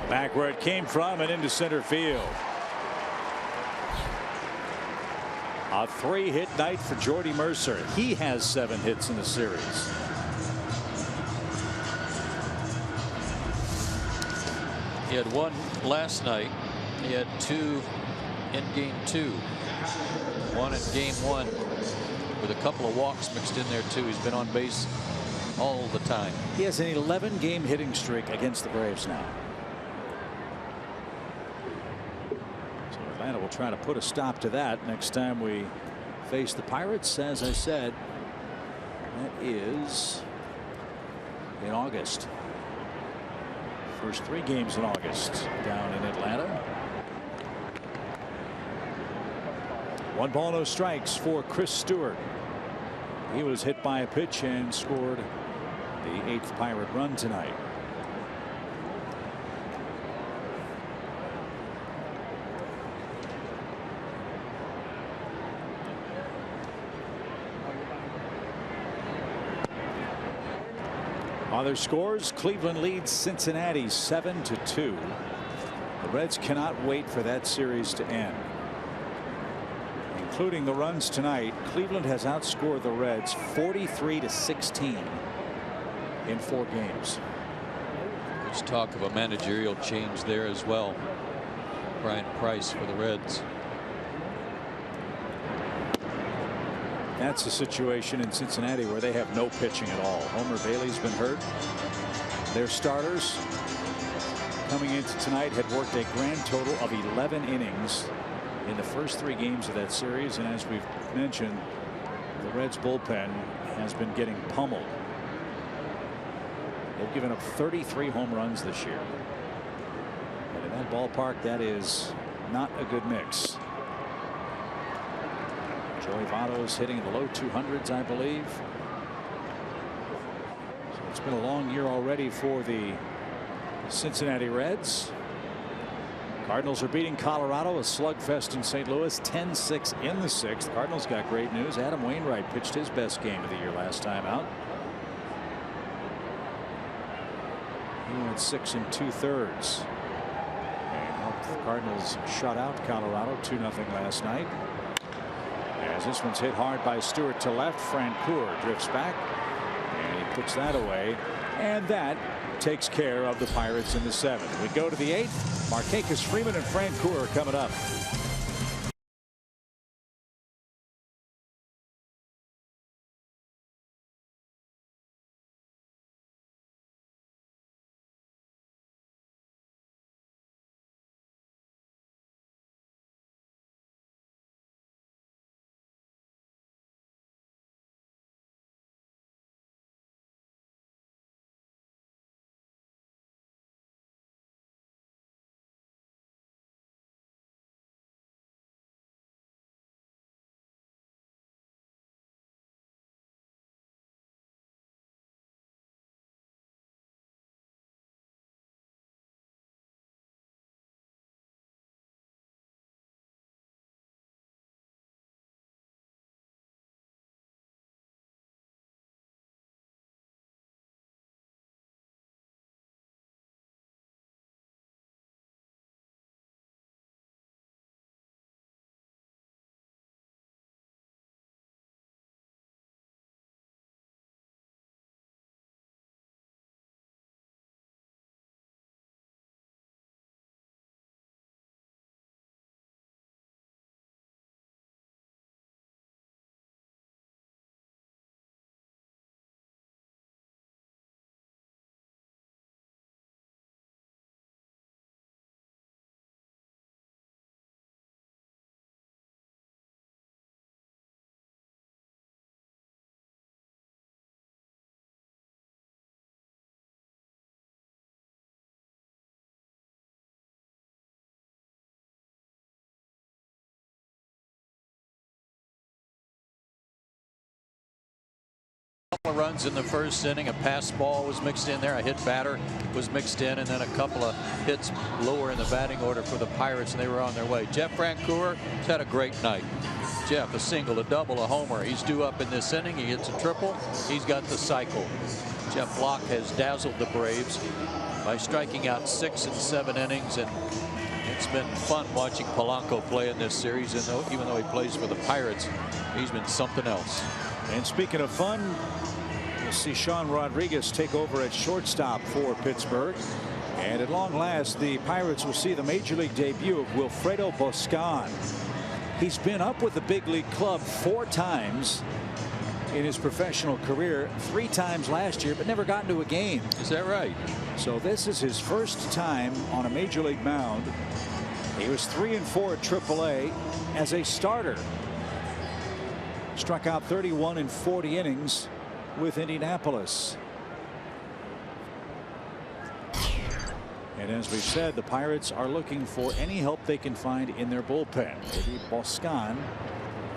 Back where it came from and into center field. A 3-hit night for Jordy Mercer. He has 7 hits in the series. He had 1 last night. He had 2 in game 2. 1 in game 1 with a couple of walks mixed in there too. He's been on base all the time. He has an 11-game hitting streak against the Braves now. Atlanta will try to put a stop to that next time we face the Pirates. As I said, that is in August. First 3 games in August down in Atlanta. 1 ball, no strikes for Chris Stewart. He was hit by a pitch and scored the 8th Pirate run tonight. Other scores: Cleveland leads Cincinnati 7-2. The Reds cannot wait for that series to end. Including the runs tonight, Cleveland has outscored the Reds 43-16 in 4 games. There's talk of a managerial change there as well. Brian Price for the Reds. That's a situation in Cincinnati where they have no pitching at all. Homer Bailey's been hurt. Their starters coming into tonight had worked a grand total of 11 innings in the first 3 games of that series, and as we've mentioned, the Reds bullpen has been getting pummeled. They've given up 33 home runs this year, and in that ballpark, that is not a good mix. Joey Votto's hitting in the low 200s, I believe. So it's been a long year already for the Cincinnati Reds. Cardinals are beating Colorado, a slugfest in St. Louis, 10-6 in the 6th. Cardinals got great news. Adam Wainwright pitched his best game of the year last time out. He went 6 2/3 and helped the Cardinals shut out Colorado 2-0 last night. As this one's hit hard by Stewart to left, Francoeur drifts back and he puts that away, and that takes care of the Pirates in the 7th. We go to the 8th. Markakis, Freeman, and Francoeur are coming up. Couple of runs in the first inning. A pass ball was mixed in there. A hit batter was mixed in, and then a couple of hits lower in the batting order for the Pirates, and they were on their way. Jeff Francoeur has had a great night. Jeff, a single, a double, a homer. He's due up in this inning. He hits a triple. He's got the cycle. Jeff Locke has dazzled the Braves by striking out 6 and 7 innings, and it's been fun watching Polanco play in this series. And even though he plays for the Pirates, he's been something else. And speaking of fun, we'll see Sean Rodriguez take over at shortstop for Pittsburgh. And at long last, the Pirates will see the major league debut of Wilfredo Boscan. He's been up with the big league club 4 times in his professional career, 3 times last year, but never got into a game. Is that right? So this is his first time on a major league mound. He was 3 and 4 at AAA as a starter. Struck out 31 in 40 innings with Indianapolis. And as we've said, the Pirates are looking for any help they can find in their bullpen. Maybe Boscan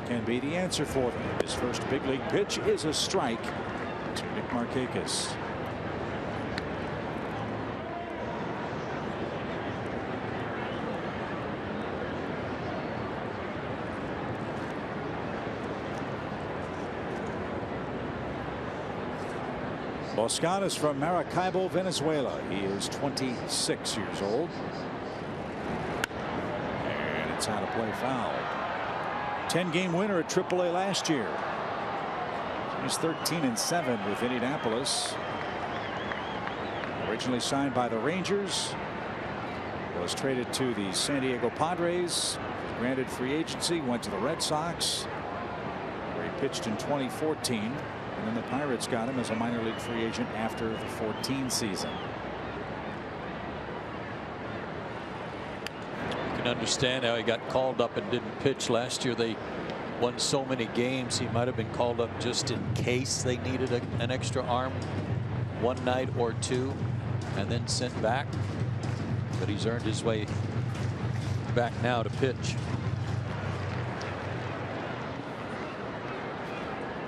can be the answer for them. His first big league pitch is a strike to Nick Markakis. Boscan is from Maracaibo, Venezuela. He is 26 years old. And it's out of play foul. 10-game winner at AAA last year. He's 13-7 with Indianapolis. Originally signed by the Rangers. Was traded to the San Diego Padres. Granted free agency. Went to the Red Sox, where he pitched in 2014. And then the Pirates got him as a minor league free agent after the 14 season. You can understand how he got called up and didn't pitch last year. They won so many games. He might have been called up just in case they needed an extra arm one night or two and then sent back. But he's earned his way back now to pitch.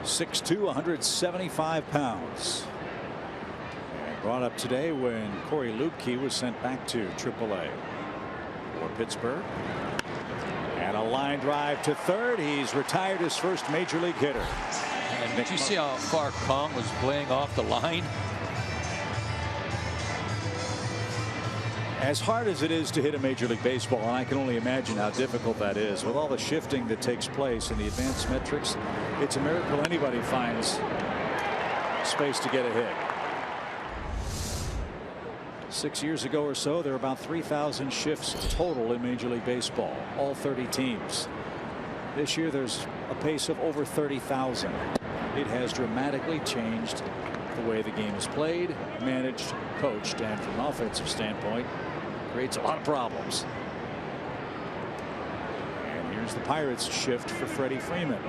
6'2", 175 pounds. And brought up today when Corey Luebke was sent back to AAA for Pittsburgh. And a line drive to third. He's retired his first major league hitter. And did you see how far Kong was playing off the line? As hard as it is to hit a Major League Baseball, and I can only imagine how difficult that is with all the shifting that takes place in the advanced metrics, it's a miracle anybody finds space to get a hit. 6 years ago or so, there were about 3,000 shifts total in Major League Baseball, all 30 teams. This year there's a pace of over 30,000. It has dramatically changed the way the game is played, managed, coached, and from an offensive standpoint, creates a lot of problems. And here's the Pirates shift for Freddie Freeman.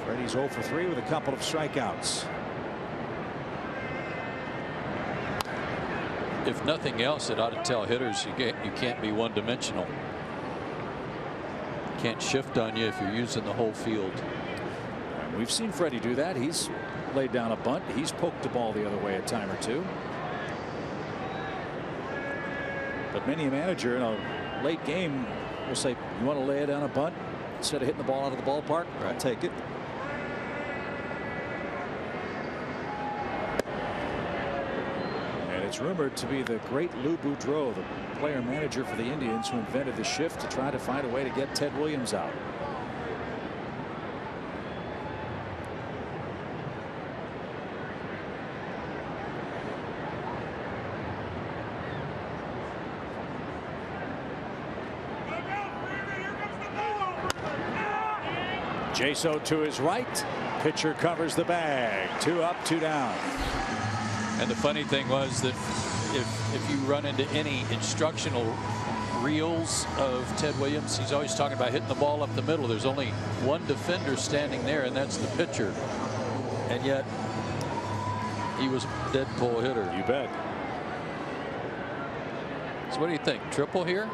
Freddie's 0 for 3 with a couple of strikeouts. If nothing else, it ought to tell hitters you can't be one-dimensional. Can't shift on you if you're using the whole field. And we've seen Freddie do that. He's laid down a bunt. He's poked the ball the other way a time or two. But many a manager in a late game will say, you want to lay it down a bunt instead of hitting the ball out of the ballpark? Right. I'll take it. And it's rumored to be the great Lou Boudreau, the player manager for the Indians, who invented the shift to try to find a way to get Ted Williams out. Jaso to his right. Pitcher covers the bag. 2 up, 2 down. And the funny thing was that if you run into any instructional reels of Ted Williams, he's always talking about hitting the ball up the middle. There's only one defender standing there, and that's the pitcher. And yet he was a dead pull hitter. You bet. So what do you think? Triple here?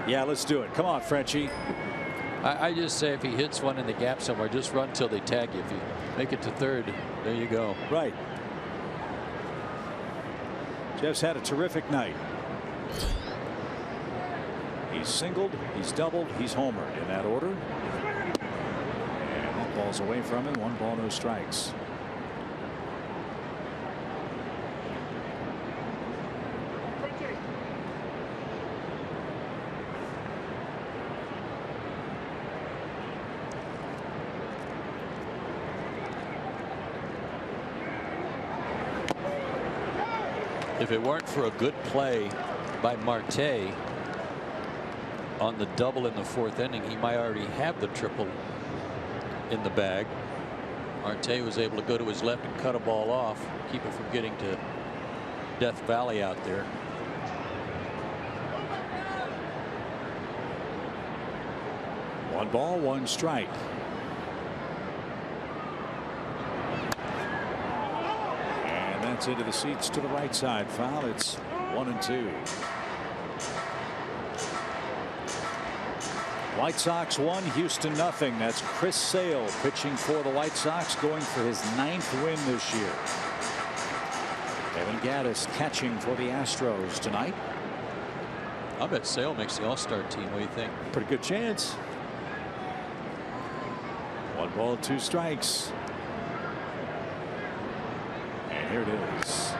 Yeah, let's do it. Come on, Frenchie. I just say if he hits one in the gap somewhere, just run till they tag you. If you make it to third, there you go. Right. Jeff's had a terrific night. He's singled, he's doubled, he's homered in that order. And that ball's away from him. 1 ball, no strikes. If it weren't for a good play by Marte on the double in the 4th inning, he might already have the triple in the bag. Marte was able to go to his left and cut a ball off, keep it from getting to Death Valley out there. One ball, one strike. And that's into the seats to the right side. Foul. It's 1-2. White Sox 1, Houston nothing. That's Chris Sale pitching for the White Sox, going for his 9th win this year. Evan Gattis catching for the Astros tonight. I bet Sale makes the All-Star team. What do you think? Pretty good chance. 1 ball, 2 strikes. And here it is.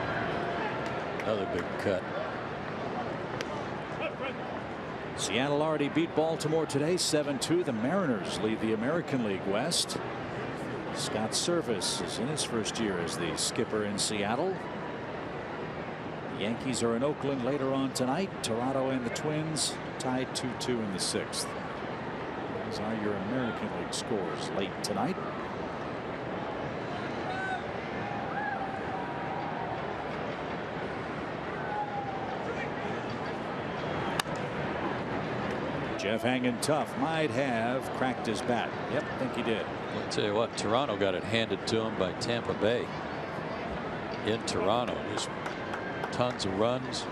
Another big cut. Seattle already beat Baltimore today 7-2. The Mariners lead the American League West. Scott Servais is in his first year as the skipper in Seattle. The Yankees are in Oakland later on tonight. Toronto and the Twins tied 2-2 in the 6th. Those are your American League scores late tonight. Jeff hanging tough, might have cracked his bat. Yep, I think he did. I'll tell you what, Toronto got it handed to him by Tampa Bay. In Toronto, just tons of runs.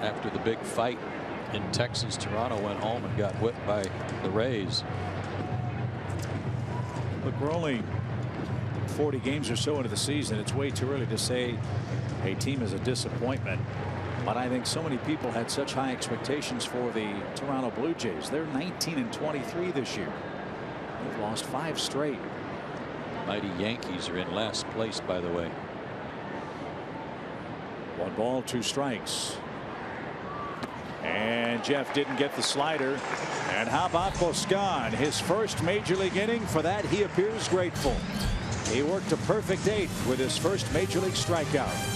After the big fight in Texas, Toronto went home and got whipped by the Rays. Look, we're only 40 games or so into the season. It's way too early to say a team is a disappointment. But I think so many people had such high expectations for the Toronto Blue Jays. They're 19-23 this year. They've lost 5 straight. Mighty Yankees are in last place, by the way. 1 ball, 2 strikes. And Jeff didn't get the slider. And how about Boscan? His first major league inning. For that, he appears grateful. He worked a perfect 8th with his first major league strikeout.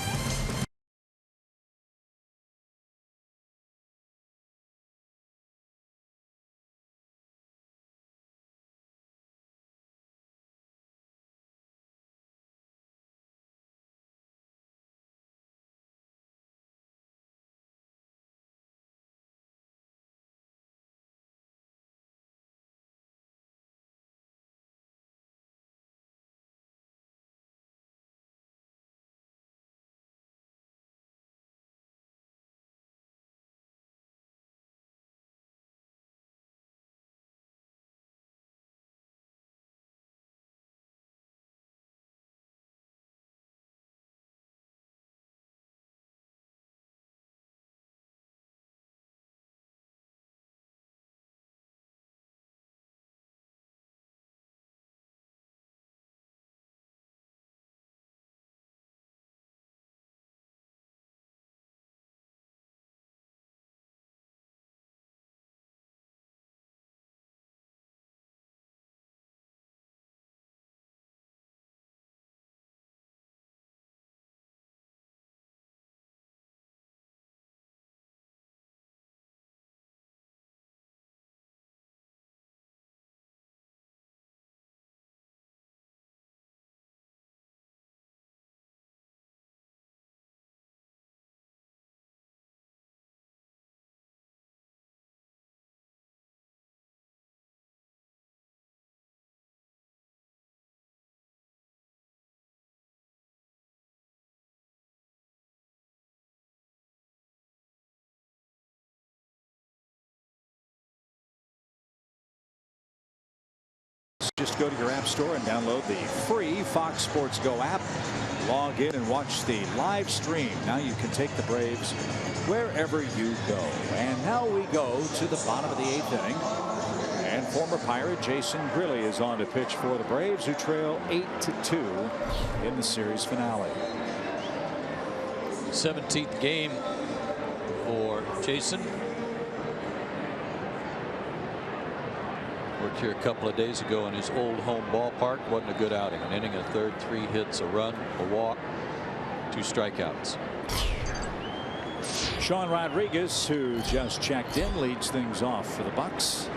Just go to your app store and download the free Fox Sports Go app. Log in and watch the live stream. Now you can take the Braves wherever you go. And now we go to the bottom of the 8th inning. And former Pirate Jason Grilli is on to pitch for the Braves, who trail 8-2 in the series finale. 17th game for Jason. Worked here a couple of days ago in his old home ballpark. Wasn't a good outing. An inning, a third, 3 hits, a run, a walk, 2 strikeouts. Sean Rodriguez, who just checked in, leads things off for the Bucks.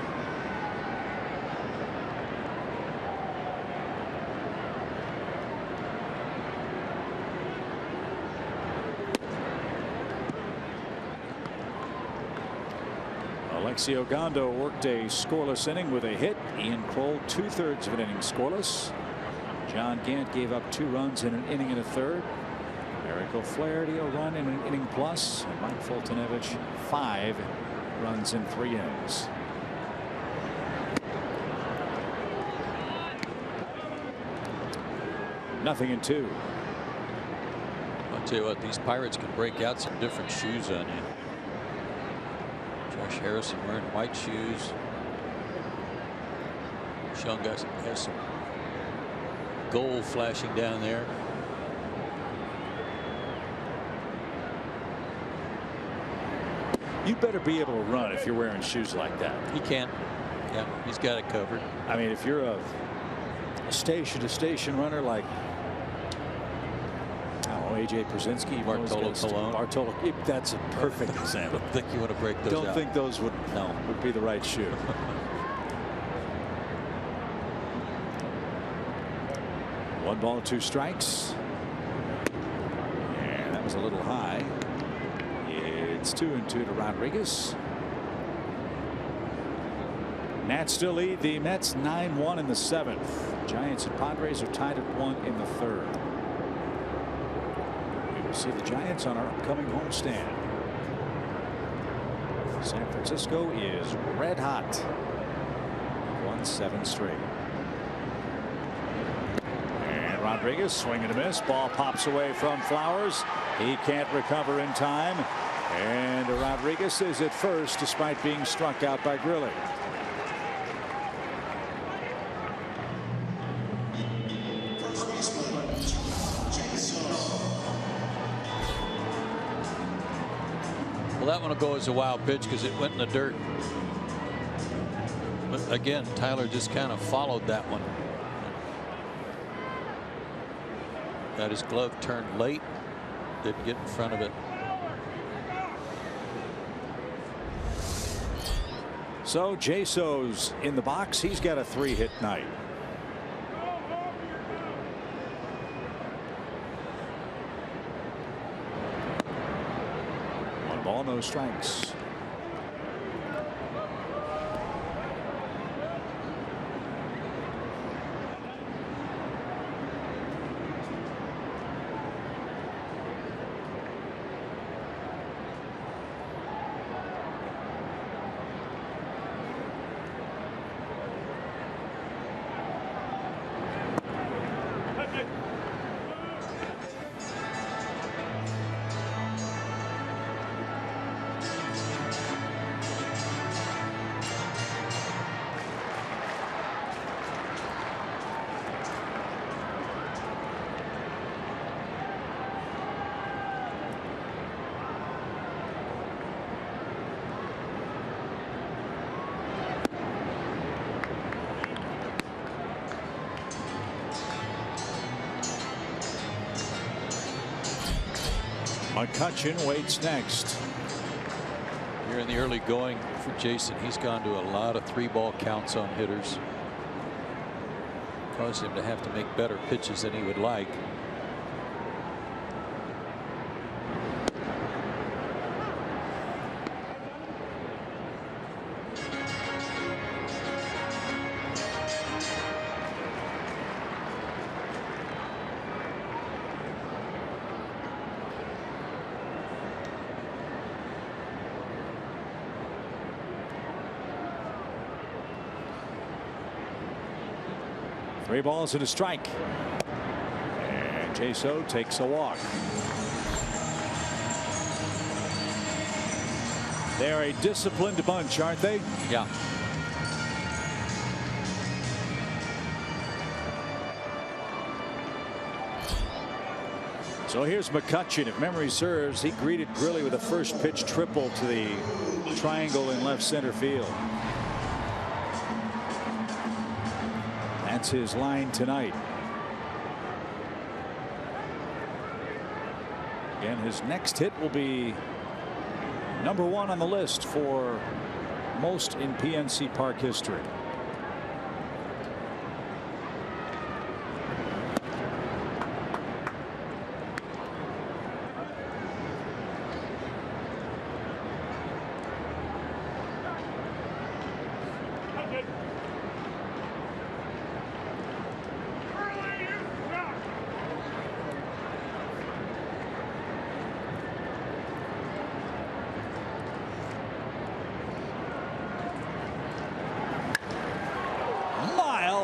Alexi Ogando worked a scoreless inning with a hit. Ian Kroll 2/3 of an inning scoreless. John Gant gave up 2 runs in an inning and a third. Eric O'Flaherty a run in an inning plus, and Mike Foltynewicz 5 runs in 3 innings. Nothing in 2. I'll tell you what, these Pirates can break out some different shoes on you. Josh Harrison wearing white shoes. Sean has some gold flashing down there. You better be able to run if you're wearing shoes like that. He can. Yeah, he's got it covered. I mean, if you're a station to station runner like AJ Przinsky, Bartolo Colon. Bartolo, that's a perfect example. I don't think you want to break those Don't out. think those would be the right shoe. 1 ball, 2 strikes. And that was a little high. It's 2-2 to Rodriguez. Nats still lead the Mets 9-1 in the 7th. Giants and Padres are tied at 1 in the 3rd. We will see the Giants on our upcoming homestand. San Francisco is red hot. Won 7 straight. And Rodriguez swing and a miss. Ball pops away from Flowers. He can't recover in time. And Rodriguez is at first despite being struck out by Grilli. Well, that one will go as a wild pitch because it went in the dirt. But again, Tyler just kind of followed that one. Got his glove turned late. Didn't get in front of it. So Jaso's in the box. He's got a 3-hit night. One ball, no strikes. McCutchen waits next. Here in the early going for Jason, he's gone to a lot of 3-ball counts on hitters. Caused him to have to make better pitches than he would like. Three balls and a strike. And Jaso takes a walk. They're a disciplined bunch, aren't they? Yeah. So here's McCutchen. If memory serves, he greeted Grilli with a first pitch triple to the triangle in left center field. That's his line tonight. Again, his next hit will be #1 on the list for most in PNC Park history.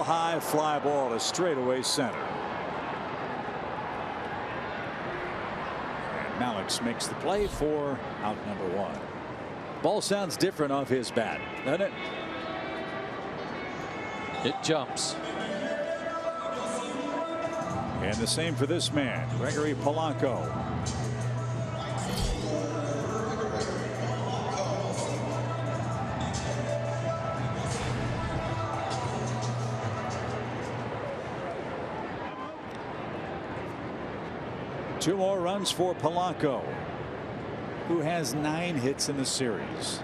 Well, high fly ball to straightaway center. And Malix makes the play for out number 1. Ball sounds different off his bat, doesn't it? It jumps. And the same for this man, Gregory Polanco. Two more runs for Polanco, who has 9 hits in the series.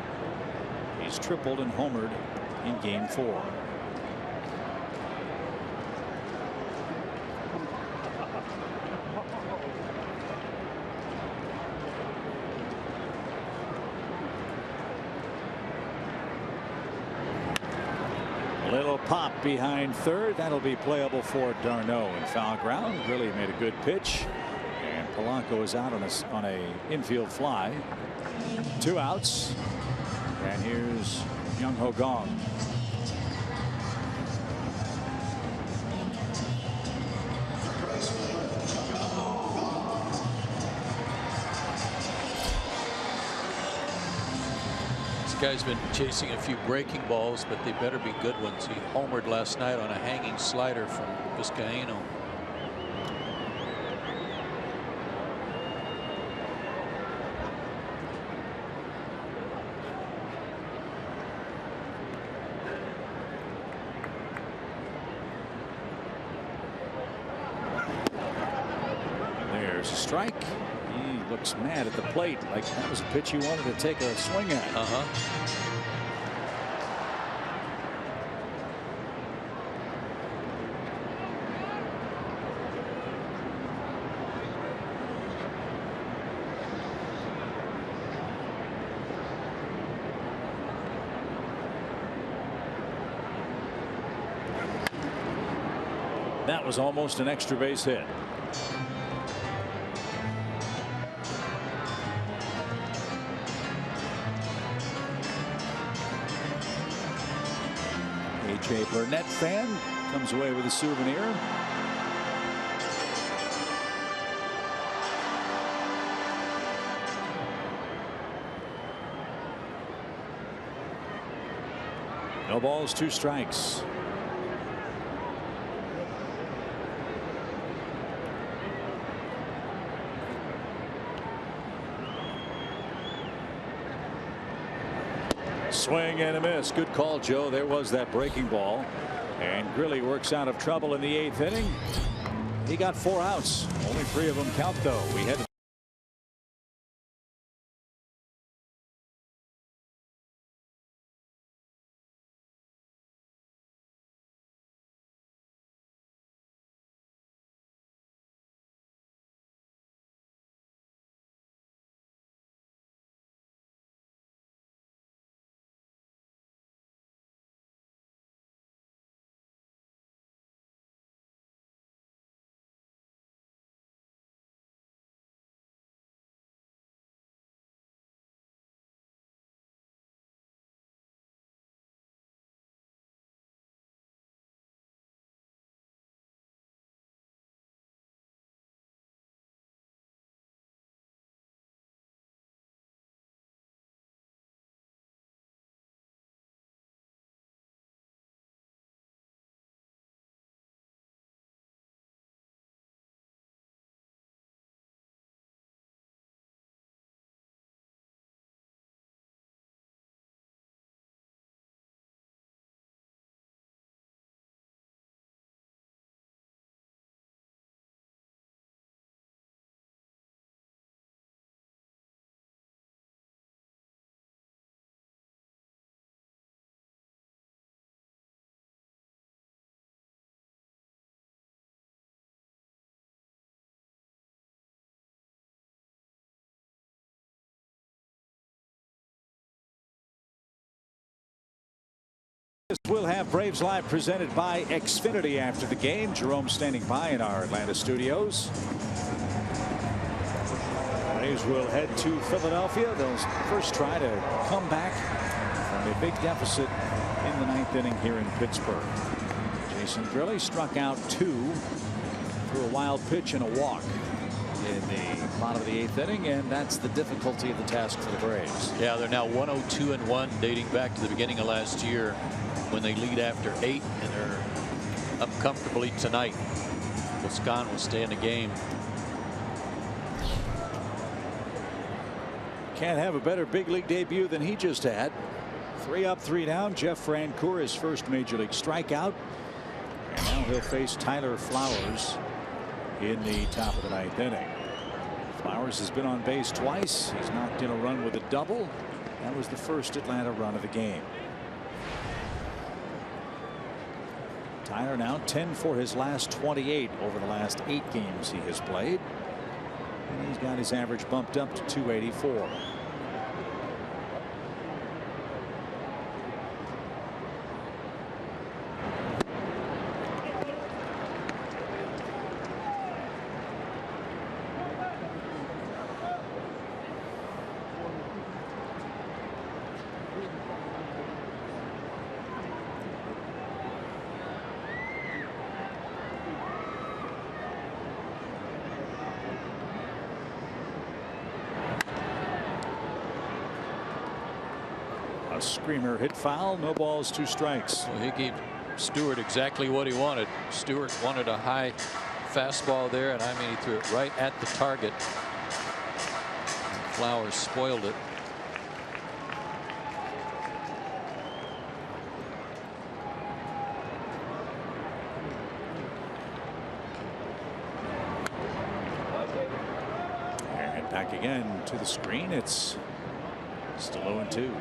He's tripled and homered in Game 4. Little pop behind third. That'll be playable for d'Arnaud in foul ground. Really made a good pitch. And Polanco is out on a infield fly. 2 outs. And here's Young Ho Gong. Guy's been chasing a few breaking balls, but they better be good ones. He homered last night on a hanging slider from Vizcaíno. There's a strike. He looks mad at the plate, like that was a pitch he wanted to take a swing at. That was almost an extra base hit. A.J. Burnett fan comes away with a souvenir. No balls, 2 strikes. Swing and a miss. Good call, Joe. There was that breaking ball. And Grilli works out of trouble in the 8th inning. He got 4 outs. Only 3 of them count, though. We had We'll have Braves Live presented by Xfinity after the game. Jerome standing by in our Atlanta studios. Braves will head to Philadelphia. They'll first try to come back from a big deficit in the 9th inning here in Pittsburgh. Jason Grilli struck out 2 through a wild pitch and a walk in the bottom of the 8th inning, and that's the difficulty of the task for the Braves. Yeah, they're now 102-1 dating back to the beginning of last year when they lead after 8, and they're up comfortably tonight. Boscan will stay in the game. Can't have a better big league debut than he just had. 3 up, 3 down. Jeff Francoeur, his first major league strikeout. And now he'll face Tyler Flowers in the top of the 9th inning. Flowers has been on base twice. He's knocked in a run with a double. That was the first Atlanta run of the game. Tyler now 10 for his last 28 over the last 8 games he has played. And he's got his average bumped up to 284. A screamer hit foul, no balls, 2 strikes. Well, he gave Stewart exactly what he wanted. Stewart wanted a high fastball there, and I mean, he threw it right at the target. And Flowers spoiled it. And back again to the screen. It's still 0-2.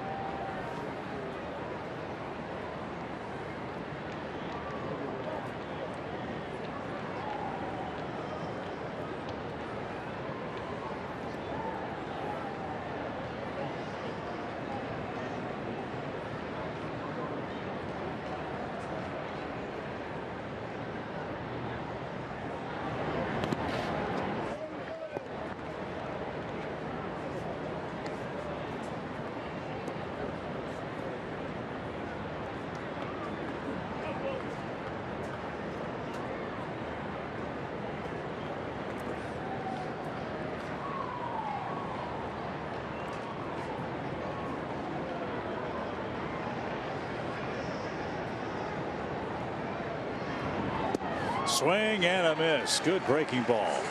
Swing and a miss. Good breaking ball.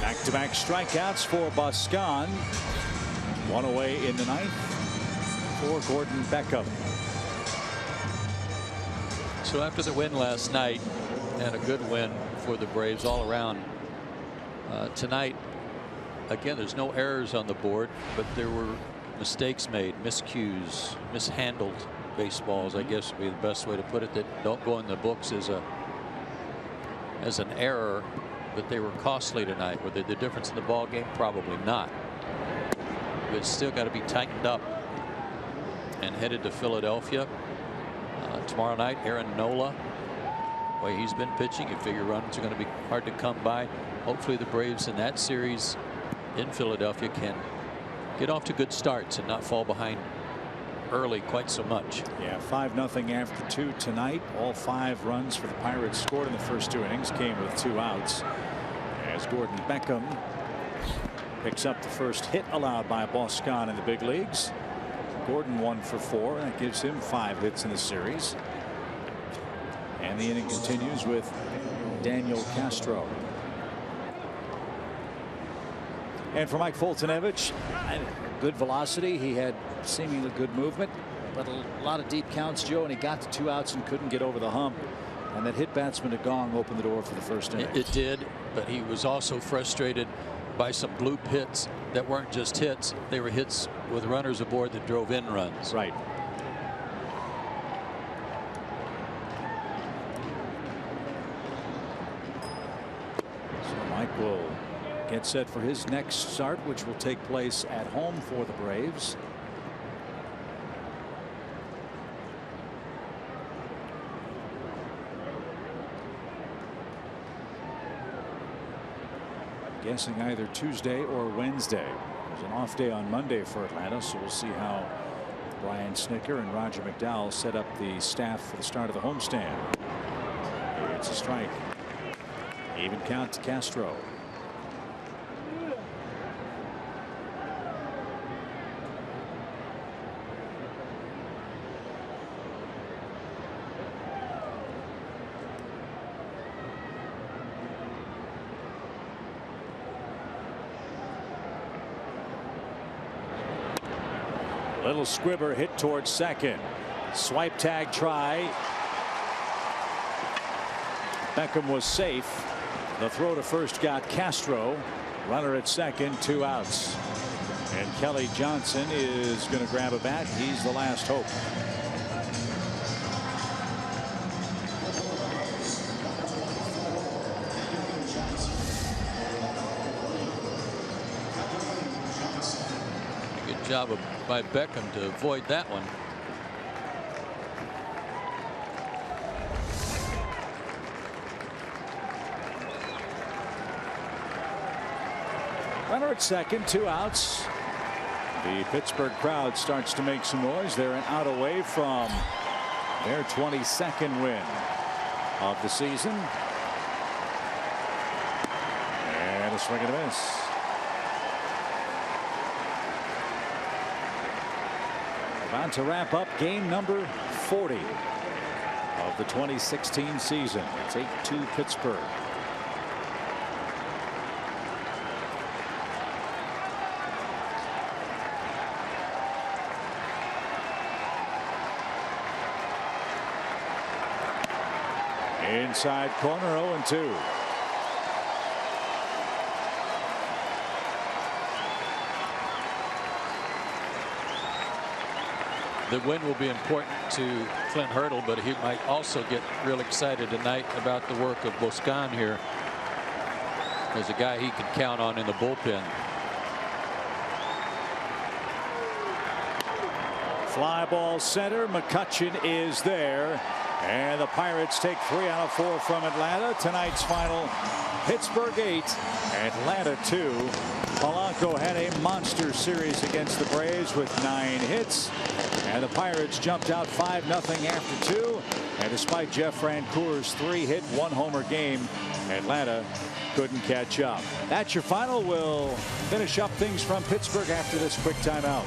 Back-to-back strikeouts for Boscan. 1 away in the 9th for Gordon Beckham. So after the win last night, and a good win for the Braves all around, tonight, again, there's no errors on the board, but there were mistakes made, miscues, mishandled baseballs, I guess would be the best way to put it, that don't go in the books as an error, but they were costly tonight. Were they the difference in the ball game? Probably not. But it's still got to be tightened up. And headed to Philadelphia tomorrow night. Aaron Nola, the way he's been pitching, you figure runs are going to be hard to come by. Hopefully the Braves in that series in Philadelphia can get off to good starts and not fall behind early quite so much. Yeah, 5-0 after 2 tonight. All 5 runs for the Pirates scored in the first 2 innings came with 2 outs as Gordon Beckham picks up the first hit allowed by Boscan in the big leagues. Gordon 1 for 4. That gives him 5 hits in the series. And the inning continues with Daniel Castro. And for Mike Foltynewicz, good velocity. He had seemingly good movement, but a lot of deep counts, Joe, and he got to 2 outs and couldn't get over the hump. And that hit batsman to Gong opened the door for the first inning. It did, but he was also frustrated by some bloop hits that weren't just hits. They were hits with runners aboard that drove in runs. Right. So Mike will get set for his next start, which will take place at home for the Braves. Guessing either Tuesday or Wednesday. There's an off day on Monday for Atlanta, so we'll see how Brian Snitker and Roger McDowell set up the staff for the start of the homestand. It's a strike. Even count to Castro. Little squibber hit towards second. Swipe tag try. Beckham was safe. The throw to first got Castro. Runner at second, 2 outs. And Kelly Johnson is going to grab a bat. He's the last hope. Good job by Beckham to avoid that one. Runner at second, 2 outs. The Pittsburgh crowd starts to make some noise. They're an out away from their 22nd win of the season. And a swing and a miss. About to wrap up game number 40 of the 2016 season. It's 8-2 Pittsburgh. Inside corner, 0-2. The win will be important to Clint Hurdle, but he might also get real excited tonight about the work of Boscan here as a guy he can count on in the bullpen. Fly ball center. McCutchen is there. And the Pirates take 3 out of 4 from Atlanta. Tonight's final, Pittsburgh 8, Atlanta 2. Polanco had a monster series against the Braves with 9 hits. And the Pirates jumped out 5-0 after 2. And despite Jeff Francoeur's 3-hit, 1-homer game, Atlanta couldn't catch up. That's your final. We'll finish up things from Pittsburgh after this quick timeout.